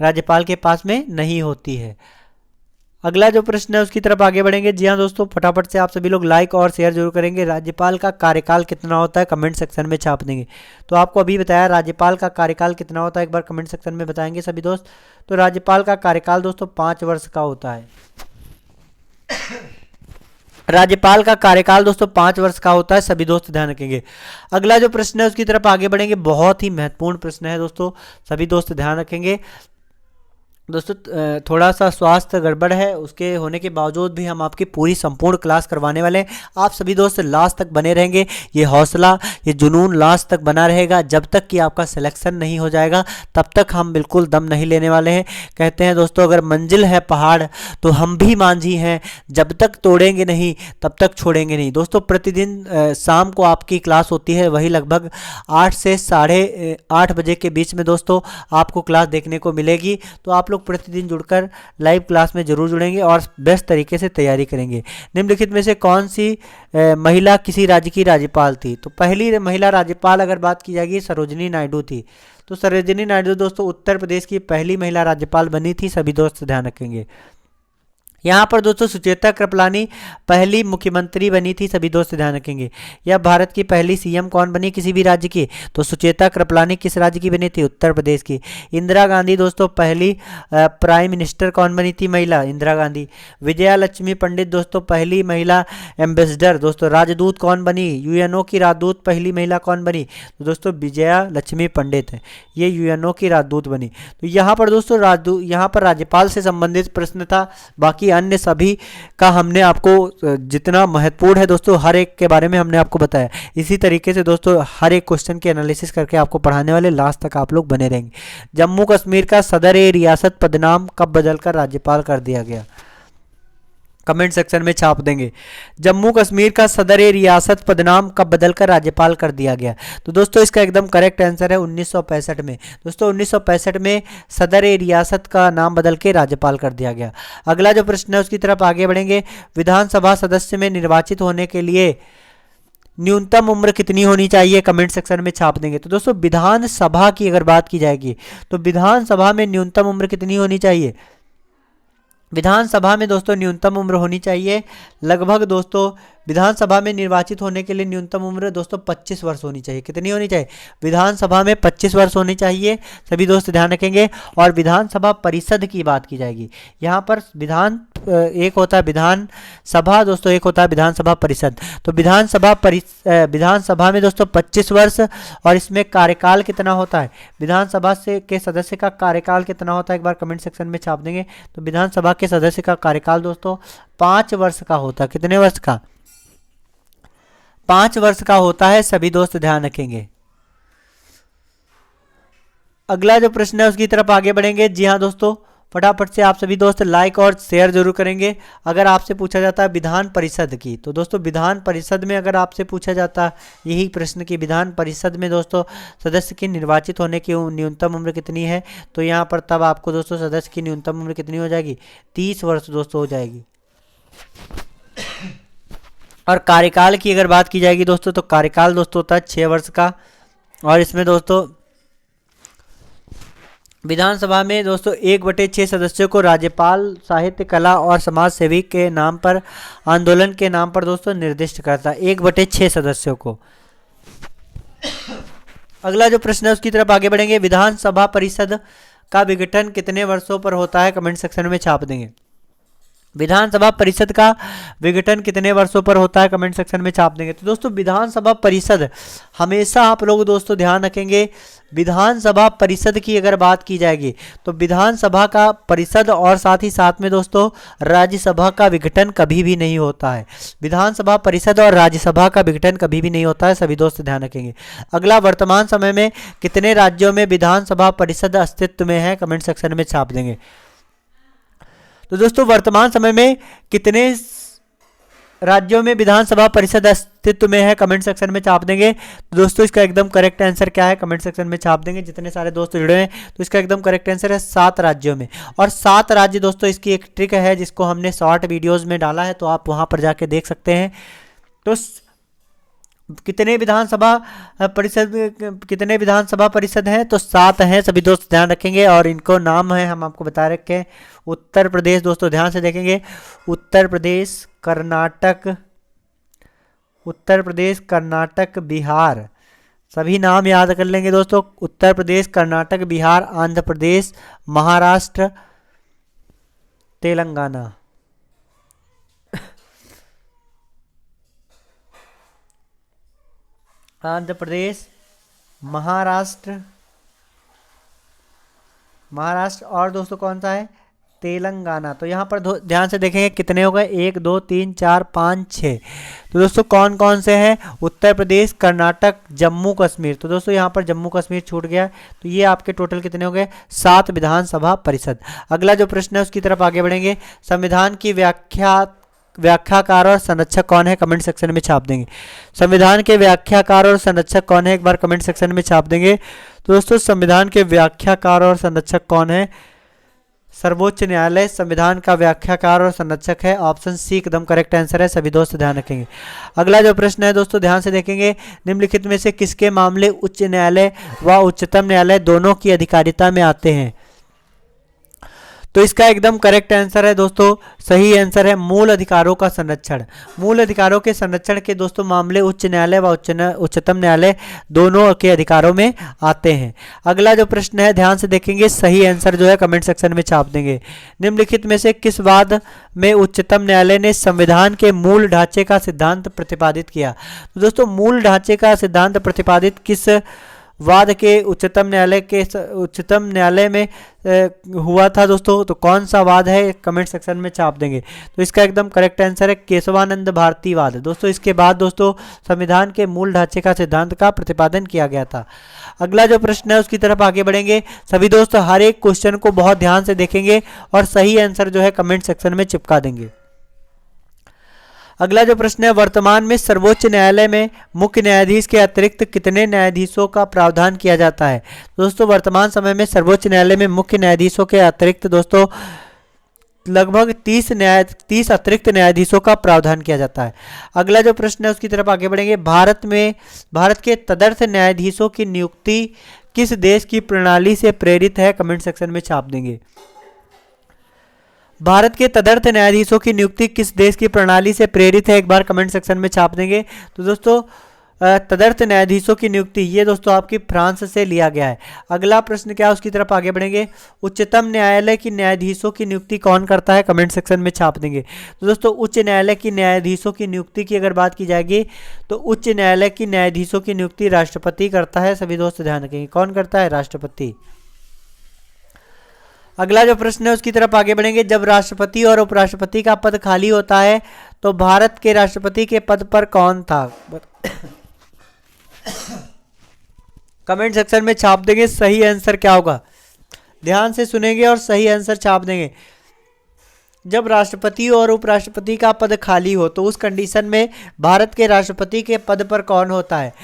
राज्यपाल के पास में नहीं होती है। अगला जो प्रश्न है उसकी तरफ आगे बढ़ेंगे। जी हाँ दोस्तों, फटाफट से आप सभी लोग लाइक और शेयर जरूर करेंगे। राज्यपाल का कार्यकाल कितना होता है कमेंट सेक्शन में छाप देंगे। तो आपको अभी बताया राज्यपाल का कार्यकाल कितना होता है, एक बार कमेंट सेक्शन में बताएंगे सभी दोस्त। तो राज्यपाल का कार्यकाल दोस्तों 5 वर्ष का होता है। राज्यपाल का कार्यकाल दोस्तों 5 वर्ष का होता है, सभी दोस्त ध्यान रखेंगे। अगला जो प्रश्न है उसकी तरफ आगे बढ़ेंगे, बहुत ही महत्वपूर्ण प्रश्न है दोस्तों, सभी दोस्त ध्यान रखेंगे। दोस्तों थोड़ा सा स्वास्थ्य गड़बड़ है, उसके होने के बावजूद भी हम आपकी पूरी संपूर्ण क्लास करवाने वाले हैं। आप सभी दोस्त लास्ट तक बने रहेंगे। ये हौसला, ये जुनून लास्ट तक बना रहेगा। जब तक कि आपका सिलेक्शन नहीं हो जाएगा तब तक हम बिल्कुल दम नहीं लेने वाले हैं। कहते हैं दोस्तों, अगर मंजिल है पहाड़ तो हम भी मांझी हैं, जब तक तोड़ेंगे नहीं तब तक छोड़ेंगे नहीं। दोस्तों प्रतिदिन शाम को आपकी क्लास होती है, वही लगभग 8 से 8:30 बजे के बीच में दोस्तों आपको क्लास देखने को मिलेगी। तो आप प्रतिदिन जुड़कर लाइव क्लास में जरूर जुड़ेंगे और बेस्ट तरीके से तैयारी करेंगे। निम्नलिखित में से कौन सी महिला किसी राज्य की राज्यपाल थी? तो पहली महिला राज्यपाल अगर बात की जाएगी सरोजिनी नायडू थी। तो सरोजिनी नायडू दोस्तों उत्तर प्रदेश की पहली महिला राज्यपाल बनी थी, सभी दोस्त ध्यान रखेंगे। यहाँ पर दोस्तों सुचेता कृपलानी पहली मुख्यमंत्री बनी थी, सभी दोस्त ध्यान रखेंगे। या भारत की पहली सीएम कौन बनी किसी भी राज्य की? तो सुचेता कृपलानी किस राज्य की बनी थी? उत्तर प्रदेश की। इंदिरा गांधी दोस्तों पहली प्राइम मिनिस्टर कौन बनी थी? महिला, इंदिरा गांधी। विजया लक्ष्मी पंडित दोस्तों पहली महिला एम्बेसडर। दोस्तों राजदूत कौन बनी? यूएनओ की राजदूत पहली महिला कौन बनी? तो दोस्तों विजया लक्ष्मी पंडित है, ये यूएनओ की राजदूत बनी। तो यहाँ पर दोस्तों यहाँ पर राज्यपाल से संबंधित प्रश्न था, बाकी अन्य सभी का हमने आपको जितना महत्वपूर्ण है दोस्तों हर एक के बारे में हमने आपको बताया। इसी तरीके से दोस्तों हर एक क्वेश्चन के एनालिसिस करके आपको पढ़ाने वाले, लास्ट तक आप लोग बने रहेंगे। जम्मू कश्मीर का सदर ए रियासत पदनाम कब बदलकर राज्यपाल कर दिया गया? कमेंट सेक्शन में छाप देंगे। जम्मू कश्मीर का सदर ए रियासत पदनाम कब बदलकर राज्यपाल कर दिया गया? तो दोस्तों इसका एकदम करेक्ट आंसर है 1965 में। दोस्तों 1965 में सदर ए रियासत का नाम बदल के राज्यपाल कर दिया गया। अगला जो प्रश्न है उसकी तरफ आगे बढ़ेंगे। विधानसभा सदस्य में निर्वाचित होने के लिए न्यूनतम उम्र कितनी होनी चाहिए? कमेंट सेक्शन में छाप देंगे। तो दोस्तों विधानसभा की अगर बात की जाएगी तो विधानसभा में न्यूनतम उम्र कितनी होनी चाहिए? विधानसभा में दोस्तों न्यूनतम उम्र होनी चाहिए लगभग दोस्तों विधानसभा में निर्वाचित होने के लिए न्यूनतम उम्र दोस्तों 25 वर्ष होनी चाहिए। कितनी होनी चाहिए? विधानसभा में 25 वर्ष होनी चाहिए, सभी दोस्त ध्यान रखेंगे। और विधानसभा परिषद की बात की जाएगी, यहाँ पर एक होता है विधान सभा दोस्तों, एक होता है विधानसभा परिषद। तो विधानसभा में दोस्तों 25 वर्ष, और इसमें कार्यकाल कितना होता है? विधानसभा से के सदस्य का कार्यकाल कितना होता है? एक बार कमेंट सेक्शन में छाप देंगे। तो विधानसभा के सदस्य का कार्यकाल दोस्तों 5 वर्ष का होता है। कितने वर्ष का? 5 वर्ष का होता है, सभी दोस्त ध्यान रखेंगे। अगला जो प्रश्न है उसकी तरफ आगे बढ़ेंगे। जी हाँ दोस्तों, फटाफट से आप सभी दोस्त लाइक और शेयर जरूर करेंगे। अगर आपसे पूछा जाता है विधान परिषद की, तो दोस्तों विधान परिषद में अगर आपसे पूछा जाता यही प्रश्न कि विधान परिषद में दोस्तों सदस्य की निर्वाचित होने की न्यूनतम उम्र कितनी है, तो यहाँ पर तब आपको दोस्तों सदस्य की न्यूनतम उम्र कितनी हो जाएगी? 30 वर्ष दोस्तों हो जाएगी। और कार्यकाल की अगर बात की जाएगी दोस्तों, तो कार्यकाल दोस्तों होता है 6 वर्ष का। और इसमें दोस्तों विधानसभा में दोस्तों 1/6 सदस्यों को राज्यपाल साहित्य, कला और समाज सेवी के नाम पर, आंदोलन के नाम पर दोस्तों निर्दिष्ट करता है, 1/6 सदस्यों को। अगला जो प्रश्न है उसकी तरफ आगे बढ़ेंगे। विधानसभा परिषद का विघटन कितने वर्षों पर होता है? कमेंट सेक्शन में छाप देंगे। विधानसभा परिषद का विघटन कितने वर्षों पर होता है, कमेंट सेक्शन में छाप देंगे। तो दोस्तों विधानसभा परिषद, हमेशा आप लोग दोस्तों ध्यान रखेंगे, विधानसभा परिषद की अगर बात की जाएगी तो विधानसभा का परिषद और साथ ही साथ में दोस्तों राज्यसभा का विघटन कभी भी नहीं होता है। विधानसभा परिषद और राज्यसभा का विघटन कभी भी नहीं होता है, सभी दोस्त ध्यान रखेंगे। अगला, वर्तमान समय में कितने राज्यों में विधानसभा परिषद अस्तित्व में है, कमेंट सेक्शन में छाप देंगे। तो दोस्तों वर्तमान समय में कितने राज्यों में विधानसभा परिषद अस्तित्व में है, कमेंट सेक्शन में छाप देंगे। तो दोस्तों इसका एकदम करेक्ट आंसर क्या है, कमेंट सेक्शन में छाप देंगे। जितने सारे दोस्त जुड़े हैं तो इसका एकदम करेक्ट आंसर है 7 राज्यों में। और 7 राज्य दोस्तों, इसकी एक ट्रिक है जिसको हमने शॉर्ट वीडियोस में डाला है, तो आप वहां पर जाके देख सकते हैं। तो कितने विधानसभा परिषद हैं, तो 7 हैं, सभी दोस्त ध्यान रखेंगे। और इनको नाम है हम आपको बता रखे हैं। उत्तर प्रदेश, दोस्तों ध्यान से देखेंगे, उत्तर प्रदेश, कर्नाटक, बिहार, सभी नाम याद कर लेंगे दोस्तों। उत्तर प्रदेश, कर्नाटक, बिहार, आंध्र प्रदेश, महाराष्ट्र, तेलंगाना। आंध्र प्रदेश, महाराष्ट्र और दोस्तों कौन सा है, तेलंगाना। तो यहाँ पर ध्यान से देखेंगे कितने हो गए, 1 2 3 4 5 6। तो दोस्तों कौन कौन से हैं, उत्तर प्रदेश, कर्नाटक, जम्मू कश्मीर। तो दोस्तों यहाँ पर जम्मू कश्मीर छूट गया। तो ये आपके टोटल कितने हो गए, 7 विधानसभा परिषद। अगला जो प्रश्न है उसकी तरफ आगे बढ़ेंगे। संविधान की व्याख्याकार और संरक्षक कौन है, कमेंट सेक्शन में छाप देंगे। संविधान के व्याख्याकार और संरक्षक कौन है, एक बार कमेंट सेक्शन में छाप देंगे। तो दोस्तों संविधान के व्याख्याकार और संरक्षक कौन है, सर्वोच्च न्यायालय संविधान का व्याख्याकार और संरक्षक है। ऑप्शन सी एकदम करेक्ट आंसर है, सभी दोस्त ध्यान रखेंगे। अगला जो प्रश्न है दोस्तों ध्यान से देखेंगे, निम्नलिखित में से किसके मामले उच्च न्यायालय व उच्चतम न्यायालय दोनों की अधिकारिता में आते हैं। तो इसका एकदम करेक्ट आंसर है दोस्तों, सही आंसर है मूल अधिकारों का संरक्षण। मूल अधिकारों के संरक्षण के दोस्तों मामले उच्च न्यायालय व उच्चतम न्यायालय दोनों के अधिकारों में आते हैं। अगला जो प्रश्न है ध्यान से देखेंगे, सही आंसर जो है कमेंट सेक्शन में छाप देंगे। निम्नलिखित में से किस वाद में उच्चतम न्यायालय ने संविधान के मूल ढांचे का सिद्धांत प्रतिपादित किया। तो दोस्तों मूल ढांचे का सिद्धांत प्रतिपादित किस वाद के उच्चतम न्यायालय में हुआ था दोस्तों, तो कौन सा वाद है, कमेंट सेक्शन में छाप देंगे। तो इसका एकदम करेक्ट आंसर है केशवानंद भारती वाद। दोस्तों इसके बाद दोस्तों संविधान के मूल ढांचे का सिद्धांत का प्रतिपादन किया गया था। अगला जो प्रश्न है उसकी तरफ आगे बढ़ेंगे। सभी दोस्त हर एक क्वेश्चन को बहुत ध्यान से देखेंगे और सही आंसर जो है कमेंट सेक्शन में चिपका देंगे। अगला जो प्रश्न है, वर्तमान में सर्वोच्च न्यायालय में मुख्य न्यायाधीश के अतिरिक्त कितने न्यायाधीशों का प्रावधान किया जाता है। दोस्तों वर्तमान समय में सर्वोच्च न्यायालय में मुख्य न्यायाधीशों के अतिरिक्त दोस्तों लगभग 30 अतिरिक्त न्यायाधीशों का प्रावधान किया जाता है। अगला जो प्रश्न है उसकी तरफ आगे बढ़ेंगे। भारत के तदर्थ न्यायाधीशों की नियुक्ति किस देश की प्रणाली से प्रेरित है, कमेंट सेक्शन में छाप देंगे। भारत के तदर्थ न्यायाधीशों की नियुक्ति किस देश की प्रणाली से प्रेरित है, एक बार कमेंट सेक्शन में छाप देंगे। तो दोस्तों तदर्थ न्यायाधीशों की नियुक्ति ये दोस्तों आपकी फ्रांस से लिया गया है। अगला प्रश्न क्या है उसकी तरफ आगे बढ़ेंगे। उच्चतम न्यायालय की न्यायाधीशों की नियुक्ति कौन करता है, कमेंट सेक्शन में छाप देंगे। तो दोस्तों उच्च न्यायालय की न्यायाधीशों की नियुक्ति की अगर बात की जाएगी तो उच्च न्यायालय की न्यायाधीशों की नियुक्ति राष्ट्रपति करता है। सभी दोस्त ध्यान रखेंगे, कौन करता है, राष्ट्रपति। अगला जो प्रश्न है उसकी तरफ आगे बढ़ेंगे। जब राष्ट्रपति और उपराष्ट्रपति का पद खाली होता है तो भारत के राष्ट्रपति के पद पर कौन था, कमेंट सेक्शन में छाप देंगे। सही आंसर क्या होगा, ध्यान से सुनेंगे और सही आंसर छाप देंगे। जब राष्ट्रपति और उपराष्ट्रपति का पद खाली हो तो उस कंडीशन में भारत के राष्ट्रपति के पद पर कौन होता है,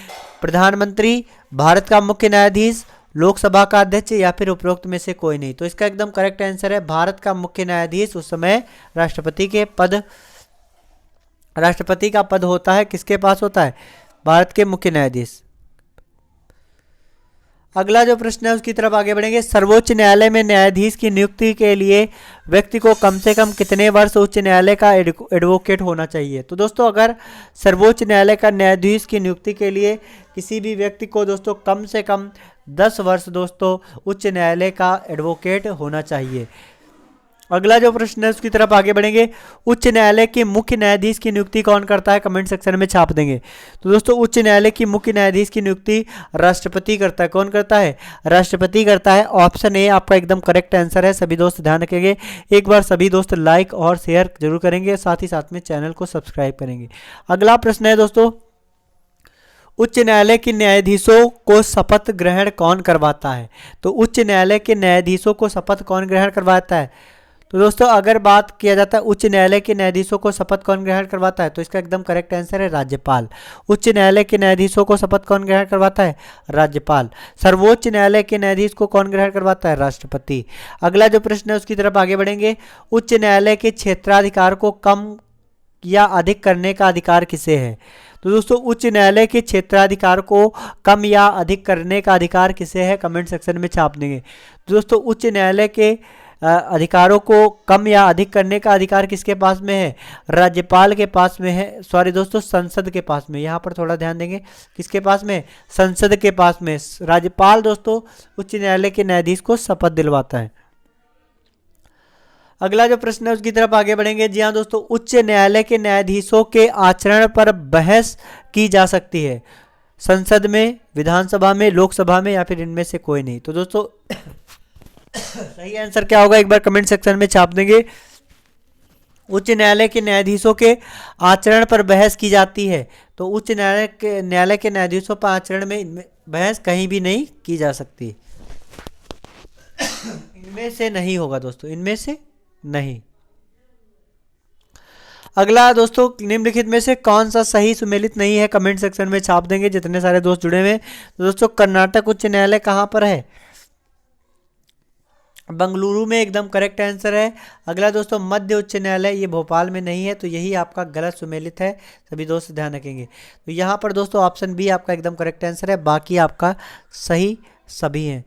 प्रधानमंत्री, भारत का मुख्य न्यायाधीश, लोकसभा का अध्यक्ष या फिर उपरोक्त में से कोई नहीं। तो इसका एकदम करेक्ट आंसर है भारत का मुख्य न्यायाधीश। उस समय राष्ट्रपति का पद होता है, किसके पास होता है, भारत के मुख्य न्यायाधीश। अगला जो प्रश्न है उसकी तरफ आगे बढ़ेंगे। सर्वोच्च न्यायालय में न्यायाधीश की नियुक्ति के लिए व्यक्ति को कम से कम कितने वर्ष उच्च न्यायालय का एडवोकेट होना चाहिए। तो दोस्तों अगर सर्वोच्च न्यायालय का न्यायाधीश की नियुक्ति के लिए किसी भी व्यक्ति को दोस्तों कम से कम 10 वर्ष दोस्तों उच्च न्यायालय का एडवोकेट होना चाहिए। अगला जो प्रश्न है उसकी तरफ आगे बढ़ेंगे। उच्च न्यायालय के मुख्य न्यायाधीश की नियुक्ति कौन करता है, कमेंट सेक्शन में छाप देंगे। तो दोस्तों उच्च न्यायालय की मुख्य न्यायाधीश की नियुक्ति राष्ट्रपति करता है। कौन करता है, राष्ट्रपति करता है। ऑप्शन ए आपका एकदम करेक्ट आंसर है। सभी दोस्त ध्यान रखेंगे, एक बार सभी दोस्त लाइक और शेयर जरूर करेंगे, साथ ही साथ में चैनल को सब्सक्राइब करेंगे। अगला प्रश्न है दोस्तों, उच्च न्यायालय के न्यायाधीशों को शपथ ग्रहण कौन करवाता है। तो उच्च न्यायालय के न्यायाधीशों को शपथ कौन ग्रहण करवाता है। तो दोस्तों अगर बात किया जाता है उच्च न्यायालय के न्यायाधीशों को शपथ कौन ग्रहण करवाता है, तो इसका एकदम करेक्ट आंसर है राज्यपाल। उच्च न्यायालय के न्यायाधीशों को शपथ कौन ग्रहण करवाता है, राज्यपाल। सर्वोच्च न्यायालय के न्यायाधीश को कौन ग्रहण करवाता है, राष्ट्रपति। अगला जो प्रश्न है उसकी तरफ आगे बढ़ेंगे। उच्च न्यायालय के क्षेत्राधिकार को कम या अधिक करने का अधिकार किसे है। तो दोस्तों उच्च न्यायालय के क्षेत्राधिकार को कम या अधिक करने का अधिकार किसे है, कमेंट सेक्शन में छाप देंगे। तो दोस्तों उच्च न्यायालय के अधिकारों को कम या अधिक करने का अधिकार किसके पास में है, राज्यपाल के पास में है। सॉरी दोस्तों, संसद के पास में। यहाँ पर थोड़ा ध्यान देंगे, किसके पास में, संसद के पास में। राज्यपाल दोस्तों उच्च न्यायालय के न्यायाधीश को शपथ दिलवाता है। अगला जो प्रश्न है उसकी तरफ आगे बढ़ेंगे। जी हाँ दोस्तों, उच्च न्यायालय के न्यायाधीशों के आचरण पर बहस की जा सकती है, संसद में, विधानसभा में, लोकसभा में, या फिर इनमें से कोई नहीं। तो दोस्तों सही आंसर क्या होगा, एक बार कमेंट सेक्शन में छाप देंगे। उच्च न्यायालय के न्यायाधीशों के आचरण पर बहस की जाती है, तो उच्च न्यायालय के न्यायाधीशों पर आचरण में बहस कहीं भी नहीं की जा सकती। इनमें से नहीं होगा दोस्तों, इनमें से नहीं। अगला दोस्तों, निम्नलिखित में से कौन सा सही सुमेलित नहीं है, कमेंट सेक्शन में छाप देंगे जितने सारे दोस्त जुड़े हुए हैं। तो दोस्तों कर्नाटक उच्च न्यायालय कहाँ पर है, बंगलुरु में, एकदम करेक्ट आंसर है। अगला दोस्तों, मध्य उच्च न्यायालय, ये भोपाल में नहीं है, तो यही आपका गलत सुमेलित है। सभी दोस्त ध्यान रखेंगे। तो यहाँ पर दोस्तों ऑप्शन बी आपका एकदम करेक्ट आंसर है, बाकी आपका सही सभी हैं।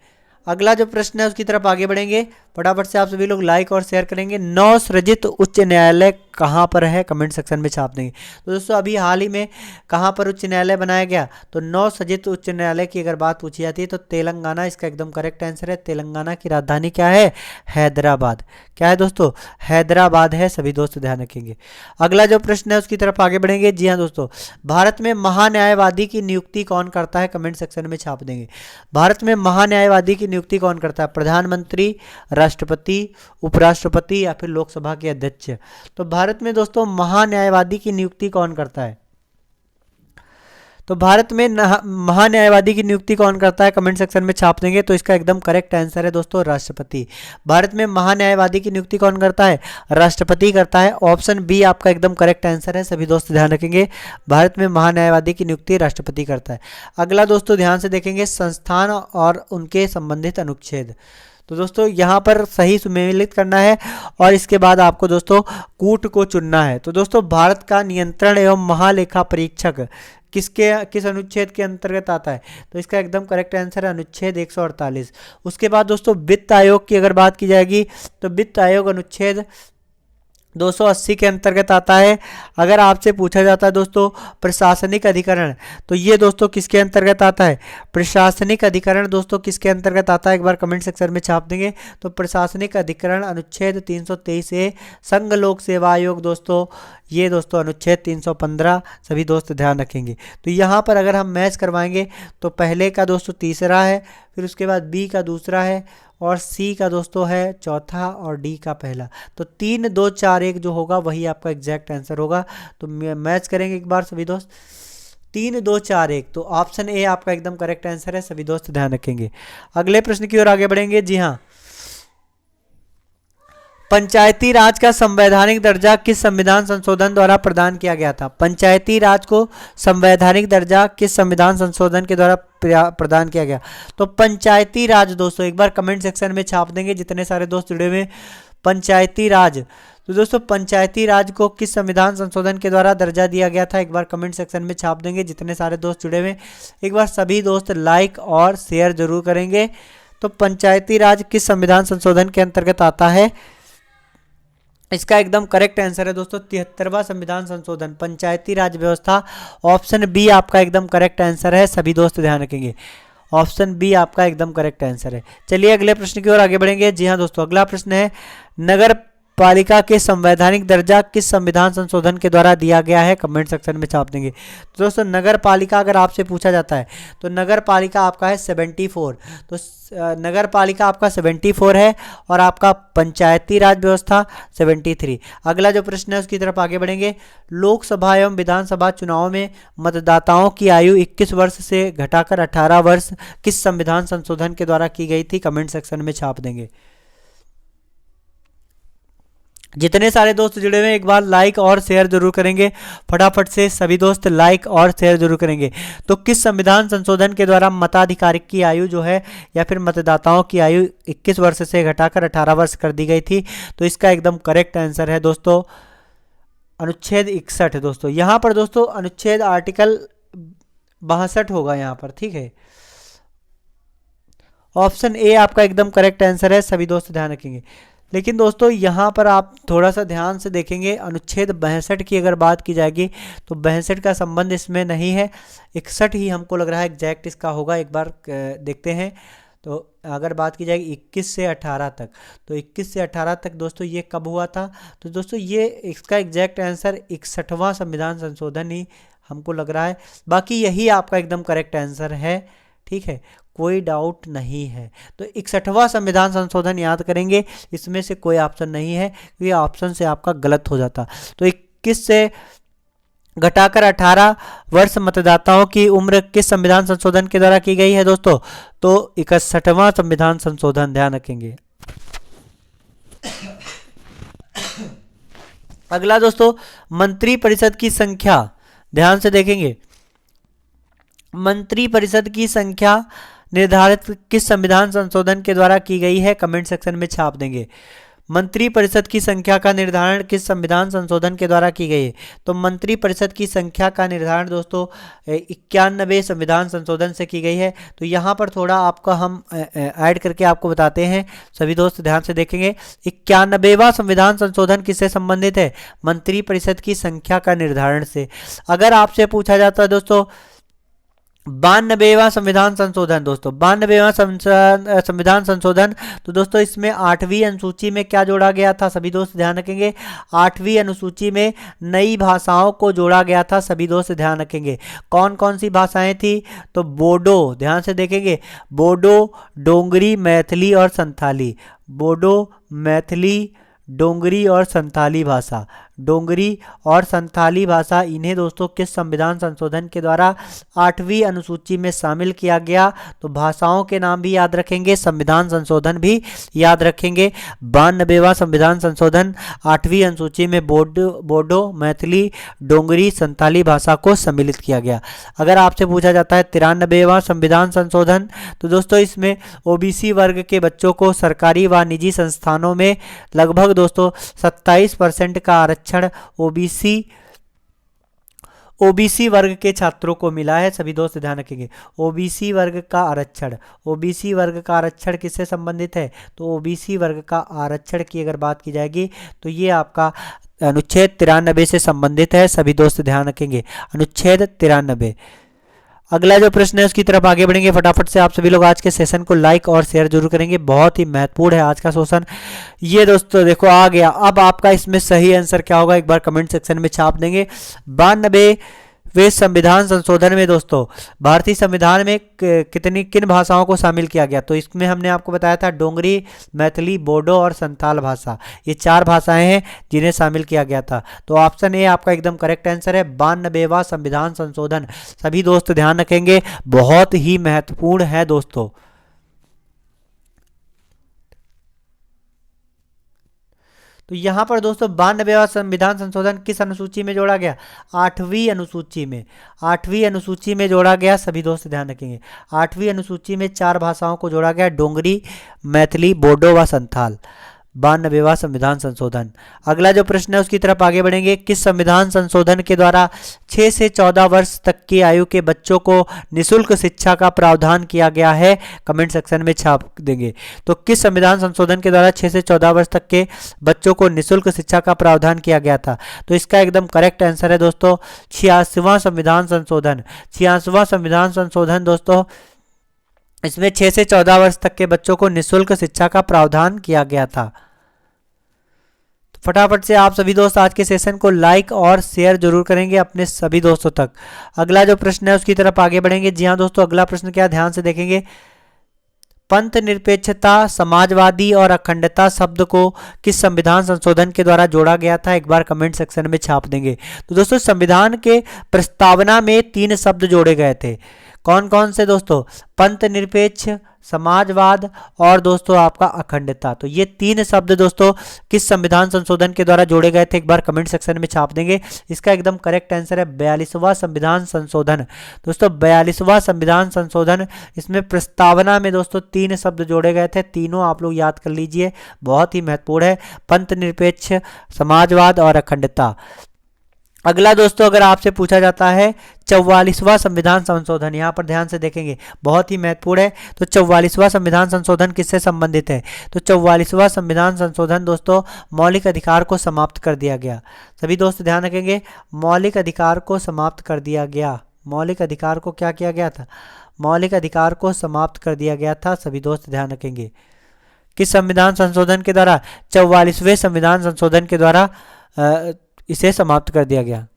अगला जो प्रश्न है उसकी तरफ आगे बढ़ेंगे, फटाफट से आप सभी लोग लाइक और शेयर करेंगे। नवसृजित उच्च न्यायालय कहाँ पर है, कमेंट सेक्शन में छाप देंगे। तो दोस्तों अभी हाल ही में कहाँ पर उच्च न्यायालय बनाया गया, तो नवसृजित उच्च न्यायालय की अगर बात पूछी जाती है तो तेलंगाना इसका एकदम करेक्ट आंसर है। तेलंगाना की राजधानी क्या है, हैदराबाद। क्या है दोस्तों, हैदराबाद है। सभी दोस्त ध्यान रखेंगे। अगला जो प्रश्न है उसकी तरफ आगे बढ़ेंगे। जी हाँ दोस्तों, भारत में महान्यायवादी की नियुक्ति कौन करता है, कमेंट सेक्शन में छाप देंगे। भारत में महान्यायवादी की नियुक्ति कौन करता है, प्रधानमंत्री, राष्ट्रपति, उपराष्ट्रपति, या फिर लोकसभा के अध्यक्ष। तो भारत में दोस्तों महान्यायवादी की नियुक्ति कौन करता है, तो भारत में महान्यायवादी की नियुक्ति कौन करता है, कमेंट सेक्शन में छाप देंगे। तो इसका एकदम करेक्ट आंसर है दोस्तों राष्ट्रपति। भारत में महान्यायवादी की नियुक्ति कौन करता है, राष्ट्रपति करता है। ऑप्शन बी आपका एकदम करेक्ट आंसर है। सभी दोस्त ध्यान रखेंगे, भारत में महान्यायवादी की नियुक्ति राष्ट्रपति करता है। अगला दोस्तों ध्यान से देखेंगे, संस्थान और उनके संबंधित अनुच्छेद। तो दोस्तों यहाँ पर सही सुमेलित करना है और इसके बाद आपको दोस्तों कूट को चुनना है। तो दोस्तों भारत का नियंत्रण एवं महालेखा परीक्षक किस अनुच्छेद के अंतर्गत आता है, तो इसका एकदम करेक्ट आंसर है अनुच्छेद 148। उसके बाद दोस्तों वित्त आयोग की अगर बात की जाएगी तो वित्त आयोग अनुच्छेद 280 के अंतर्गत आता है। अगर आपसे पूछा जाता है दोस्तों प्रशासनिक अधिकरण, तो ये दोस्तों किसके अंतर्गत आता है, प्रशासनिक अधिकरण दोस्तों किसके अंतर्गत आता है, एक बार कमेंट सेक्शन में छाप देंगे। तो प्रशासनिक अधिकरण अनुच्छेद 323 ए। संघ लोक सेवा आयोग दोस्तों, ये दोस्तों अनुच्छेद 315। सभी दोस्त ध्यान रखेंगे। तो यहाँ पर अगर हम मैच करवाएंगे तो पहले का दोस्तों तीसरा है, फिर उसके बाद बी का दूसरा है, और सी का दोस्तों है चौथा, और डी का पहला। तो 3 2 4 1 जो होगा वही आपका एग्जैक्ट आंसर होगा। तो मैच करेंगे एक बार सभी दोस्त, 3 2 4 1। तो ऑप्शन ए आपका एकदम करेक्ट आंसर है। सभी दोस्त ध्यान रखेंगे। अगले प्रश्न की ओर आगे बढ़ेंगे। जी हाँ, पंचायती राज का संवैधानिक दर्जा किस संविधान संशोधन द्वारा प्रदान किया गया था। पंचायती राज को संवैधानिक दर्जा किस संविधान संशोधन के द्वारा प्रदान किया गया। तो पंचायती राज दोस्तों एक बार कमेंट सेक्शन में छाप देंगे जितने सारे दोस्त जुड़े हुए। पंचायती राज, तो दोस्तों पंचायती राज को किस संविधान संशोधन के द्वारा दर्जा दिया गया था, एक बार कमेंट सेक्शन में छाप देंगे जितने सारे दोस्त जुड़े हुए। एक बार सभी दोस्त लाइक और शेयर जरूर करेंगे। तो पंचायती राज किस संविधान संशोधन के अंतर्गत आता है, इसका एकदम करेक्ट आंसर है दोस्तों 73वां संविधान संशोधन, पंचायती राज व्यवस्था। ऑप्शन बी आपका एकदम करेक्ट आंसर है। सभी दोस्त ध्यान रखेंगे, ऑप्शन बी आपका एकदम करेक्ट आंसर है। चलिए अगले प्रश्न की ओर आगे बढ़ेंगे। जी हाँ दोस्तों, अगला प्रश्न है, नगर पालिका के संवैधानिक दर्जा किस संविधान संशोधन के द्वारा दिया गया है, कमेंट सेक्शन में छाप देंगे। तो दोस्तों नगर पालिका अगर आपसे पूछा जाता है तो नगर पालिका आपका है 74। तो नगर पालिका आपका 74 है और आपका पंचायती राज व्यवस्था 73। अगला जो प्रश्न है उसकी तरफ आगे बढ़ेंगे। लोकसभा एवं विधानसभा चुनाव में मतदाताओं की आयु 21 वर्ष से घटाकर 18 वर्ष किस संविधान संशोधन के द्वारा की गई थी, कमेंट सेक्शन में छाप देंगे। जितने सारे दोस्त जुड़े हुए हैं एक बार लाइक और शेयर जरूर करेंगे, फटाफट से सभी दोस्त लाइक और शेयर जरूर करेंगे। तो किस संविधान संशोधन के द्वारा मताधिकार की आयु जो है या फिर मतदाताओं की आयु 21 वर्ष से घटाकर 18 वर्ष कर दी गई थी? तो इसका एकदम करेक्ट आंसर है दोस्तों अनुच्छेद 61 दोस्तों। यहाँ पर दोस्तों अनुच्छेद आर्टिकल 62 होगा यहाँ पर, ठीक है। ऑप्शन ए आपका एकदम करेक्ट आंसर है, सभी दोस्त ध्यान रखेंगे। लेकिन दोस्तों यहाँ पर आप थोड़ा सा ध्यान से देखेंगे, अनुच्छेद 62 की अगर बात की जाएगी तो 62 का संबंध इसमें नहीं है, 61 ही हमको लग रहा है एग्जैक्ट इसका होगा। एक बार देखते हैं। तो अगर बात की जाएगी 21 से 18 तक, तो 21 से 18 तक दोस्तों ये कब हुआ था? तो दोस्तों ये इसका एग्जैक्ट आंसर 61वां संविधान संशोधन ही हमको लग रहा है। बाकी यही आपका एकदम करेक्ट आंसर है, ठीक है, कोई डाउट नहीं है। तो 61वां संविधान संशोधन याद करेंगे, इसमें से कोई ऑप्शन नहीं है, ये ऑप्शन से आपका गलत हो जाता। तो 21 से घटाकर 18 वर्ष मतदाताओं की उम्र किस संविधान संशोधन के द्वारा की गई है दोस्तों? तो 61वां संविधान संशोधन, ध्यान रखेंगे। अगला दोस्तों मंत्री परिषद की संख्या, ध्यान से देखेंगे। मंत्री परिषद की संख्या निर्धारित किस संविधान संशोधन के द्वारा की गई है, कमेंट सेक्शन में छाप देंगे। मंत्री परिषद की संख्या का निर्धारण किस संविधान संशोधन के द्वारा की गई है? तो मंत्री परिषद की संख्या का निर्धारण दोस्तों 91 संविधान संशोधन से की गई है। तो यहाँ पर थोड़ा आपका हम ऐड करके आपको बताते हैं, सभी दोस्त ध्यान से देखेंगे। 91वां संविधान संशोधन किससे संबंधित है? मंत्री परिषद की संख्या का निर्धारण से। अगर आपसे पूछा जाता है दोस्तों 92वां संविधान संशोधन, दोस्तों 92वां संविधान संशोधन, तो दोस्तों इसमें 8वीं अनुसूची में क्या जोड़ा गया था, सभी दोस्त ध्यान रखेंगे। 8वीं अनुसूची में नई भाषाओं को जोड़ा गया था, सभी दोस्त ध्यान रखेंगे। कौन कौन सी भाषाएं थी? तो बोडो, ध्यान से देखेंगे, बोडो, डोंगरी, मैथिली और संथाली। बोडो, मैथिली, डोंगरी और संथाली भाषा, डोंगरी और संथाली भाषा, इन्हें दोस्तों किस संविधान संशोधन के द्वारा 8वीं अनुसूची में शामिल किया गया? तो भाषाओं के नाम भी याद रखेंगे, संविधान संशोधन भी याद रखेंगे। 92वां संविधान संशोधन 8वीं अनुसूची में बोडो, मैथिली, डोंगरी, संथाली भाषा को सम्मिलित किया गया। अगर आपसे पूछा जाता है 93वां संविधान संशोधन, तो दोस्तों इसमें ओबीसी वर्ग के बच्चों को सरकारी व निजी संस्थानों में लगभग दोस्तों 27% का आरक्षण ओबीसी वर्ग के छात्रों को मिला है, सभी दोस्त ध्यान रखेंगे। ओबीसी वर्ग का आरक्षण, ओबीसी वर्ग का आरक्षण किससे संबंधित है? तो ओबीसी वर्ग का आरक्षण की अगर बात की जाएगी तो ये आपका अनुच्छेद 93 से संबंधित है, सभी दोस्त ध्यान रखेंगे, अनुच्छेद 93। अगला जो प्रश्न है उसकी तरफ आगे बढ़ेंगे। फटाफट से आप सभी लोग आज के सेशन को लाइक और शेयर जरूर करेंगे, बहुत ही महत्वपूर्ण है आज का सेशन। ये दोस्तों देखो आ गया, अब आपका इसमें सही आंसर क्या होगा एक बार कमेंट सेक्शन में छाप देंगे। 92वें संविधान संशोधन में दोस्तों भारतीय संविधान में किन भाषाओं को शामिल किया गया? तो इसमें हमने आपको बताया था डोंगरी, मैथिली, बोडो और संथाल भाषा, ये 4 भाषाएं हैं जिन्हें शामिल किया गया था। तो ऑप्शन ए आपका एकदम करेक्ट आंसर है, 92वां संविधान संशोधन। सभी दोस्त ध्यान रखेंगे, बहुत ही महत्वपूर्ण है दोस्तों। तो यहाँ पर दोस्तों 92वां संविधान संशोधन किस अनुसूची में जोड़ा गया? 8वीं अनुसूची में, 8वीं अनुसूची में जोड़ा गया, सभी दोस्त ध्यान रखेंगे। 8वीं अनुसूची में 4 भाषाओं को जोड़ा गया, डोंगरी, मैथिली, बोडो व संथाल। 92वां संविधान संशोधन। अगला जो प्रश्न है उसकी तरफ आगे बढ़ेंगे। किस संविधान संशोधन के द्वारा 6 से 14 वर्ष तक की आयु के बच्चों को निःशुल्क शिक्षा का प्रावधान किया गया है? कमेंट सेक्शन में छाप देंगे। तो किस संविधान संशोधन के द्वारा 6 से 14 वर्ष तक के बच्चों को निःशुल्क शिक्षा का प्रावधान किया गया था? तो इसका एकदम करेक्ट आंसर है दोस्तों 86वां संविधान संशोधन। 86वां संविधान संशोधन दोस्तों, इसमें 6 से 14 वर्ष तक के बच्चों को निःशुल्क शिक्षा का प्रावधान किया गया था। फटाफट से आप सभी दोस्त आज के सेशन को लाइक और शेयर जरूर करेंगे अपने सभी दोस्तों तक। अगला जो प्रश्न है उसकी तरफ आगे बढ़ेंगे। जी हाँ दोस्तों, अगला प्रश्न क्या, ध्यान से देखेंगे। पंथ निरपेक्षता, समाजवादी और अखंडता शब्द को किस संविधान संशोधन के द्वारा जोड़ा गया था? एक बार कमेंट सेक्शन में छाप देंगे। तो दोस्तों संविधान के प्रस्तावना में 3 शब्द जोड़े गए थे। कौन कौन से दोस्तों? पंथ निरपेक्ष, समाजवाद और दोस्तों आपका अखंडता। तो ये 3 शब्द दोस्तों किस संविधान संशोधन के द्वारा जोड़े गए थे? एक बार कमेंट सेक्शन में छाप देंगे। इसका एकदम करेक्ट आंसर है 42वां संविधान संशोधन। दोस्तों 42वां संविधान संशोधन, इसमें प्रस्तावना में दोस्तों 3 शब्द जोड़े गए थे। तीनों आप लोग याद कर लीजिए, बहुत ही महत्वपूर्ण है, पंथ निरपेक्ष, समाजवाद और अखंडता। अगला दोस्तों अगर आपसे पूछा जाता है 44वां संविधान संशोधन, यहाँ पर ध्यान से देखेंगे, बहुत ही महत्वपूर्ण है। तो 44वां संविधान संशोधन किससे संबंधित है? तो 44वां संविधान संशोधन दोस्तों मौलिक अधिकार को समाप्त कर दिया गया। सभी दोस्त ध्यान रखेंगे, मौलिक अधिकार को समाप्त कर दिया गया। मौलिक अधिकार को क्या किया गया था? मौलिक अधिकार को समाप्त कर दिया गया था। सभी दोस्त ध्यान रखेंगे, किस संविधान संशोधन के द्वारा? 44वें संविधान संशोधन के द्वारा इसे समाप्त कर दिया गया।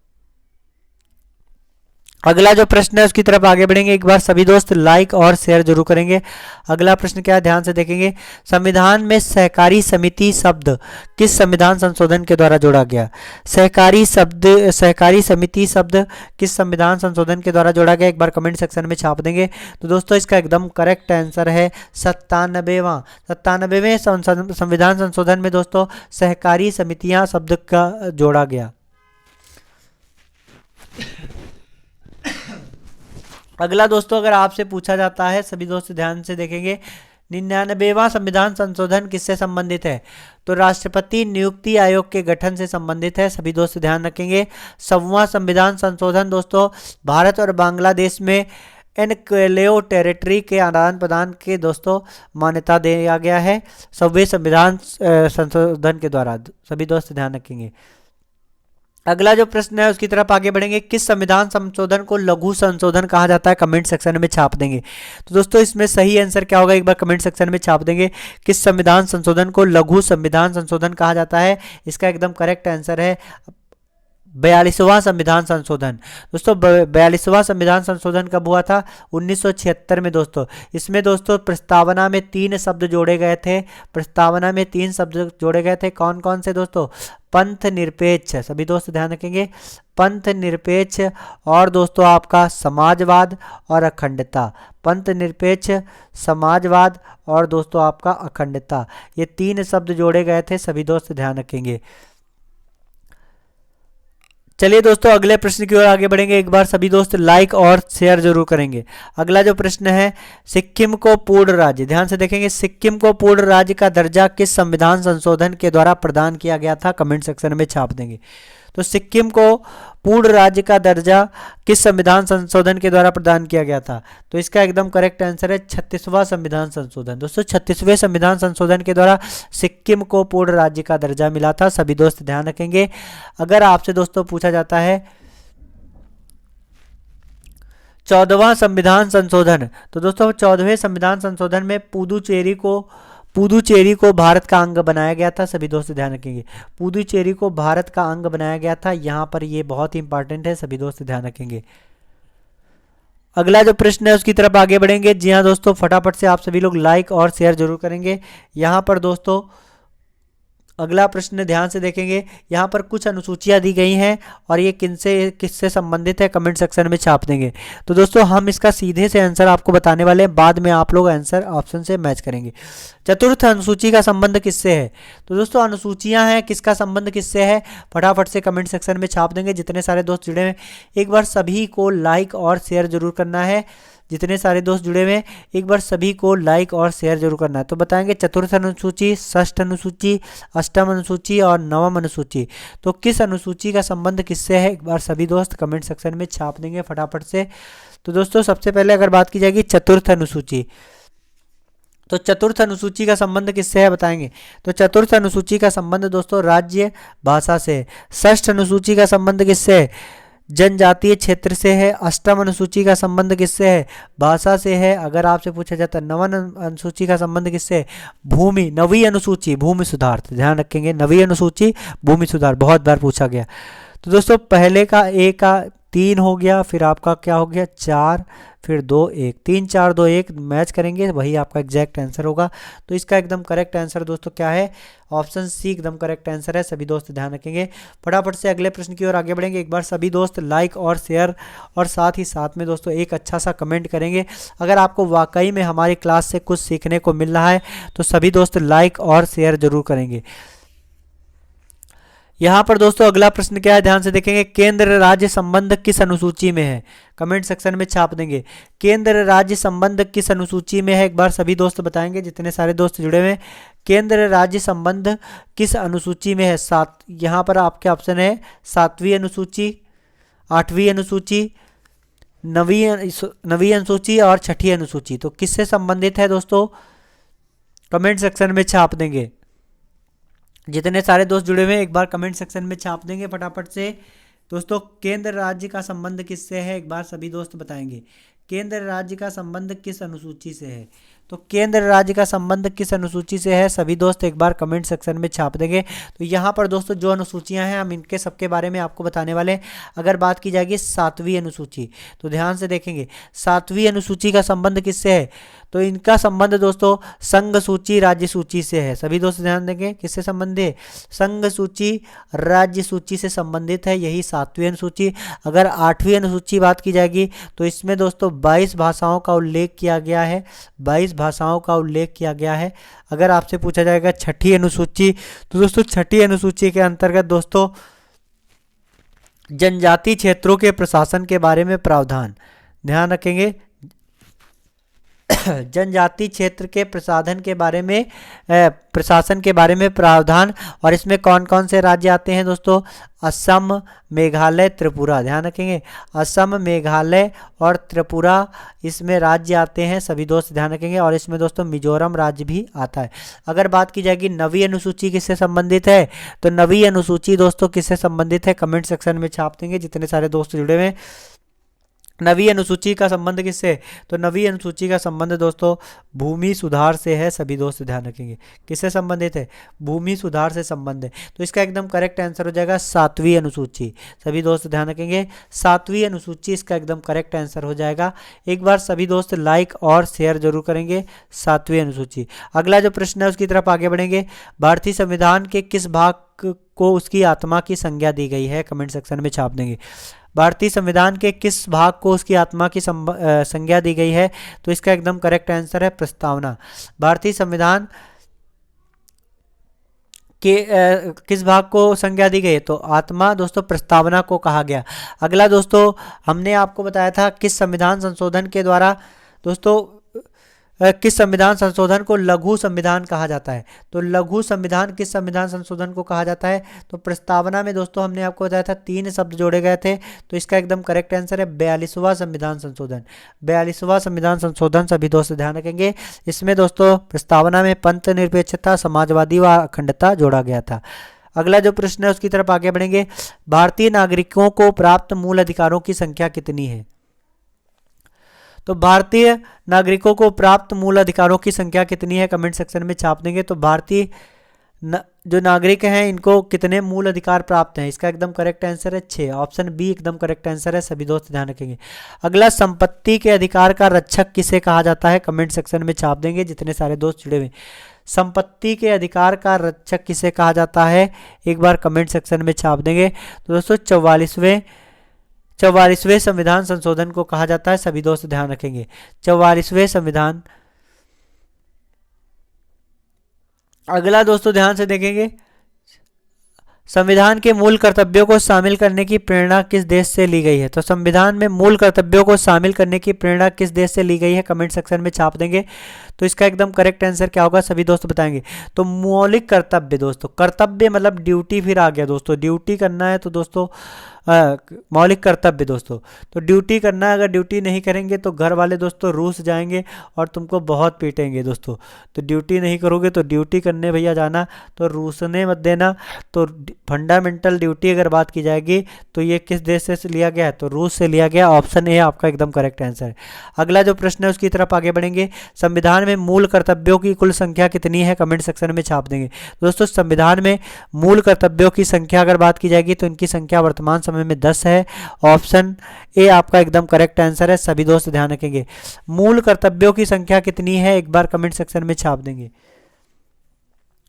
अगला जो प्रश्न है उसकी तरफ आगे बढ़ेंगे। एक बार सभी दोस्त लाइक और शेयर जरूर करेंगे। अगला प्रश्न क्या है, ध्यान से देखेंगे। संविधान में सहकारी समिति शब्द किस संविधान संशोधन के द्वारा जोड़ा गया? सहकारी समिति शब्द किस संविधान संशोधन के द्वारा जोड़ा गया? एक बार कमेंट सेक्शन में छाप देंगे। तो दोस्तों इसका एकदम करेक्ट आंसर है 97वें संविधान संशोधन में दोस्तों सहकारी समितियां शब्द का जोड़ा गया। अगला दोस्तों अगर आपसे पूछा जाता है, सभी दोस्त ध्यान से देखेंगे, 99वां संविधान संशोधन किससे संबंधित है? तो राष्ट्रपति नियुक्ति आयोग के गठन से संबंधित है। सभी दोस्त ध्यान रखेंगे। 100वां संविधान संशोधन दोस्तों भारत और बांग्लादेश में एनक्लेव टेरिटरी के आदान प्रदान के दोस्तों मान्यता दिया गया है 100वें संविधान संशोधन के द्वारा। सभी दोस्त ध्यान रखेंगे। अगला जो प्रश्न है उसकी तरफ आगे बढ़ेंगे। किस संविधान संशोधन को लघु संशोधन कहा जाता है? कमेंट सेक्शन में छाप देंगे। तो दोस्तों इसमें सही आंसर क्या होगा? एक बार कमेंट सेक्शन में छाप देंगे। किस संविधान संशोधन को लघु संविधान संशोधन कहा जाता है? इसका एकदम करेक्ट आंसर है 42वां संविधान संशोधन। दोस्तों 42वां संविधान संशोधन कब हुआ था? 1976 में दोस्तों। इसमें दोस्तों प्रस्तावना में 3 शब्द जोड़े गए थे। प्रस्तावना में 3 शब्द जोड़े गए थे। कौन कौन से दोस्तों? पंथ निरपेक्ष, सभी दोस्त ध्यान रखेंगे, पंथ निरपेक्ष और दोस्तों आपका समाजवाद और अखंडता। पंथ निरपेक्ष, समाजवाद और दोस्तों आपका अखंडता, ये 3 शब्द जोड़े गए थे। सभी दोस्त ध्यान रखेंगे। चलिए दोस्तों अगले प्रश्न की ओर आगे बढ़ेंगे। एक बार सभी दोस्त लाइक और शेयर जरूर करेंगे। अगला जो प्रश्न है, सिक्किम को पूर्ण राज्य, ध्यान से देखेंगे, सिक्किम को पूर्ण राज्य का दर्जा किस संविधान संशोधन के द्वारा प्रदान किया गया था? कमेंट सेक्शन में छाप देंगे। तो सिक्किम को पूर्ण राज्य का दर्जा किस संविधान संशोधन के द्वारा प्रदान किया गया था? तो इसका एकदम करेक्ट आंसर है 36वां संविधान संशोधन। दोस्तों 36वें संविधान संशोधन के द्वारा सिक्किम को पूर्ण राज्य का दर्जा मिला था। सभी दोस्त ध्यान रखेंगे। अगर आपसे दोस्तों पूछा जाता है 14वां संविधान संशोधन, तो दोस्तों 14वें संविधान संशोधन में पुदुचेरी को भारत का अंग बनाया गया था। सभी दोस्त ध्यान रखेंगे, पुदुचेरी को भारत का अंग बनाया गया था। यहाँ पर ये बहुत ही इंपॉर्टेंट है, सभी दोस्त ध्यान रखेंगे। अगला जो प्रश्न है उसकी तरफ आगे बढ़ेंगे। जी हाँ दोस्तों, फटाफट से आप सभी लोग लाइक और शेयर जरूर करेंगे। यहाँ पर दोस्तों अगला प्रश्न ध्यान से देखेंगे। यहाँ पर कुछ अनुसूचियाँ दी गई हैं और ये किससे संबंधित है? कमेंट सेक्शन में छाप देंगे। तो दोस्तों हम इसका सीधे से आंसर आपको बताने वाले हैं, बाद में आप लोग आंसर ऑप्शन से मैच करेंगे। चतुर्थ अनुसूची का संबंध किससे है? तो दोस्तों अनुसूचियाँ हैं, किसका संबंध किससे है? फटाफट से कमेंट सेक्शन में छाप देंगे। जितने सारे दोस्त जुड़े हैं एक बार सभी को लाइक और शेयर जरूर करना है। जितने सारे दोस्त जुड़े हुए हैं एक बार सभी को लाइक और शेयर जरूर करना है। तो बताएंगे चतुर्थ अनुसूची, षष्ठ अनुसूची, अष्टम अनुसूची और नवम अनुसूची। तो किस अनुसूची का संबंध किससे है? एक बार सभी दोस्त कमेंट सेक्शन में छाप देंगे फटाफट से। तो दोस्तों सबसे पहले अगर बात की जाएगी चतुर्थ अनुसूची, तो चतुर्थ अनुसूची का संबंध किससे है बताएंगे। तो चतुर्थ अनुसूची का संबंध दोस्तों राज्य भाषा से है। षष्ठ अनुसूची का संबंध किससे है? जनजातीय क्षेत्र से है। अष्टम अनुसूची का संबंध किससे है? भाषा से है। अगर आपसे पूछा जाता है नवम अनुसूची का संबंध किससे है? भूमि, नवी अनुसूची, भूमि सुधार। तो ध्यान रखेंगे, नवी अनुसूची, भूमि सुधार, बहुत बार पूछा गया। तो दोस्तों पहले का ए का 3 हो गया, फिर आपका क्या हो गया 4, फिर 2 1, 3 4 2 1 मैच करेंगे, वही आपका एग्जैक्ट आंसर होगा। तो इसका एकदम करेक्ट आंसर दोस्तों क्या है? ऑप्शन सी एकदम करेक्ट आंसर है। सभी दोस्त ध्यान रखेंगे। फटाफट से अगले प्रश्न की ओर आगे बढ़ेंगे। एक बार सभी दोस्त लाइक और शेयर और साथ ही साथ में दोस्तों एक अच्छा सा कमेंट करेंगे। अगर आपको वाकई में हमारी क्लास से कुछ सीखने को मिल रहा है तो सभी दोस्त लाइक और शेयर जरूर करेंगे। यहाँ पर दोस्तों अगला प्रश्न क्या है, ध्यान से देखेंगे। केंद्र राज्य संबंध किस अनुसूची में है? कमेंट सेक्शन में छाप देंगे। केंद्र राज्य संबंध किस अनुसूची में है? एक बार सभी दोस्त बताएंगे, जितने सारे दोस्त जुड़े हुए हैं। केंद्र राज्य संबंध किस अनुसूची में है? यहाँ पर आपके ऑप्शन है 7वीं अनुसूची, 8वीं अनुसूची, 9वीं अनुसूची और 6ठी अनुसूची। तो किससे संबंधित है दोस्तों? कमेंट सेक्शन में छाप देंगे। जितने सारे दोस्त जुड़े हुए हैं एक बार कमेंट सेक्शन में छाप देंगे फटाफट से। दोस्तों केंद्र राज्य का संबंध किससे है? एक बार सभी दोस्त बताएंगे। केंद्र राज्य का संबंध किस अनुसूची से है? तो केंद्र राज्य का संबंध किस अनुसूची से है? सभी दोस्त एक बार कमेंट सेक्शन में छाप देंगे। तो यहाँ पर दोस्तों जो अनुसूचियाँ हैं हम इनके सबके बारे में आपको बताने वाले हैं। अगर बात की जाएगी 7वीं अनुसूची, तो ध्यान से देखेंगे 7वीं अनुसूची का संबंध किससे है? तो इनका संबंध दोस्तों संघ सूची राज्य सूची से है। सभी दोस्त ध्यान देंगे, किससे संबंधित है? संघ सूची राज्य सूची से संबंधित है, यही 7वीं अनुसूची। अगर 8वीं अनुसूची बात की जाएगी तो इसमें दोस्तों 22 भाषाओं का उल्लेख किया गया है, 22 भाषाओं का उल्लेख किया गया है। अगर आपसे पूछा जाएगा 6ठी अनुसूची, तो दोस्तों 6ठी अनुसूची के अंतर्गत दोस्तों जनजातीय क्षेत्रों के प्रशासन के बारे में प्रावधान, ध्यान रखेंगे जनजातीय क्षेत्र के प्रशासन के बारे में प्रावधान। और इसमें कौन कौन से राज्य आते हैं दोस्तों? असम, मेघालय, त्रिपुरा। ध्यान रखेंगे असम, मेघालय और त्रिपुरा इसमें राज्य आते हैं। सभी दोस्त ध्यान रखेंगे। और इसमें दोस्तों मिजोरम राज्य भी आता है। अगर बात की जाएगी 9वीं अनुसूची किससे संबंधित है? तो 9वीं अनुसूची दोस्तों किससे संबंधित है? कमेंट सेक्शन में छाप देंगे जितने सारे दोस्त जुड़े हुए हैं। 9वीं अनुसूची का संबंध किससे? तो 9वीं अनुसूची का संबंध दोस्तों भूमि सुधार से है। सभी दोस्त ध्यान रखेंगे, किससे संबंधित है? भूमि सुधार से संबंध है। तो इसका एकदम करेक्ट आंसर हो जाएगा 7वीं अनुसूची। सभी दोस्त ध्यान रखेंगे 7वीं अनुसूची इसका एकदम करेक्ट आंसर हो जाएगा। एक बार सभी दोस्त लाइक और शेयर जरूर करेंगे। 7वीं अनुसूची। अगला जो प्रश्न है उसकी तरफ आगे बढ़ेंगे। भारतीय संविधान के किस भाग को उसकी आत्मा की संज्ञा दी गई है? कमेंट सेक्शन में छाप देंगे। भारतीय संविधान के किस भाग को उसकी आत्मा की संज्ञा दी गई है? तो इसका एकदम करेक्ट आंसर है प्रस्तावना। भारतीय संविधान के किस भाग को संज्ञा दी गई है? तो आत्मा दोस्तों प्रस्तावना को कहा गया। अगला दोस्तों हमने आपको बताया था किस संविधान संशोधन के द्वारा दोस्तों किस संविधान संशोधन को लघु संविधान कहा जाता है? तो लघु संविधान किस संविधान संशोधन को कहा जाता है? तो प्रस्तावना में दोस्तों हमने आपको बताया था 3 शब्द जोड़े गए थे। तो इसका एकदम करेक्ट आंसर है 42वां संविधान संशोधन। 42वां संविधान संशोधन सभी दोस्त ध्यान रखेंगे। इसमें दोस्तों प्रस्तावना में पंथ निरपेक्षता, समाजवादी व अखंडता जोड़ा गया था। अगला जो प्रश्न है उसकी तरफ आगे बढ़ेंगे। भारतीय नागरिकों को प्राप्त मूल अधिकारों की संख्या कितनी है? तो भारतीय नागरिकों को प्राप्त मूल अधिकारों की संख्या कितनी है? कमेंट सेक्शन में छाप देंगे। तो भारतीय जो नागरिक हैं इनको कितने मूल अधिकार प्राप्त हैं? इसका एकदम करेक्ट आंसर है 6। ऑप्शन बी एकदम करेक्ट आंसर है। सभी दोस्त ध्यान रखेंगे। अगला संपत्ति के अधिकार का रक्षक किसे कहा जाता है? कमेंट सेक्शन में छाप देंगे जितने सारे दोस्त जुड़े हुए। संपत्ति के अधिकार का रक्षक किसे कहा जाता है? एक बार कमेंट सेक्शन में छाप देंगे। तो दोस्तों 44वें संविधान संशोधन को कहा जाता है। सभी दोस्त ध्यान रखेंगे 44वें संविधान। अगला दोस्तों ध्यान से देखेंगे। संविधान के मूल कर्तव्यों को शामिल करने की प्रेरणा किस देश से ली गई है? तो संविधान में मूल कर्तव्यों को शामिल करने की प्रेरणा किस देश से ली गई है? कमेंट सेक्शन में छाप देंगे। तो इसका एकदम करेक्ट आंसर क्या होगा? सभी दोस्त बताएंगे। तो मौलिक कर्तव्य दोस्तों, कर्तव्य मतलब ड्यूटी फिर आ गया दोस्तों, ड्यूटी करना है तो दोस्तों मौलिक कर्तव्य दोस्तों। तो ड्यूटी करना, अगर ड्यूटी नहीं करेंगे तो घर वाले दोस्तों रूस जाएंगे और तुमको बहुत पीटेंगे दोस्तों। तो ड्यूटी नहीं करोगे तो ड्यूटी करने भैया जाना, तो रूसने मत देना। तो फंडामेंटल ड्यूटी अगर बात की जाएगी तो ये किस देश से लिया गया है, तो रूस से लिया गया। ऑप्शन ए आपका एकदम करेक्ट आंसर है। अगला जो प्रश्न है उसकी तरफ आगे बढ़ेंगे। संविधान में मूल कर्तव्यों की कुल संख्या कितनी है, कमेंट सेक्शन में छाप देंगे। दोस्तों संविधान में मूल कर्तव्यों की संख्या अगर बात की जाएगी तो इनकी संख्या वर्तमान समय में 10 है। ऑप्शन ए आपका एकदम करेक्ट आंसर है। सभी दोस्त ध्यान रखेंगे, मूल कर्तव्यों की संख्या कितनी है एक बार कमेंट सेक्शन में छाप देंगे।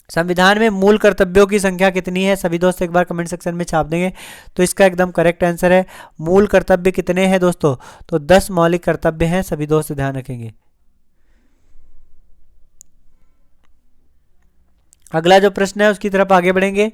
संविधान में मूल कर्तव्यों की संख्या कितनी है, सभी दोस्त एक बार कमेंट सेक्शन में छाप देंगे। तो इसका एकदम करेक्ट आंसर है, मूल कर्तव्य कितने हैं दोस्तों, तो 10 मौलिक कर्तव्य हैं। सभी दोस्त ध्यान रखेंगे। अगला जो प्रश्न है उसकी तरफ आगे बढ़ेंगे।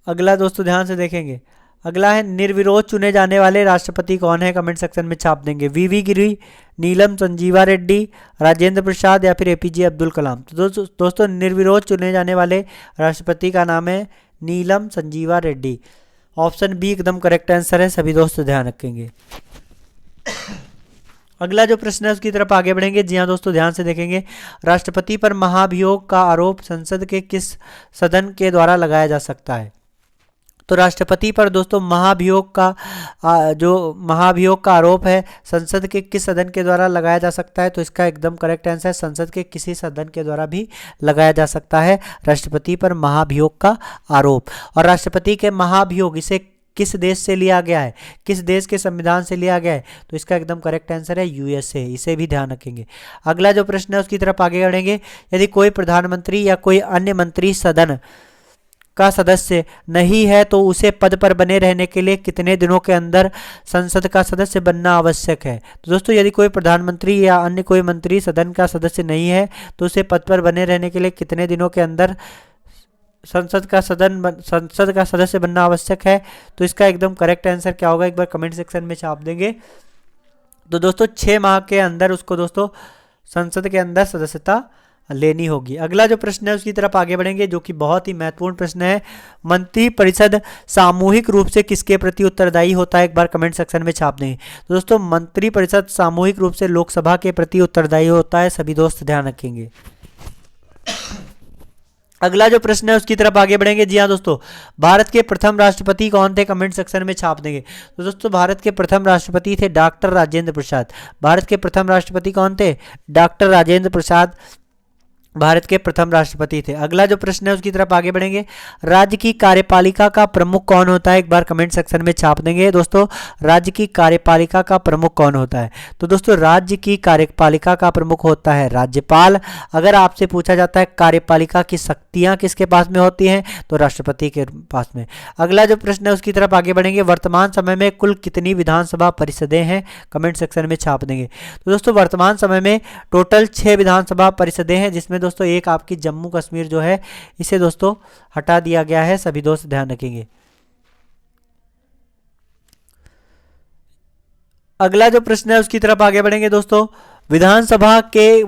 अगला दोस्तों ध्यान से देखेंगे। अगला है निर्विरोध चुने जाने वाले राष्ट्रपति कौन है, कमेंट सेक्शन में छाप देंगे। वीवी गिरी, नीलम संजीवा रेड्डी, राजेंद्र प्रसाद या फिर एपीजे अब्दुल कलाम। तो दोस्तों निर्विरोध चुने जाने वाले राष्ट्रपति का नाम है नीलम संजीवा रेड्डी। ऑप्शन बी एकदम करेक्ट आंसर है। सभी दोस्त ध्यान रखेंगे। अगला जो प्रश्न है उसकी तरफ आगे बढ़ेंगे। जी हाँ दोस्तों ध्यान से देखेंगे। राष्ट्रपति पर महाभियोग का आरोप संसद के किस सदन के द्वारा लगाया जा सकता है, तो राष्ट्रपति पर दोस्तों महाभियोग का आरोप है संसद के किस सदन के द्वारा लगाया जा सकता है, तो इसका एकदम करेक्ट आंसर है संसद के किसी सदन के द्वारा भी लगाया जा सकता है राष्ट्रपति पर महाभियोग का आरोप। और राष्ट्रपति के महाभियोग इसे किस देश से लिया गया है, किस देश के संविधान से लिया गया है, तो इसका एकदम करेक्ट आंसर है यूएसए। इसे भी ध्यान रखेंगे। अगला जो प्रश्न है उसकी तरफ आगे बढ़ेंगे। यदि कोई प्रधानमंत्री या कोई अन्य मंत्री सदन का सदस्य नहीं है तो उसे पद पर बने रहने के लिए कितने दिनों के अंदर संसद का सदस्य बनना आवश्यक है। तो दोस्तों यदि कोई प्रधानमंत्री या अन्य कोई मंत्री सदन का सदस्य नहीं है तो उसे पद पर बने रहने के लिए कितने दिनों के अंदर संसद का सदस्य बनना आवश्यक है, तो इसका एकदम करेक्ट आंसर क्या होगा एक बार कमेंट सेक्शन में छाप देंगे। तो दोस्तों 6 माह के अंदर उसको दोस्तों संसद के अंदर सदस्यता लेनी होगी। अगला जो प्रश्न है उसकी तरफ आगे बढ़ेंगे जो कि बहुत ही महत्वपूर्ण प्रश्न है। मंत्रिपरिषद सामूहिक रूप से किसके प्रति उत्तरदायी होता है, एक बार कमेंट सेक्शन में छाप दें। तो दोस्तों मंत्रिपरिषद सामूहिक रूप से लोकसभा के प्रति उत्तरदायी होता है। सभी दोस्त ध्यान रखेंगे। अगला जो प्रश्न है उसकी तरफ आगे बढ़ेंगे। जी हाँ दोस्तों, भारत के प्रथम राष्ट्रपति कौन थे, कमेंट सेक्शन में छाप देंगे। तो दोस्तों भारत के प्रथम राष्ट्रपति थे डॉक्टर राजेंद्र प्रसाद। भारत के प्रथम राष्ट्रपति कौन थे, डॉक्टर राजेंद्र प्रसाद भारत के प्रथम राष्ट्रपति थे। अगला जो प्रश्न है उसकी तरफ आगे बढ़ेंगे। राज्य की कार्यपालिका का प्रमुख कौन होता है, एक बार कमेंट सेक्शन में छाप देंगे। दोस्तों राज्य की कार्यपालिका का प्रमुख कौन होता है, तो दोस्तों राज्य की कार्यपालिका का प्रमुख होता है राज्यपाल। अगर आपसे पूछा जाता है कार्यपालिका की शक्तियां किसके पास में होती हैं, तो राष्ट्रपति के पास में। अगला जो प्रश्न है उसकी तरफ आगे बढ़ेंगे। वर्तमान समय में कुल कितनी विधानसभा परिषदें हैं, कमेंट सेक्शन में छाप देंगे। तो दोस्तों वर्तमान समय में टोटल 6 विधानसभा परिषदें हैं, जिसमें दोस्तों एक आपकी जम्मू कश्मीर जो है इसे दोस्तों हटा दिया गया है। सभी दोस्त ध्यान रखेंगे। अगला जो प्रश्न है उसकी तरफ आगे बढ़ेंगे। दोस्तों विधानसभा के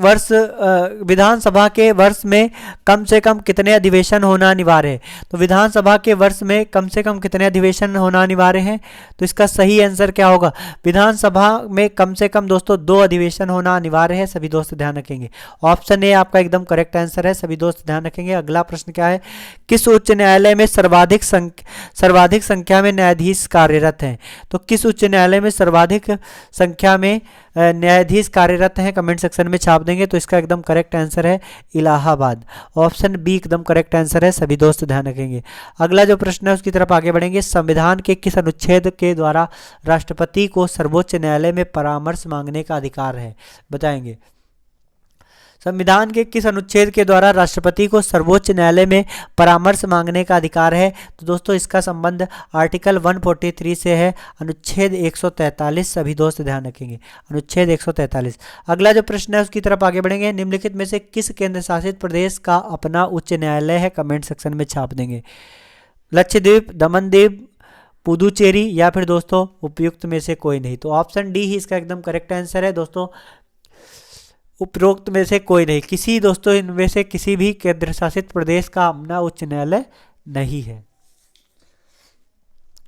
वर्ष में कम से कम कितने अधिवेशन होना अनिवार्य है, तो विधानसभा के वर्ष में कम से कम कितने अधिवेशन होना अनिवार्य है, तो इसका सही आंसर क्या होगा, विधानसभा में कम से कम दोस्तों 2 अधिवेशन होना अनिवार्य है। सभी दोस्त ध्यान रखेंगे। ऑप्शन ए आपका एकदम करेक्ट आंसर है। सभी दोस्त ध्यान रखेंगे। अगला प्रश्न क्या है, किस उच्च न्यायालय में सर्वाधिक संख्या में न्यायाधीश कार्यरत हैं, तो किस उच्च न्यायालय में सर्वाधिक संख्या में न्यायाधीश कार्यरत हैं, कमेंट सेक्शन में छाप देंगे। तो इसका एकदम करेक्ट आंसर है इलाहाबाद। ऑप्शन बी एकदम करेक्ट आंसर है। सभी दोस्त ध्यान रखेंगे। अगला जो प्रश्न है उसकी तरफ आगे बढ़ेंगे। संविधान के किस अनुच्छेद के द्वारा राष्ट्रपति को सर्वोच्च न्यायालय में परामर्श मांगने का अधिकार है, बताएंगे। संविधान के किस अनुच्छेद के द्वारा राष्ट्रपति को सर्वोच्च न्यायालय में परामर्श मांगने का अधिकार है, तो दोस्तों इसका संबंध आर्टिकल 143 से है, अनुच्छेद 143। सभी दोस्त ध्यान रखेंगे, अनुच्छेद 143। अगला जो प्रश्न है उसकी तरफ आगे बढ़ेंगे। निम्नलिखित में से किस केंद्र शासित प्रदेश का अपना उच्च न्यायालय है, कमेंट सेक्शन में छाप देंगे। लक्षद्वीप, दमनदीव, पुदुचेरी या फिर दोस्तों उपयुक्त में से कोई नहीं, तो ऑप्शन डी ही इसका एकदम करेक्ट आंसर है। दोस्तों उपरोक्त में से कोई नहीं, किसी दोस्तों इनमें से किसी भी केंद्र शासित प्रदेश का अपना उच्च न्यायालय नहीं है।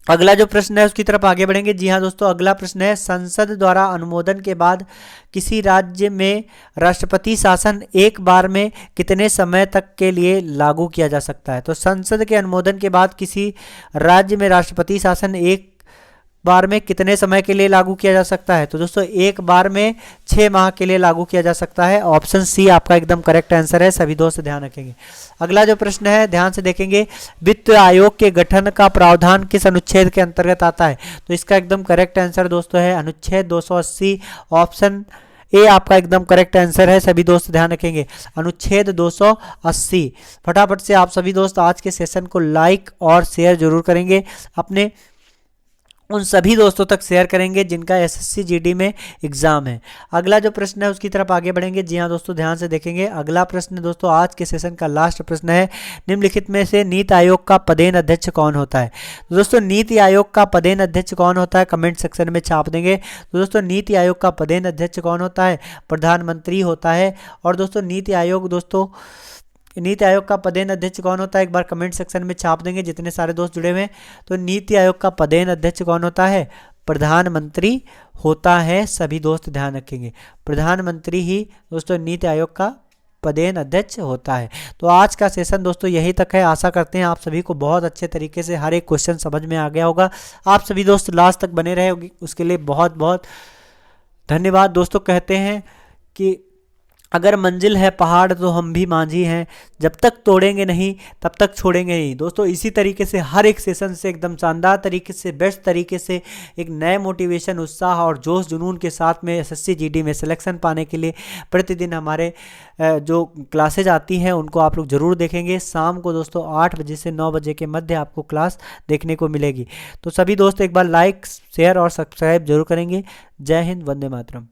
अगला जो प्रश्न है उसकी तरफ आगे बढ़ेंगे। जी हाँ दोस्तों, अगला प्रश्न है, संसद द्वारा अनुमोदन के बाद किसी राज्य में राष्ट्रपति शासन एक बार में कितने समय तक के लिए लागू किया जा सकता है? तो संसद के अनुमोदन के बाद किसी राज्य में राष्ट्रपति शासन एक बार में कितने समय के लिए लागू किया जा सकता है? तो दोस्तों एक बार में 6 माह के लिए लागू किया जा सकता है। ऑप्शन सी आपका एकदम करेक्ट आंसर है, सभी दोस्त ध्यान रखेंगे। अगला जो प्रश्न है ध्यान से देखेंगे, वित्त आयोग के गठन का प्रावधान किस अनुच्छेद के अंतर्गत आता है? तो इसका एकदम करेक्ट आंसर दोस्तों है अनुच्छेद 280। ऑप्शन ए आपका एकदम करेक्ट आंसर है, सभी दोस्त ध्यान रखेंगे, अनुच्छेद 280। फटाफट से आप सभी दोस्त आज के सेशन को लाइक और शेयर जरूर करेंगे, अपने उन सभी दोस्तों तक शेयर करेंगे जिनका एसएससी जीडी में एग्जाम है। अगला जो प्रश्न है उसकी तरफ आगे बढ़ेंगे। जी हाँ दोस्तों, ध्यान से देखेंगे। अगला प्रश्न दोस्तों आज के सेशन का लास्ट प्रश्न है, निम्नलिखित में से नीति आयोग का पदेन अध्यक्ष कौन होता है? तो दोस्तों नीति आयोग का पदेन अध्यक्ष कौन होता है, कमेंट सेक्शन में छाप देंगे। तो दोस्तों नीति आयोग का पदेन अध्यक्ष कौन होता है? प्रधानमंत्री होता है। और दोस्तों नीति आयोग का पदेन अध्यक्ष कौन होता है, एक बार कमेंट सेक्शन में छाप देंगे जितने सारे दोस्त जुड़े हुए हैं। तो नीति आयोग का पदेन अध्यक्ष कौन होता है? प्रधानमंत्री होता है, सभी दोस्त ध्यान रखेंगे, प्रधानमंत्री ही दोस्तों नीति आयोग का पदेन अध्यक्ष होता है। तो आज का सेशन दोस्तों यही तक है। आशा करते हैं आप सभी को बहुत अच्छे तरीके से हर एक क्वेश्चन समझ में आ गया होगा। आप सभी दोस्त लास्ट तक बने रहे होगी, उसके लिए बहुत बहुत धन्यवाद। दोस्तों कहते हैं कि अगर मंजिल है पहाड़ तो हम भी मांझी हैं, जब तक तोड़ेंगे नहीं तब तक छोड़ेंगे नहीं। दोस्तों इसी तरीके से हर एक सेशन से एकदम शानदार तरीके से, बेस्ट तरीके से एक नए मोटिवेशन, उत्साह और जोश जुनून के साथ में एसएससी जीडी में सिलेक्शन पाने के लिए प्रतिदिन हमारे जो क्लासेज आती हैं उनको आप लोग ज़रूर देखेंगे। शाम को दोस्तों 8 बजे से 9 बजे के मध्य आपको क्लास देखने को मिलेगी। तो सभी दोस्त एक बार लाइक, शेयर और सब्सक्राइब जरूर करेंगे। जय हिंद, वंदे मातरम।